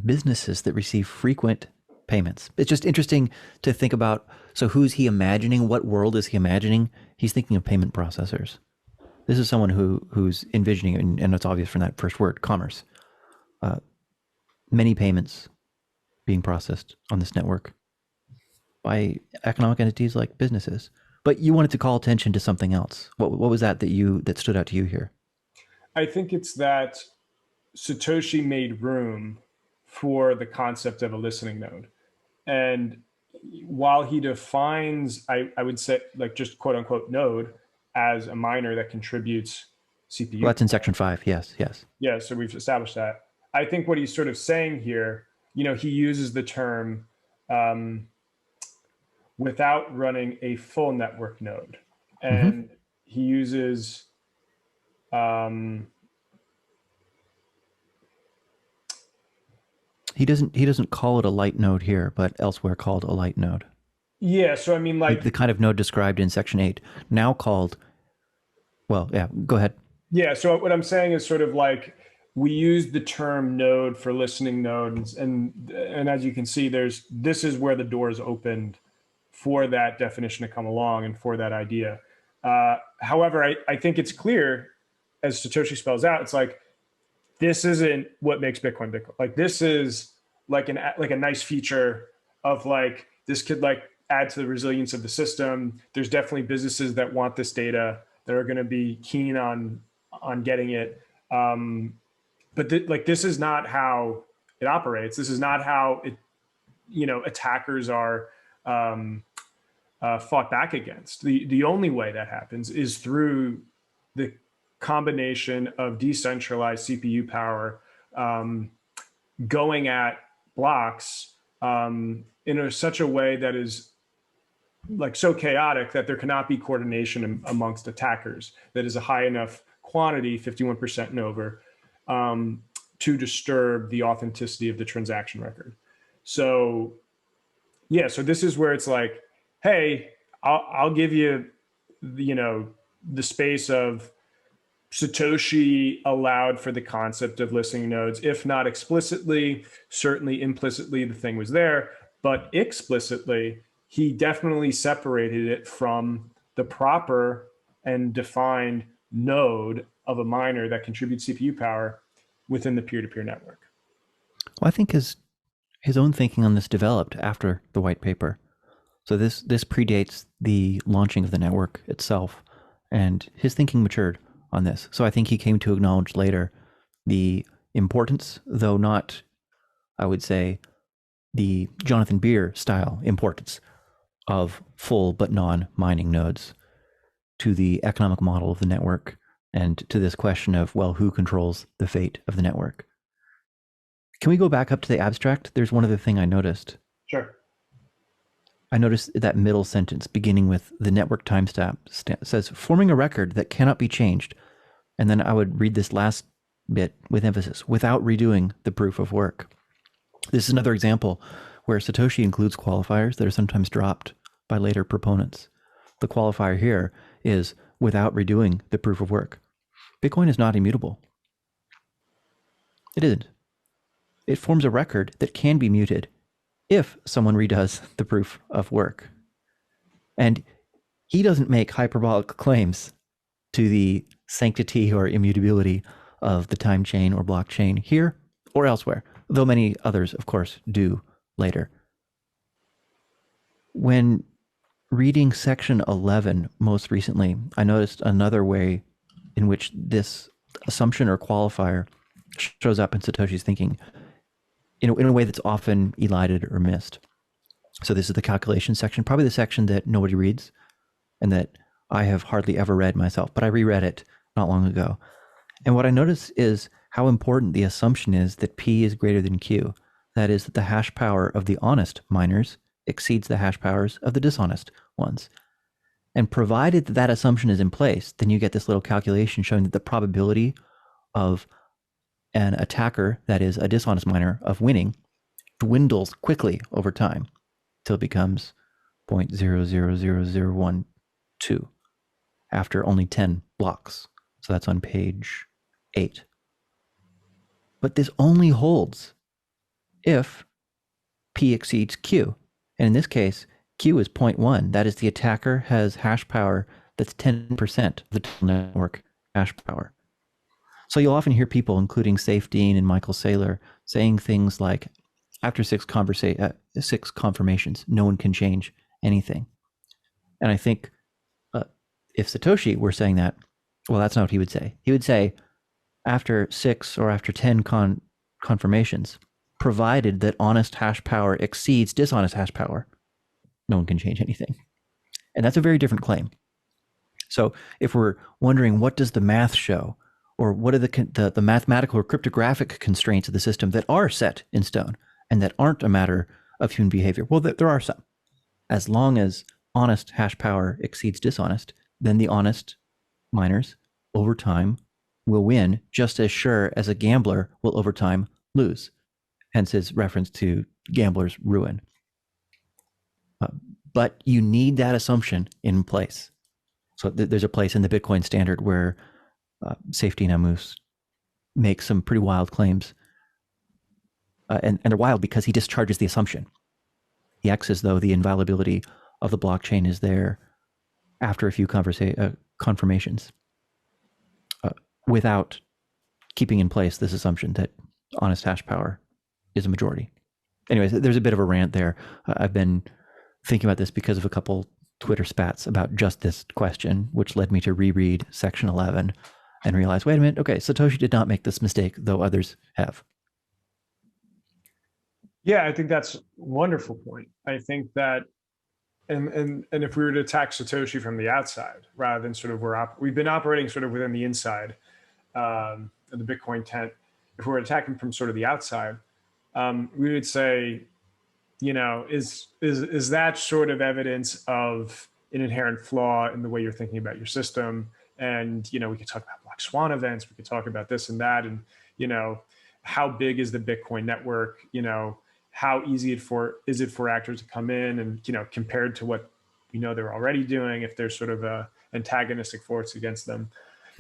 businesses that receive frequent payments. It's just interesting to think about. So who's he imagining? What world is he imagining? He's thinking of payment processors. This is someone who's envisioning, and it's obvious from that first word, commerce. Many payments being processed on this network by economic entities like businesses. But you wanted to call attention to something else. What was that stood out to you here? I think it's that Satoshi made room for the concept of a listening node. And while he defines, I would say, like, just quote unquote node as a miner that contributes CPU. Well, that's in section 5. Yes. Yeah, so we've established that. I think what he's sort of saying here, he uses the term without running a full network node. And he uses he doesn't call it a light node here, but elsewhere called a light node. Yeah, so I mean, like the kind of node described in section 8, now called, well, yeah, go ahead. Yeah, so what I'm saying is sort of like we use the term node for listening nodes, and as you can see, this is where the door is opened for that definition to come along and for that idea. However, I think it's clear, as Satoshi spells out, it's like this isn't what makes Bitcoin Bitcoin. Like this is like a nice feature of like this could like add to the resilience of the system. There's definitely businesses that want this data that are going to be keen on getting it. But this is not how it operates. This is not how it, attackers are fought back against. The only way that happens is through the combination of decentralized CPU power going at blocks in such a way that is like so chaotic that there cannot be coordination amongst attackers that is a high enough quantity, 51% and over, to disturb the authenticity of the transaction record. So yeah, so this is where it's like, hey, I'll give you, the space of Satoshi allowed for the concept of listening nodes, if not explicitly, certainly implicitly the thing was there, but explicitly, he definitely separated it from the proper and defined node of a miner that contributes CPU power within the peer-to-peer network. Well, I think his own thinking on this developed after the white paper. So this predates the launching of the network itself, and his thinking matured on this. So I think he came to acknowledge later the importance, though not, I would say, the Jonathan Beer style importance of full but non-mining nodes to the economic model of the network and to this question of, well, who controls the fate of the network? Can we go back up to the abstract? There's one other thing I noticed. Sure. I noticed that middle sentence beginning with the network timestamp says, forming a record that cannot be changed. And then I would read this last bit with emphasis, without redoing the proof of work. This is another example where Satoshi includes qualifiers that are sometimes dropped by later proponents. The qualifier here is without redoing the proof of work. Bitcoin is not immutable. It isn't. It forms a record that can be muted if someone redoes the proof of work. And he doesn't make hyperbolic claims to the sanctity or immutability of the time chain or blockchain here or elsewhere, though many others, of course, do later. When reading section 11 most recently, I noticed another way in which this assumption or qualifier shows up in Satoshi's thinking in a way that's often elided or missed. So this is the calculation section, probably the section that nobody reads and that I have hardly ever read myself, but I reread it not long ago. And what I notice is how important the assumption is that P is greater than Q. That is, that the hash power of the honest miners exceeds the hash powers of the dishonest ones. And provided that that assumption is in place, then you get this little calculation showing that the probability of an attacker, that is a dishonest miner, of winning dwindles quickly over time till it becomes 0.000012 after only 10 blocks. So that's on page 8. But this only holds if P exceeds Q. And in this case, Q is 0.1. That is, the attacker has hash power that's 10% of the total network hash power. So you'll often hear people, including Saif Dean and Michael Saylor, saying things like, after 6 confirmations, no one can change anything. And I think if Satoshi were saying that, well, that's not what he would say. He would say, after 6 or after 10 confirmations, provided that honest hash power exceeds dishonest hash power, no one can change anything. And that's a very different claim. So if we're wondering, what does the math show? Or what are the mathematical or cryptographic constraints of the system that are set in stone and that aren't a matter of human behavior? Well, there are some. As long as honest hash power exceeds dishonest, then the honest miners over time will win, just as sure as a gambler will over time lose. Hence his reference to gambler's ruin. But you need that assumption in place. So there's a place in the Bitcoin standard where Saif Dean makes some pretty wild claims. And they're wild because he discharges the assumption. He acts as though the inviolability of the blockchain is there after a few confirmations, without keeping in place this assumption that honest hash power is a majority. Anyways, there's a bit of a rant there. I've been thinking about this because of a couple Twitter spats about just this question, which led me to reread section 11 and realize, wait a minute, okay, Satoshi did not make this mistake, though others have. Yeah, I think that's a wonderful point. I think that, and if we were to attack Satoshi from the outside, rather than sort of we've been operating sort of within the inside of the Bitcoin tent. If we were attacking from sort of the outside, we would say, is that sort of evidence of an inherent flaw in the way you're thinking about your system? And, we could talk about black swan events. We could talk about this and that. And, how big is the Bitcoin network? How easy is it for actors to come in and, compared to what we know they're already doing, if there's sort of a antagonistic force against them.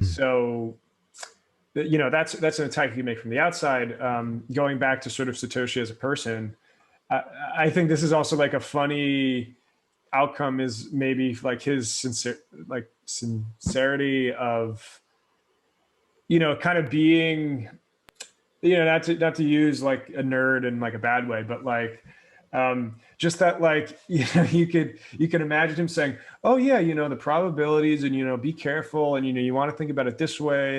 So, that's an attack you make from the outside. Going back to sort of Satoshi as a person, I think this is also like a funny outcome, is maybe like his sincerity of, kind of being, not to use like a nerd in like a bad way, but like, just that, like, you can imagine him saying, oh yeah, the probabilities and, be careful. And, you want to think about it this way.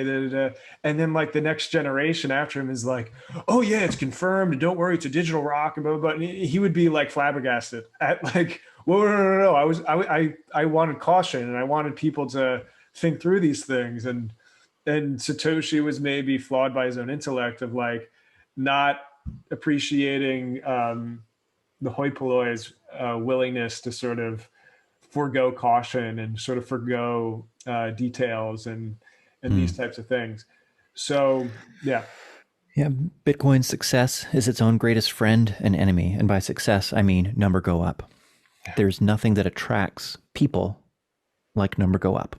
And then like the next generation after him is like, oh yeah, it's confirmed. And don't worry, it's a digital rock and blah, blah, blah. And he would be like flabbergasted at like, whoa, no. I wanted caution, and I wanted people to think through these things. And Satoshi was maybe flawed by his own intellect of like not appreciating, the hoi polloi's willingness to sort of forego caution and sort of forego details and these types of things. So, yeah. Yeah, Bitcoin's success is its own greatest friend and enemy. And by success, I mean number go up. There's nothing that attracts people like number go up.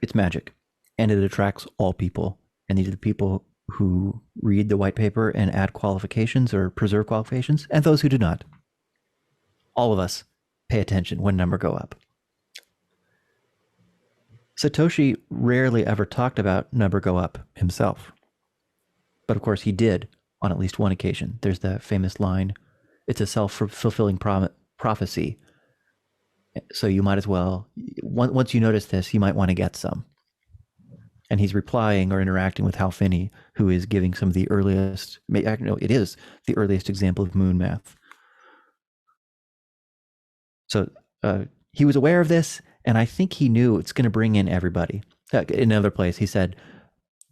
It's magic. And it attracts all people. And these are the people who read the white paper and add qualifications or preserve qualifications, and those who do not. All of us pay attention when number go up. Satoshi rarely ever talked about number go up himself. But of course he did on at least one occasion. There's the famous line, it's a self-fulfilling prophecy. So you might as well, once you notice this, you might want to get some. And he's replying or interacting with Hal Finney, who is giving some of the earliest, no, it is the earliest example of moon math. So he was aware of this, and I think he knew it's going to bring in everybody. In another place, he said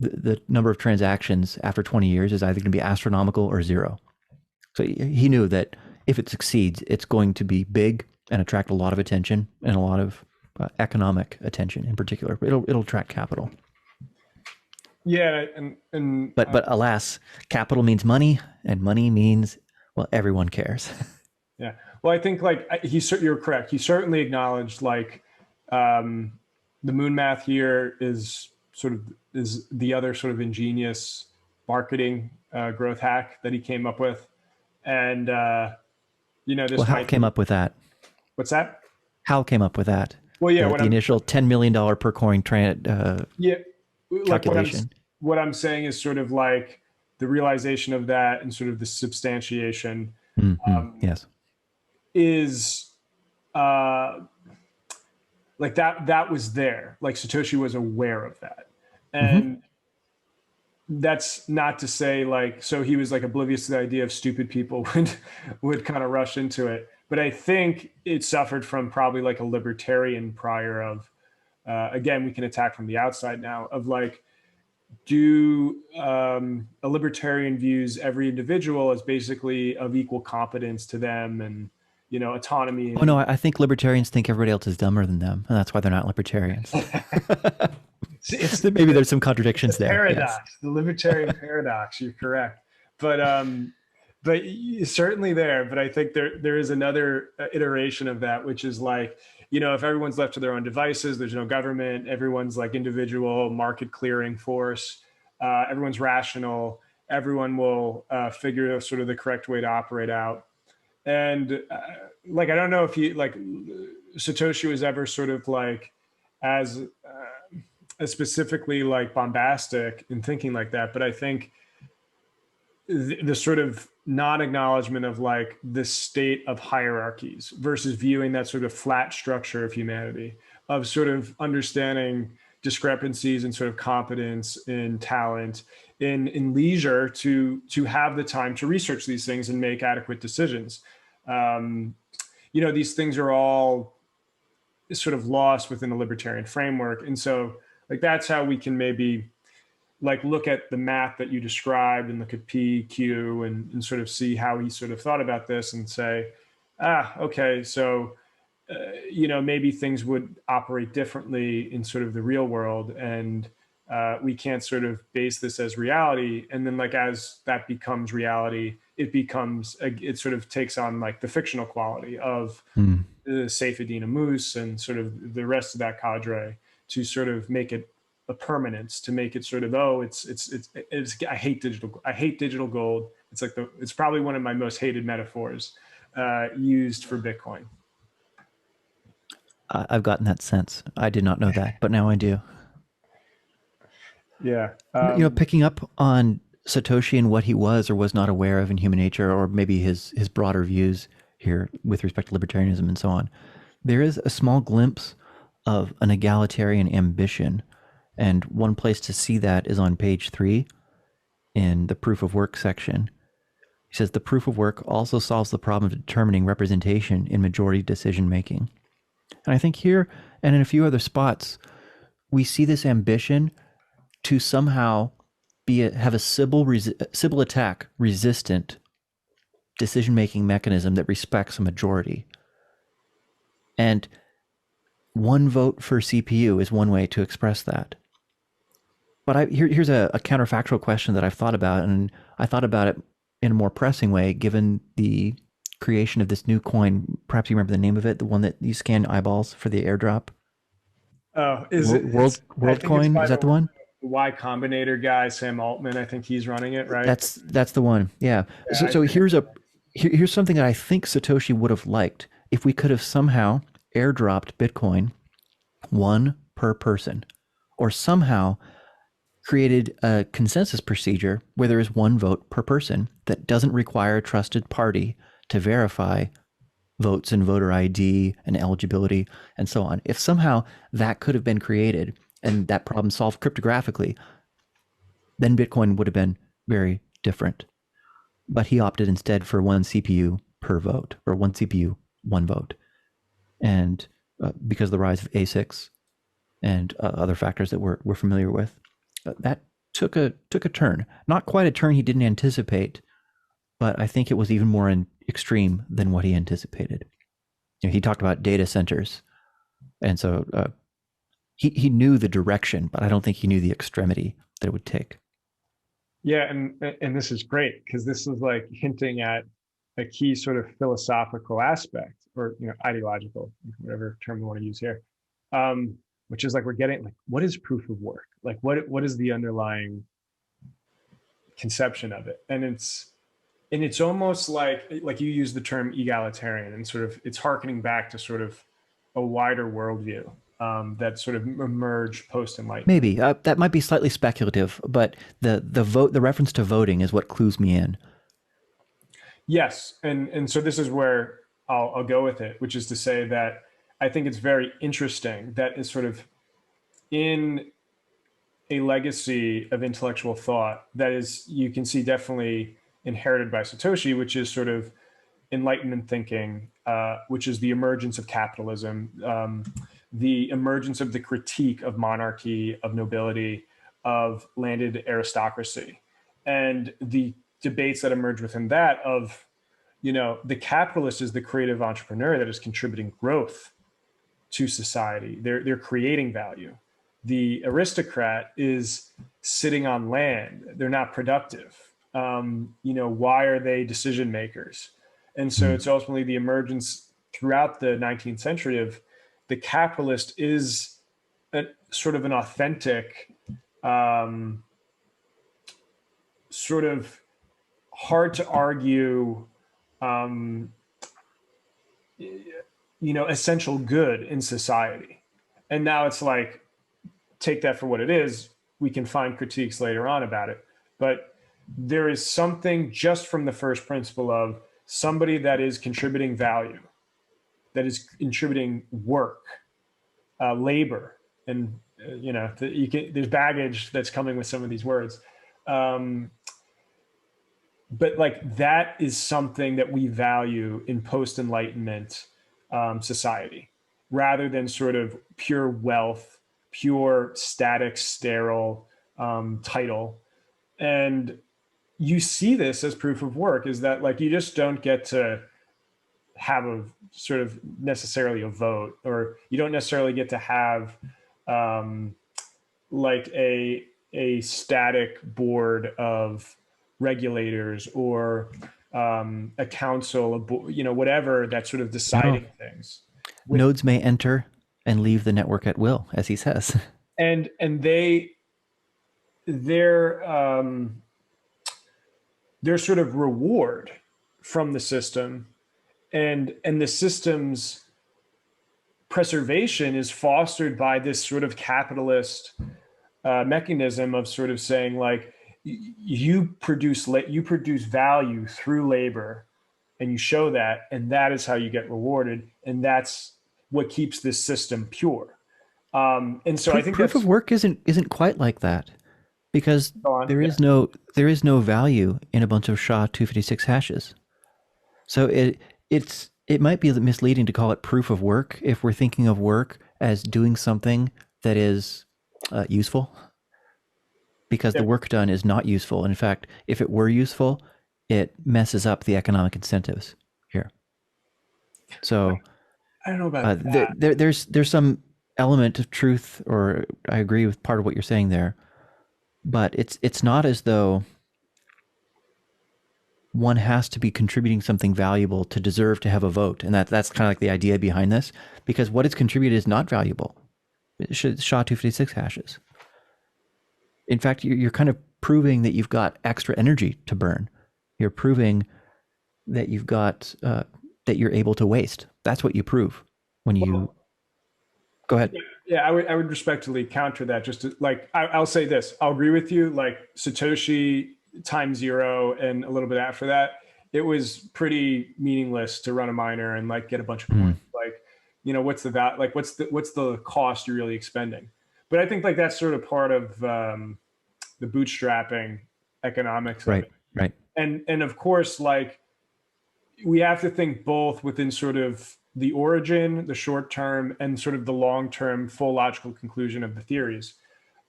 the number of transactions after 20 years is either going to be astronomical or zero. So he knew that if it succeeds, it's going to be big and attract a lot of attention and a lot of economic attention in particular. It'll attract capital. Yeah, but alas, capital means money, and money means, well, everyone cares. Yeah. Well, I think like you're correct. He certainly acknowledged like the moon math here is the other sort of ingenious marketing growth hack that he came up with, and this. Well, Hal came up with that. What's that? Hal came up with that. Well, yeah, the initial $10 million per coin calculation. What I'm saying is sort of like the realization of that and sort of the substantiation. Yes. Is like that was there. Like Satoshi was aware of that. And that's not to say like, so he was like oblivious to the idea of stupid people would kind of rush into it. But I think it suffered from probably like a libertarian prior of, again, we can attack from the outside now, of like, a libertarian views every individual as basically of equal competence to them and, autonomy. Oh, no, I think libertarians think everybody else is dumber than them, and that's why they're not libertarians. Maybe there's some contradictions there. Paradox, yes. The libertarian paradox, you're correct. But certainly there. But I think there is another iteration of that, which is like, if everyone's left to their own devices, there's no government, everyone's like individual market clearing force, everyone's rational, everyone will figure out sort of the correct way to operate out. And I don't know if Satoshi was ever sort of like as specifically like bombastic in thinking like that, but I think the sort of non-acknowledgement of like the state of hierarchies versus viewing that sort of flat structure of humanity, of sort of understanding discrepancies and sort of competence in talent, in leisure to have the time to research these things and make adequate decisions. These things are all sort of lost within a libertarian framework. And so like, that's how we can maybe like look at the math that you described and look at P, Q, and sort of see how he sort of thought about this and say, okay, so, maybe things would operate differently in sort of the real world. And we can't sort of base this as reality. And then like, as that becomes reality, it sort of takes on like the fictional quality of Saifedean Ammous and sort of the rest of that cadre to sort of make it a permanence, to make it sort of, I hate digital gold. It's like it's probably one of my most hated metaphors used for Bitcoin. I've gotten that sense. I did not know that, but now I do. Yeah. Picking up on Satoshi and what he was or was not aware of in human nature, or maybe his broader views here with respect to libertarianism and so on, there is a small glimpse of an egalitarian ambition. And one place to see that is on page 3 in the proof of work section. He says the proof of work also solves the problem of determining representation in majority decision making. And I think here and in a few other spots, we see this ambition to somehow have a Sybil attack resistant decision-making mechanism that respects a majority. And one vote for CPU is one way to express that. But here's a counterfactual question that I've thought about, and I thought about it in a more pressing way, given the creation of this new coin. Perhaps you remember the name of it, the one that you scan eyeballs for the airdrop? Oh, is it WorldCoin? Is that the one? Y Combinator guy, Sam Altman, I think he's running it, right? That's the one. Yeah. So here's something that I think Satoshi would have liked if we could have somehow airdropped Bitcoin one per person, or somehow created a consensus procedure where there is one vote per person that doesn't require a trusted party to verify votes and voter ID and eligibility and so on. If somehow that could have been created and that problem solved cryptographically, then Bitcoin would have been very different. But he opted instead for one CPU per vote, or one CPU, one vote. And because of the rise of ASICs and other factors that we're familiar with, that took a turn. Not quite a turn he didn't anticipate, but I think it was even more extreme than what he anticipated. You know, he talked about data centers, and so he knew the direction, but I don't think he knew the extremity that it would take. Yeah, and this is great because this is like hinting at a key sort of philosophical aspect, or ideological, whatever term you want to use here, which is like we're getting like, what is proof of work? Like what is the underlying conception of it? And it's almost like you use the term egalitarian, and sort of it's harkening back to sort of a wider worldview that sort of emerged post Enlightenment. Maybe that might be slightly speculative, but the reference to voting is what clues me in. Yes, and so this is where I'll go with it, which is to say that I think it's very interesting that is sort of in a legacy of intellectual thought that is, you can see, definitely inherited by Satoshi, which is sort of Enlightenment thinking, which is the emergence of capitalism, the emergence of the critique of monarchy, of nobility, of landed aristocracy, and the debates that emerge within that of, the capitalist is the creative entrepreneur that is contributing growth to society. They're creating value. The aristocrat is sitting on land. They're not productive. Why are they decision makers? And so it's ultimately the emergence throughout the 19th century of the capitalist is sort of an authentic, sort of hard to argue, essential good in society. And now it's like, take that for what it is. We can find critiques later on about it, but there is something just from the first principle of somebody that is contributing value, that is contributing work, labor, and there's baggage that's coming with some of these words, but like that is something that we value in post-Enlightenment society, rather than sort of pure wealth, pure static, sterile title. And you see this as proof of work, is that like you just don't get to have a sort of necessarily a vote, or you don't necessarily get to have like a static board of regulators, or a council, whatever, that's sort of deciding things. Nodes may enter and leave the network at will, as he says. And their sort of reward from the system and the system's preservation is fostered by this sort of capitalist mechanism of sort of saying like, you produce value through labor, and you show that, and that is how you get rewarded, and that's what keeps this system pure. And so I think proof of work isn't quite like that, because there is no value in a bunch of SHA-256 hashes. So it might be misleading to call it proof of work if we're thinking of work as doing something that is useful, because the work done is not useful. In fact, if it were useful, it messes up the economic incentives here. So I don't know about that. There's some element of truth, or I agree with part of what you're saying there, but it's not as though one has to be contributing something valuable to deserve to have a vote. And that's kind of like the idea behind this, because what it's contributed is not valuable. SHA-256 hashes. In fact, you're kind of proving that you've got extra energy to burn. You're proving that you've got, that you're able to waste. That's what you prove when you... Go ahead. Yeah, I would respectfully counter that. Just to, like, I'll say this. I'll agree with you. Like Satoshi time zero and a little bit after that, it was pretty meaningless to run a miner and like get a bunch of coins. Mm, Like, what's the like what's the cost you're really expending? But I think like that's sort of part of the bootstrapping economics of right, it. right. And of course, like we have to think both within sort of the origin, the short term, and sort of the long term full logical conclusion of the theories.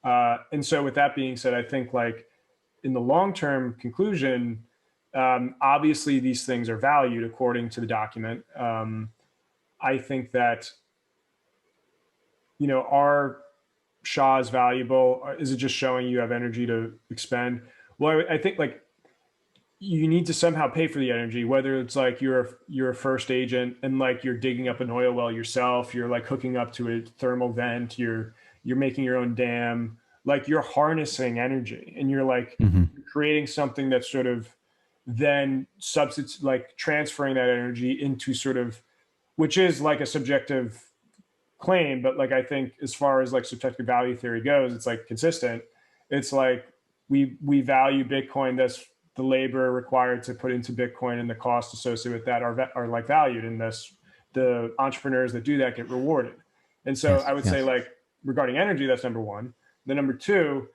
And so, with that being said, I think like in the long term conclusion, obviously these things are valued according to the document. I think that our SHA is valuable. Is it just showing you have energy to expend? Well, I think like you need to somehow pay for the energy, whether it's like you're a first agent and like you're digging up an oil well yourself, you're like hooking up to a thermal vent, you're making your own dam, like you're harnessing energy and you're like Hmm. creating something that's sort of then substitute like transferring that energy into sort of, which is like a subjective claim, but like I think as far as like subjective value theory goes, it's like consistent. It's like we value Bitcoin, that's the labor required to put into Bitcoin and the cost associated with that are like valued, and thus the entrepreneurs that do that get rewarded. And so Yes, I would say yes. like regarding energy, that's number one. The number two,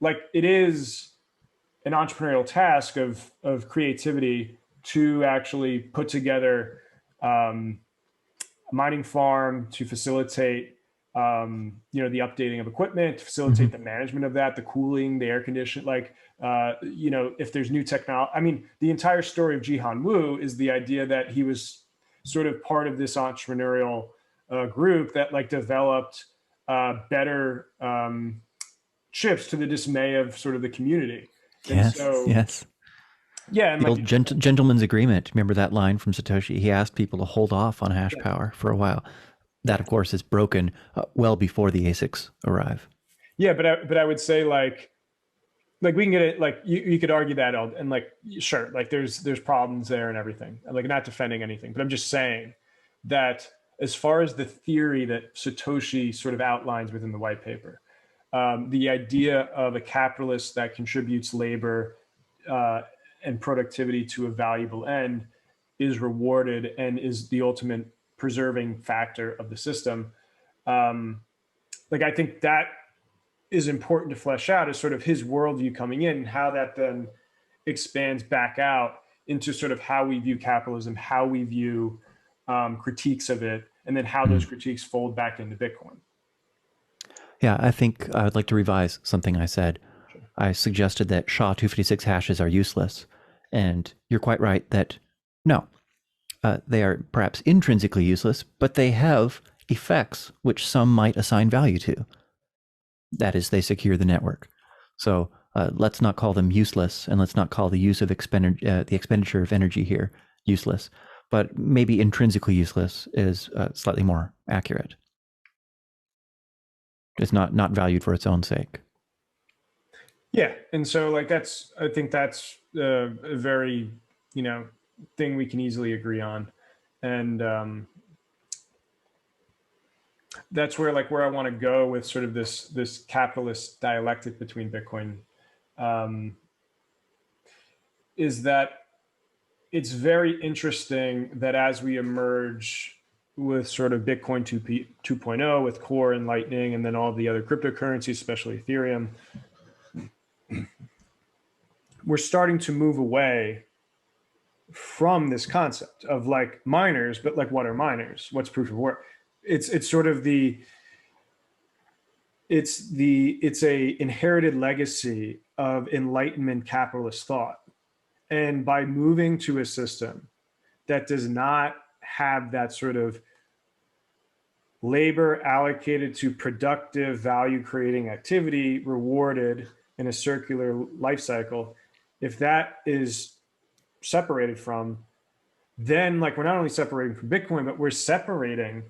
like it is an entrepreneurial task of creativity to actually put together um, mining farm to facilitate the updating of equipment, to Hmm. facilitate the management of that, the cooling, the air conditioning, like if there's new technology. I mean, the entire story of Jihan Wu is the idea that he was sort of part of this entrepreneurial group that like developed better chips to the dismay of sort of the community. And Yes, so yes. yeah, and The like old gentleman's agreement. Remember that line from Satoshi? He asked people to hold off on hash power for a while. That, of course, is broken well before the ASICs arrive. yeah, but I would say like we can get it, like you could argue that, and like sure, like there's problems there and everything. I'm like not defending anything, but I'm just saying that as far as the theory that Satoshi sort of outlines within the white paper, the idea of a capitalist that contributes labor uh, and productivity to a valuable end is rewarded and is the ultimate preserving factor of the system. Like I think that is important to flesh out as sort of his worldview coming in, and how that then expands back out into sort of how we view capitalism, how we view critiques of it, and then how those Mm. critiques fold back into Bitcoin. Yeah, I think I would like to revise something I said. Sure. I suggested that SHA-256 hashes are useless. And you're quite right that no, they are perhaps intrinsically useless, but they have effects which some might assign value to. That is, they secure the network. So let's not call them useless, and let's not call the use of the expenditure of energy here useless. But maybe intrinsically useless is slightly more accurate. It's not valued for its own sake. Yeah, and so like I think that's a very thing we can easily agree on, and that's where I want to go with sort of this capitalist dialectic between Bitcoin, um, is that it's very interesting that as we emerge with sort of Bitcoin 2.0 with Core and Lightning, and then all the other cryptocurrencies, especially Ethereum, we're starting to move away from this concept of like miners, but like what are miners? What's proof of work? It's sort of it's a inherited legacy of Enlightenment capitalist thought. And by moving to a system that does not have that sort of labor allocated to productive value creating activity rewarded in a circular life cycle, if that is separated from, then like we're not only separating from Bitcoin, but we're separating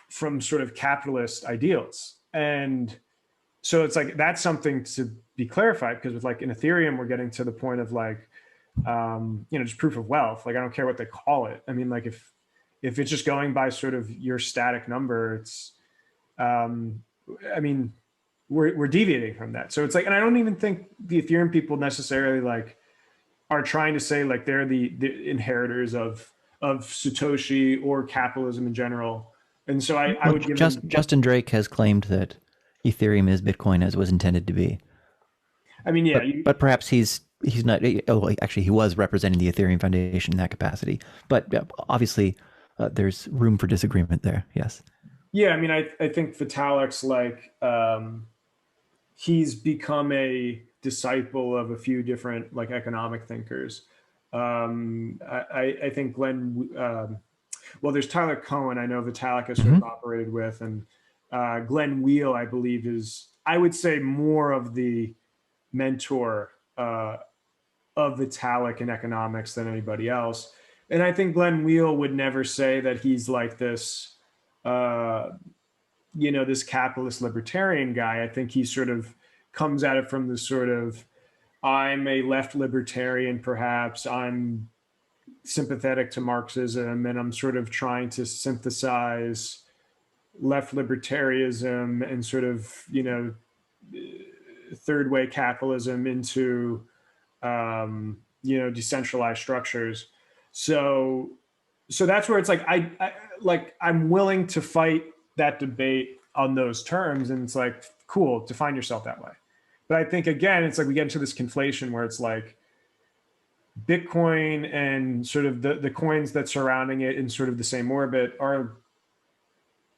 from sort of capitalist ideals. And so it's like that's something to be clarified, because with like in Ethereum, we're getting to the point of like just proof of wealth. Like I don't care what they call it. I mean, like if it's just going by sort of your static number, it's I mean, we're deviating from that. So it's like, and I don't even think the Ethereum people necessarily like are trying to say like they're the inheritors of Satoshi or capitalism in general. And so I Well, would give them. Justin Drake has claimed that Ethereum is Bitcoin as was intended to be. I mean, yeah, But perhaps he's not. Oh, actually, he was representing the Ethereum Foundation in that capacity. But obviously, there's room for disagreement there. Yes. yeah. I mean, I think Vitalik's like he's become a disciple of a few different like economic thinkers. I think Glenn. Well, there's Tyler Cohen. I know Vitalik has sort of operated with, and Glenn Wheel, I believe, is I would say more of the mentor of Vitalik in economics than anybody else. And I think Glenn Wheel would never say that he's like this, this capitalist libertarian guy. I think he sort of comes at it from the sort of, I'm a left libertarian, perhaps. I'm sympathetic to Marxism, and I'm sort of trying to synthesize left libertarianism and sort of, third way capitalism into decentralized structures. So that's where it's like I'm willing to fight that debate on those terms, and it's like cool, define yourself that way. But I think again, it's like we get into this conflation where it's like Bitcoin and sort of the coins that surrounding it in sort of the same orbit are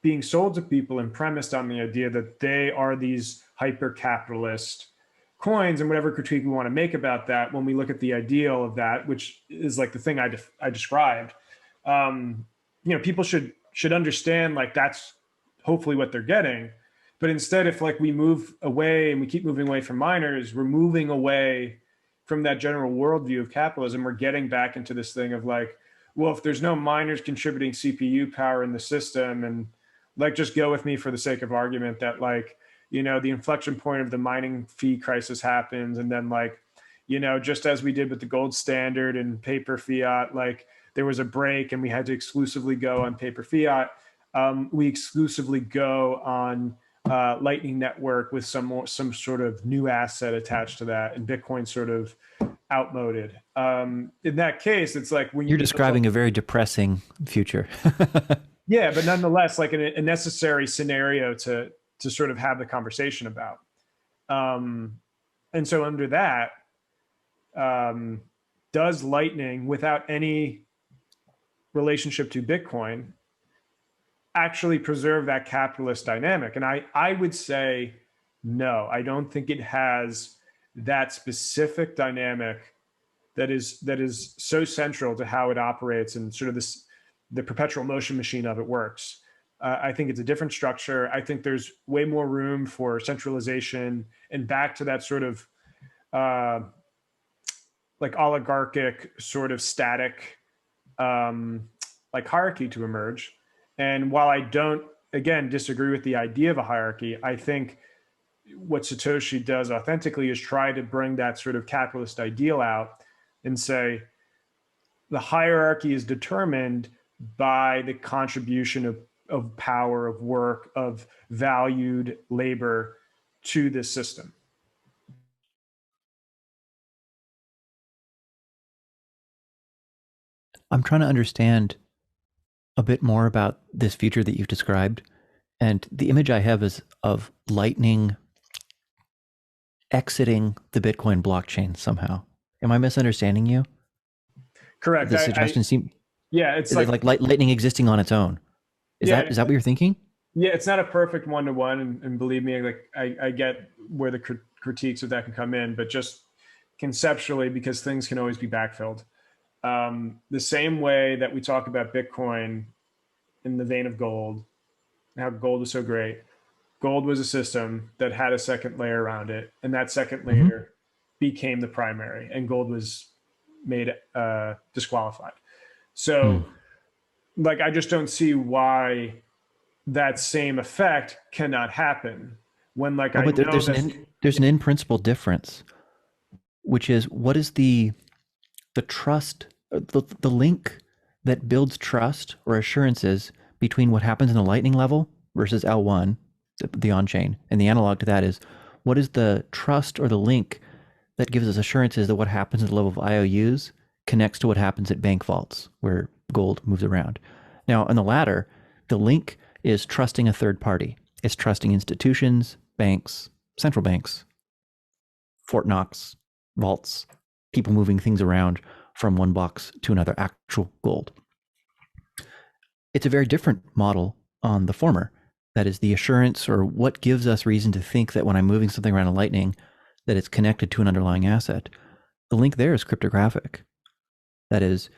being sold to people and premised on the idea that they are these hyper capitalist coins, and whatever critique we want to make about that, when we look at the ideal of that, which is like the thing I described, people should understand like that's hopefully what they're getting. But instead, if like we move away and we keep moving away from miners, we're moving away from that general worldview of capitalism. We're getting back into this thing of like, well, if there's no miners contributing CPU power in the system, and like just go with me for the sake of argument that like, the inflection point of the mining fee crisis happens. And then like, just as we did with the gold standard and paper fiat, like there was a break and we had to exclusively go on paper fiat. We exclusively go on Lightning Network with some sort of new asset attached to that, and Bitcoin sort of outmoded. In that case, it's like when you're describing a very depressing future. Yeah, but nonetheless, like a necessary scenario to sort of have the conversation about. And so under that, does Lightning, without any relationship to Bitcoin, actually preserve that capitalist dynamic? And I would say no. I don't think it has that specific dynamic that is so central to how it operates and sort of the perpetual motion machine of it works. I think it's a different structure. I think there's way more room for centralization and back to that sort of like oligarchic sort of static like hierarchy to emerge. And while I don't, again, disagree with the idea of a hierarchy, I think what Satoshi does authentically is try to bring that sort of capitalist ideal out and say the hierarchy is determined by the contribution of power, of work, of valued labor to this system. I'm trying to understand a bit more about this future that you've described. And the image I have is of Lightning exiting the Bitcoin blockchain somehow. Am I misunderstanding you? Correct. The suggestion seemed... Yeah, it's like Lightning existing on its own. Is that what you're thinking? Yeah, it's not a perfect one-to-one. And believe me, like I get where the critiques of that can come in, but just conceptually, because things can always be backfilled. The same way that we talk about Bitcoin in the vein of gold, how gold is so great. Gold was a system that had a second layer around it, and that second layer became the primary, and gold was made disqualified. So, like, I just don't see why that same effect cannot happen when, like, but there's an in principle difference, which is what is the trust, the link that builds trust or assurances between what happens in the Lightning level versus L1 the on-chain. And the analog to that is, what is the trust or the link that gives us assurances that what happens at the level of IOUs connects to what happens at bank vaults where gold moves around. Now, in the latter, the link is trusting a third party. It's trusting institutions, banks, central banks, Fort Knox, vaults, people moving things around from one box to another, actual gold. It's a very different model on the former. That is the assurance, or what gives us reason to think that when I'm moving something around a Lightning, that it's connected to an underlying asset. The link there is cryptographic. That is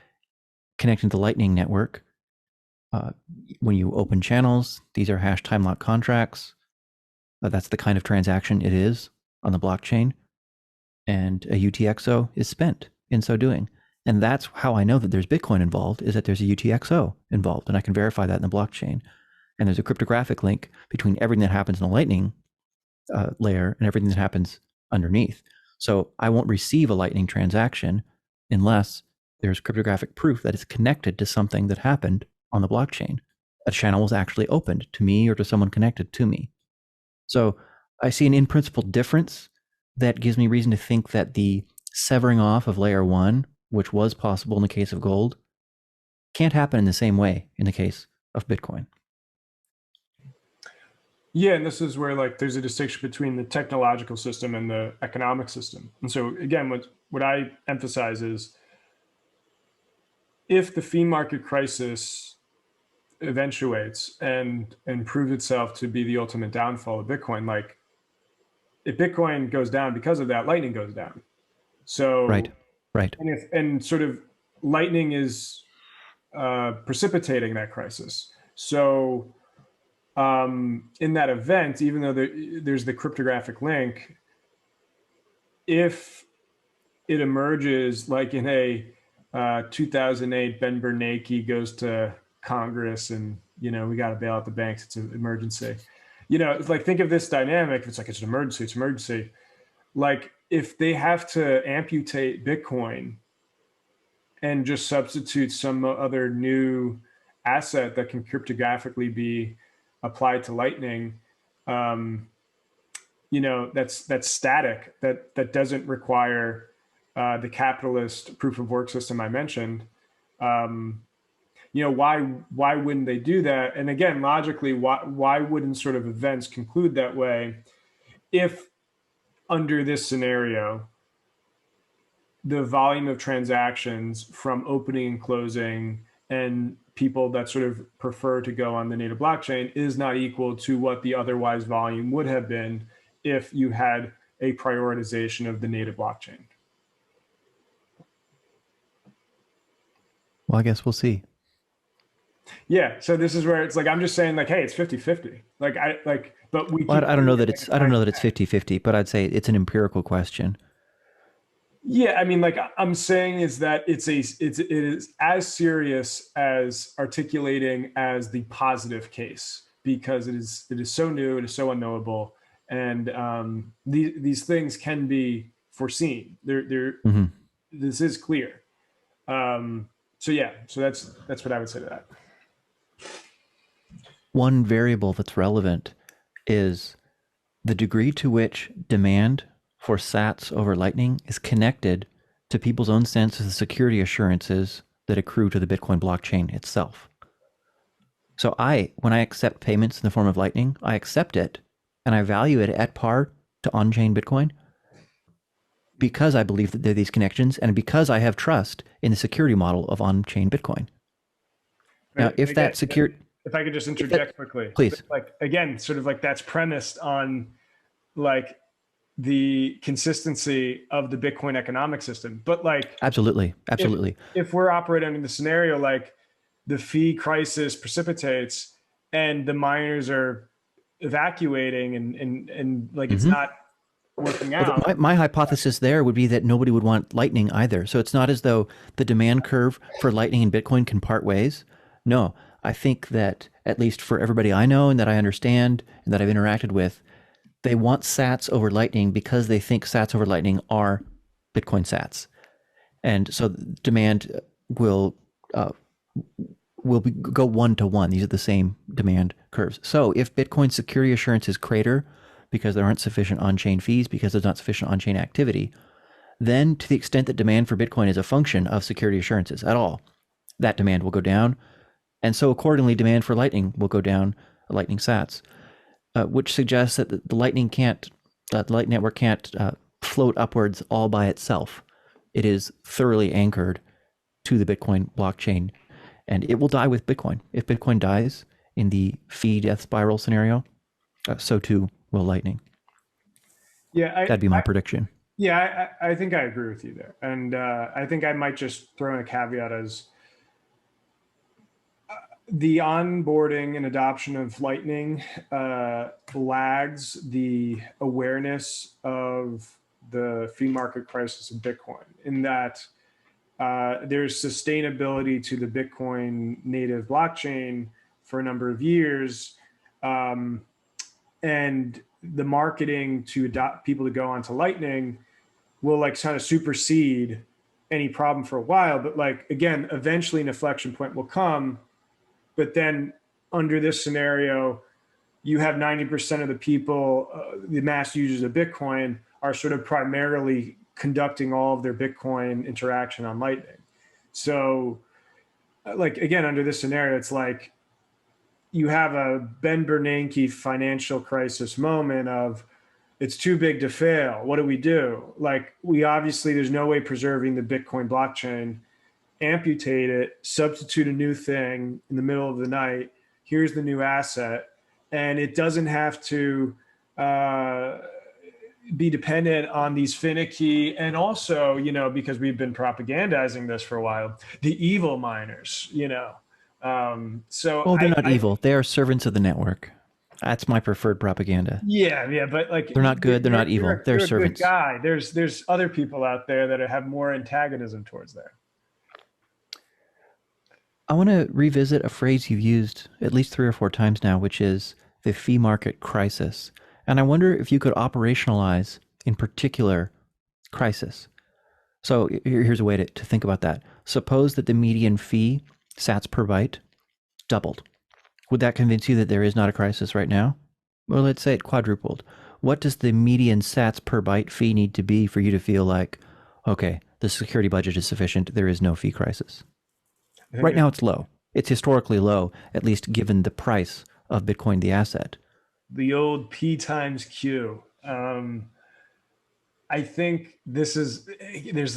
connecting to the Lightning network. When you open channels, these are hash time lock contracts. That's the kind of transaction it is on the blockchain. And a UTXO is spent in so doing. And that's how I know that there's Bitcoin involved, is that there's a UTXO involved. And I can verify that in the blockchain. And there's a cryptographic link between everything that happens in the Lightning layer and everything that happens underneath. So I won't receive a Lightning transaction unless there's cryptographic proof that it's connected to something that happened on the blockchain. A channel was actually opened to me or to someone connected to me. So I see an in-principle difference that gives me reason to think that the severing off of layer one, which was possible in the case of gold, can't happen in the same way in the case of Bitcoin. Yeah, and this is where like there's a distinction between the technological system and the economic system. And so again, what I emphasize is, if the fee market crisis eventuates and proves itself to be the ultimate downfall of Bitcoin, like if Bitcoin goes down because of that, Lightning goes down. So right. And sort of Lightning is precipitating that crisis. So in that event, even though there's the cryptographic link, if it emerges like in a 2008, Ben Bernanke goes to Congress and, we got to bail out the banks. It's an emergency. It's like, think of this dynamic. It's like, it's an emergency. Like if they have to amputate Bitcoin and just substitute some other new asset that can cryptographically be applied to Lightning, that's static, that doesn't require the capitalist proof of work system I mentioned. Why wouldn't they do that? And again, logically, why wouldn't sort of events conclude that way if under this scenario, the volume of transactions from opening and closing and people that sort of prefer to go on the native blockchain is not equal to what the otherwise volume would have been if you had a prioritization of the native blockchain? Well, I guess we'll see. Yeah. So this is where it's like, I'm just saying like, hey, it's 50-50. But I don't know that it's 50-50, but I'd say it's an empirical question. Yeah, I mean, like I'm saying is that it is as serious as articulating as the positive case, because it is so new, it is so unknowable, and these things can be foreseen. Mm-hmm. This is clear. So that's what I would say to that. One variable that's relevant is the degree to which demand for sats over Lightning is connected to people's own sense of the security assurances that accrue to the Bitcoin blockchain itself. So when I accept payments in the form of Lightning, I accept it and I value it at par to on-chain Bitcoin because I believe that there are these connections and because I have trust in the security model of on-chain Bitcoin. Now, if that secure... If I could just interject quickly. Please. Like, again, sort of like that's premised on like the consistency of the Bitcoin economic system. But like, absolutely. If we're operating in the scenario, like the fee crisis precipitates and the miners are evacuating and like, it's not working out. Well, my hypothesis there would be that nobody would want Lightning either. So it's not as though the demand curve for Lightning and Bitcoin can part ways. No, I think that at least for everybody I know and that I understand and that I've interacted with, they want sats over Lightning because they think sats over Lightning are Bitcoin sats. And so demand will go 1-to-1. These are the same demand curves. So if Bitcoin's security assurances crater because there aren't sufficient on-chain fees, because there's not sufficient on-chain activity, then to the extent that demand for Bitcoin is a function of security assurances at all, that demand will go down. And so accordingly, demand for Lightning will go down, Lightning Sats, which suggests that the Lightning network can't float upwards all by itself. It is thoroughly anchored to the Bitcoin blockchain, and it will die with Bitcoin. If Bitcoin dies in the fee death spiral scenario, so too will Lightning. Yeah, that'd be my prediction. Yeah, I think I agree with you there. And I think I might just throw in a caveat as the onboarding and adoption of Lightning lags the awareness of the free market crisis of Bitcoin, in that there's sustainability to the Bitcoin native blockchain for a number of years. And the marketing to adopt people to go onto Lightning will like kind of supersede any problem for a while. But like, again, eventually an inflection point will come. But then under this scenario, you have 90% of the people, the mass users of Bitcoin, are sort of primarily conducting all of their Bitcoin interaction on Lightning. So like, again, under this scenario, it's like you have a Ben Bernanke financial crisis moment of, it's too big to fail. What do we do? Like, there's no way preserving the Bitcoin blockchain. Amputate it, substitute a new thing in the middle of the night. Here's the new asset. And it doesn't have to be dependent on these finicky, and also, because we've been propagandizing this for a while, the evil miners, Well, they're not evil. They are servants of the network. That's my preferred propaganda. Yeah, but like, they're not good. They're not evil. They're servants. A good guy. There's other people out there that have more antagonism towards there. I want to revisit a phrase you've used at least 3 or 4 times now, which is the fee market crisis. And I wonder if you could operationalize, in particular, crisis. So here's a way to think about that. Suppose that the median fee, sats per byte, doubled. Would that convince you that there is not a crisis right now? Well, let's say it quadrupled. What does the median sats per byte fee need to be for you to feel like, okay, the security budget is sufficient, there is no fee crisis? Right now it's low. It's historically low, at least given the price of Bitcoin, the asset. The old P times Q. I think there's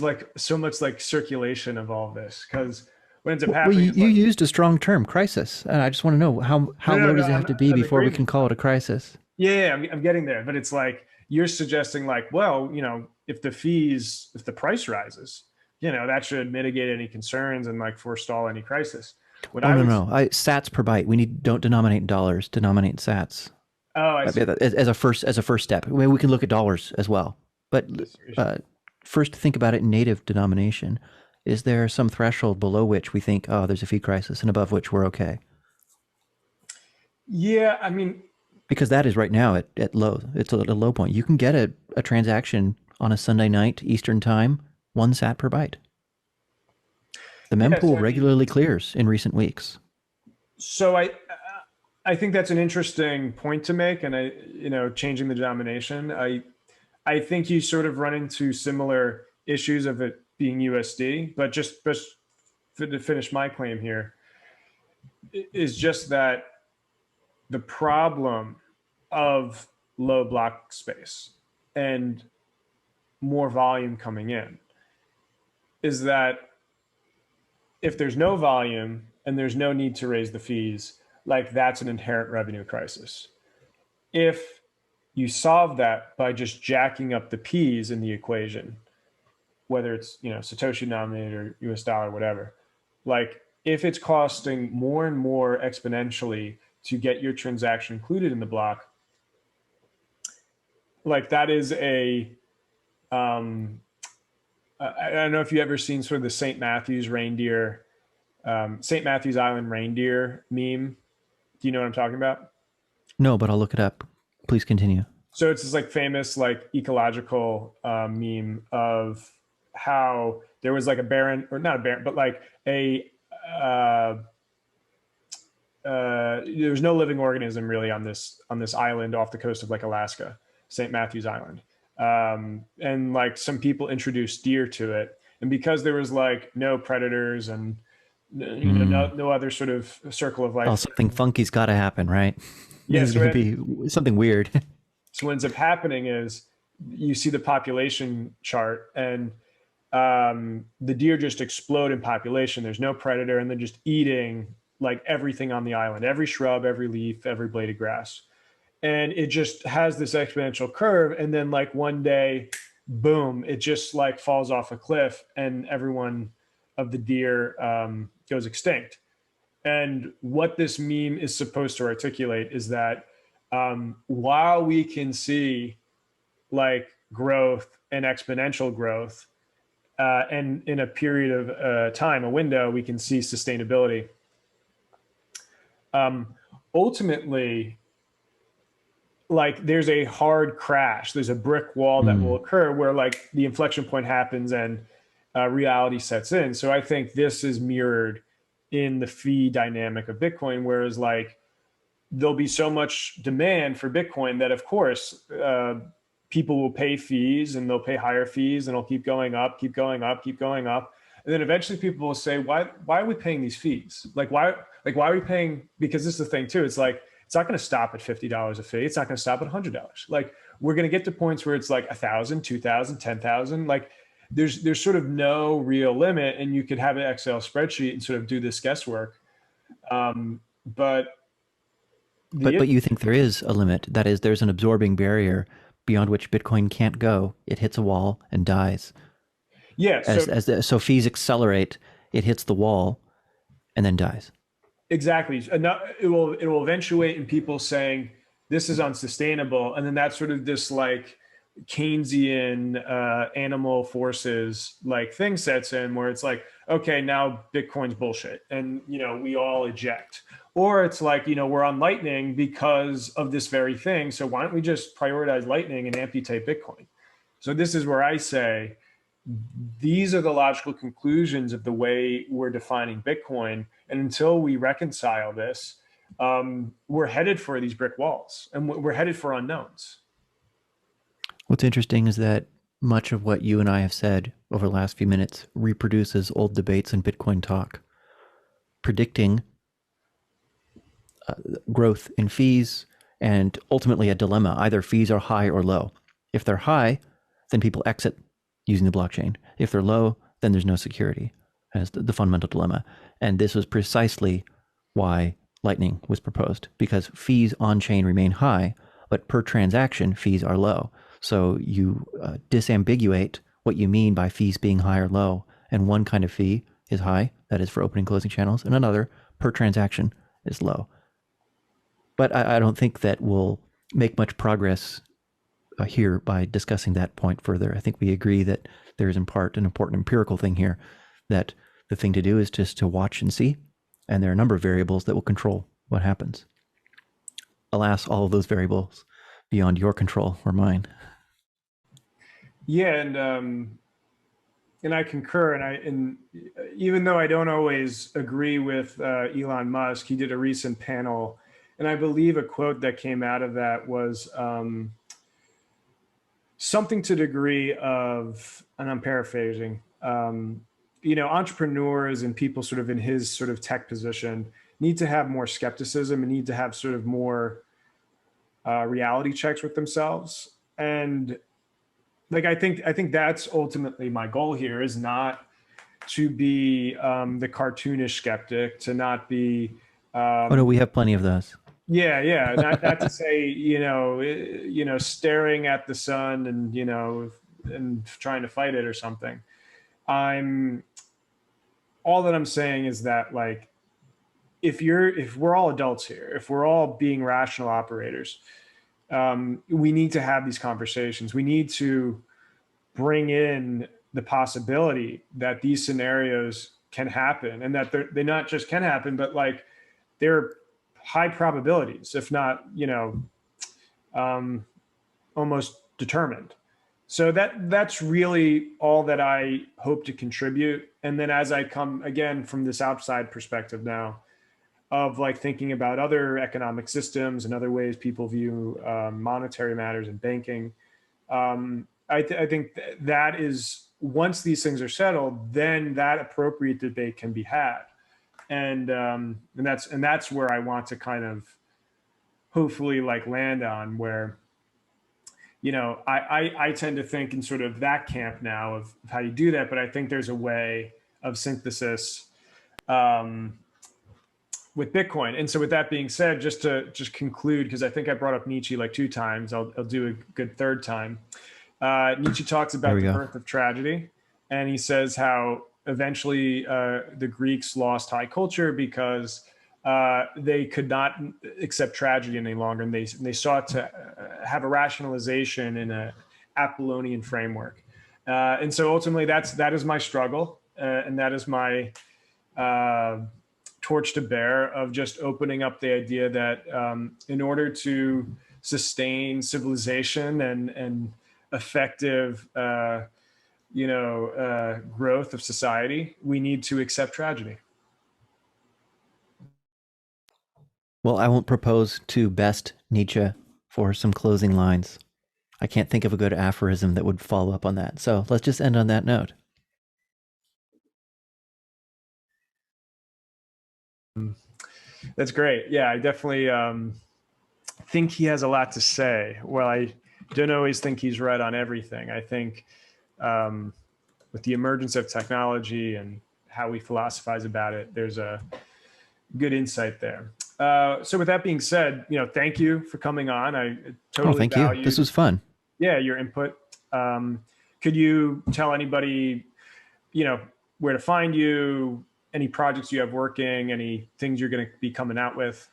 like so much like circulation of all this, because what ends up happening. Well, you used a strong term, crisis. And I just want to know how low does it have to be before we can call it a crisis? Yeah, I'm getting there. But it's like, you're suggesting like, well, if the price rises, that should mitigate any concerns and like forestall any crisis. No. Sats per byte. Don't denominate in dollars, denominate in sats. Oh, I see. As a first step. I mean, we can look at dollars as well. But first think about it in native denomination. Is there some threshold below which we think, oh, there's a fee crisis, and above which we're okay? Yeah, I mean, because that is right now at low. It's at a low point. You can get a transaction on a Sunday night Eastern time, 1 sat per byte. The mempool regularly clears in recent weeks. So I think that's an interesting point to make, and changing the denomination. I think you sort of run into similar issues of it being USD, but just to finish my claim here is just that the problem of low block space and more volume coming in is that if there's no volume and there's no need to raise the fees, like that's an inherent revenue crisis. If you solve that by just jacking up the P's in the equation, whether it's, Satoshi denominated or US dollar, whatever, like if it's costing more and more exponentially to get your transaction included in the block, like that is I don't know if you ever seen sort of the St. Matthew's reindeer, St. Matthew's Island reindeer meme. Do you know what I'm talking about? No, but I'll look it up. Please continue. So it's this like famous like ecological meme of how there was like a barren, or not a barren, but like a there's no living organism really on this island off the coast of like Alaska, St. Matthew's Island. And like some people introduced deer to it, and because there was like no predators and no other sort of circle of life. Oh, something funky's got to happen, right? Yeah, There's going to be something weird. So what ends up happening is you see the population chart, and the deer just explode in population. There's no predator, and they're just eating like everything on the island, every shrub, every leaf, every blade of grass. And it just has this exponential curve. And then like one day, boom, it just like falls off a cliff, and everyone of the deer goes extinct. And what this meme is supposed to articulate is that while we can see like growth and exponential growth, and in a period of time, a window, we can see sustainability. Ultimately, like there's a hard crash, there's a brick wall that will occur where like the inflection point happens and reality sets in. So I think this is mirrored in the fee dynamic of Bitcoin, whereas like there'll be so much demand for Bitcoin that of course people will pay fees, and they'll pay higher fees, and it'll keep going up, keep going up, keep going up. And then eventually people will say, why are we paying these fees? Why are we paying? Because this is the thing too. It's like, it's not going to stop at $50 a fee. It's not going to stop at $100. Like we're going to get to points where it's like 1,000, 2,000, 10,000. Like there's sort of no real limit, and you could have an Excel spreadsheet and sort of do this guesswork. But you think there is a limit. That is, there's an absorbing barrier beyond which Bitcoin can't go. It hits a wall and dies. Yeah. So fees accelerate, it hits the wall and then dies. Exactly. It will eventuate in people saying this is unsustainable, and then that's sort of this like Keynesian animal forces like thing sets in, where it's like, okay, now Bitcoin's bullshit, and we all eject. Or it's like, we're on Lightning because of this very thing, so why don't we just prioritize Lightning and amputate Bitcoin? So this is where I say these are the logical conclusions of the way we're defining Bitcoin. And until we reconcile this, we're headed for these brick walls, and we're headed for unknowns. What's interesting is that much of what you and I have said over the last few minutes reproduces old debates in Bitcoin talk, predicting growth in fees and ultimately a dilemma. Either fees are high or low. If they're high, then people exit using the blockchain. If they're low, then there's no security, as the fundamental dilemma. And this was precisely why Lightning was proposed, because fees on chain remain high, but per transaction, fees are low. So you disambiguate what you mean by fees being high or low. And one kind of fee is high, that is for opening and closing channels, and another per transaction is low. But I don't think that we'll make much progress here by discussing that point further. I think we agree that there is in part an important empirical thing here, that the thing to do is just to watch and see, and there are a number of variables that will control what happens. Alas, all of those variables beyond your control or mine. Yeah, and I concur, and even though I don't always agree with Elon Musk, he did a recent panel, and I believe a quote that came out of that was something to the degree of, and I'm paraphrasing, entrepreneurs and people sort of in his sort of tech position need to have more skepticism and need to have sort of more reality checks with themselves. And like, I think that's ultimately my goal here, is not to be the cartoonish skeptic, to not be. Oh no, we have plenty of those. Yeah. Not to say, staring at the sun and, and trying to fight it or something. All that I'm saying is that, like, if we're all adults here, if we're all being rational operators, we need to have these conversations. We need to bring in the possibility that these scenarios can happen, and that they not just can happen, but like they're high probabilities, if not, almost determined. So that's really all that I hope to contribute. And then as I come again from this outside perspective now, of like thinking about other economic systems and other ways people view monetary matters and banking. I think that is, once these things are settled, then that appropriate debate can be had, and that's where I want to kind of hopefully like land on, where I tend to think in sort of that camp now of how you do that, but I think there's a way of synthesis um, with Bitcoin. And so, with that being said, just to conclude, because I think I brought up Nietzsche like 2 times, I'll do a good third time. Nietzsche talks about the birth of tragedy, and he says how eventually the Greeks lost high culture because they could not accept tragedy any longer, and they sought to have a rationalization in a Apollonian framework. And so ultimately, that is my struggle, and that is my torch to bear, of just opening up the idea that in order to sustain civilization and effective growth of society, we need to accept tragedy. Well, I won't propose to best Nietzsche for some closing lines. I can't think of a good aphorism that would follow up on that. So let's just end on that note. That's great. Yeah, I definitely think he has a lot to say. Well, I don't always think he's right on everything. I think with the emergence of technology and how we philosophize about it, there's a good insight there. So with that being said, thank you for coming on. I totally value. This was fun. Yeah, your input. Could you tell anybody, where to find you, any projects you have working, any things you're going to be coming out with?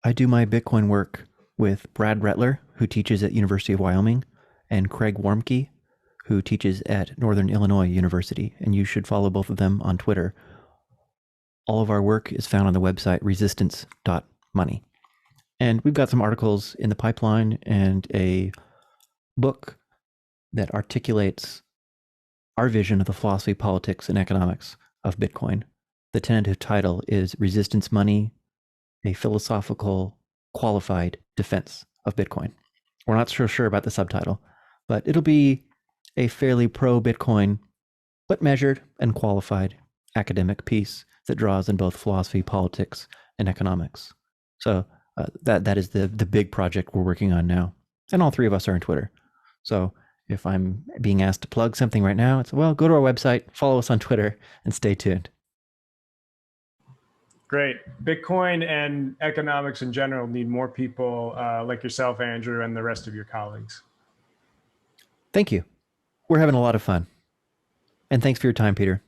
I do my Bitcoin work with Brad Rettler, who teaches at University of Wyoming, and Craig Warmke, who teaches at Northern Illinois University. And you should follow both of them on Twitter. All of our work is found on the website resistance.money. And we've got some articles in the pipeline and a book that articulates our vision of the philosophy, politics, and economics of Bitcoin. The tentative title is Resistance Money, a Philosophical Qualified Defense of Bitcoin. We're not so sure about the subtitle, but it'll be a fairly pro-Bitcoin, but measured and qualified academic piece that draws in both philosophy, politics, and economics. So that is the big project we're working on now. And all three of us are on Twitter. So if I'm being asked to plug something right now, it's, well, go to our website, follow us on Twitter, and stay tuned. Great. Bitcoin and economics in general need more people like yourself, Andrew, and the rest of your colleagues. Thank you. We're having a lot of fun. And thanks for your time, Peter.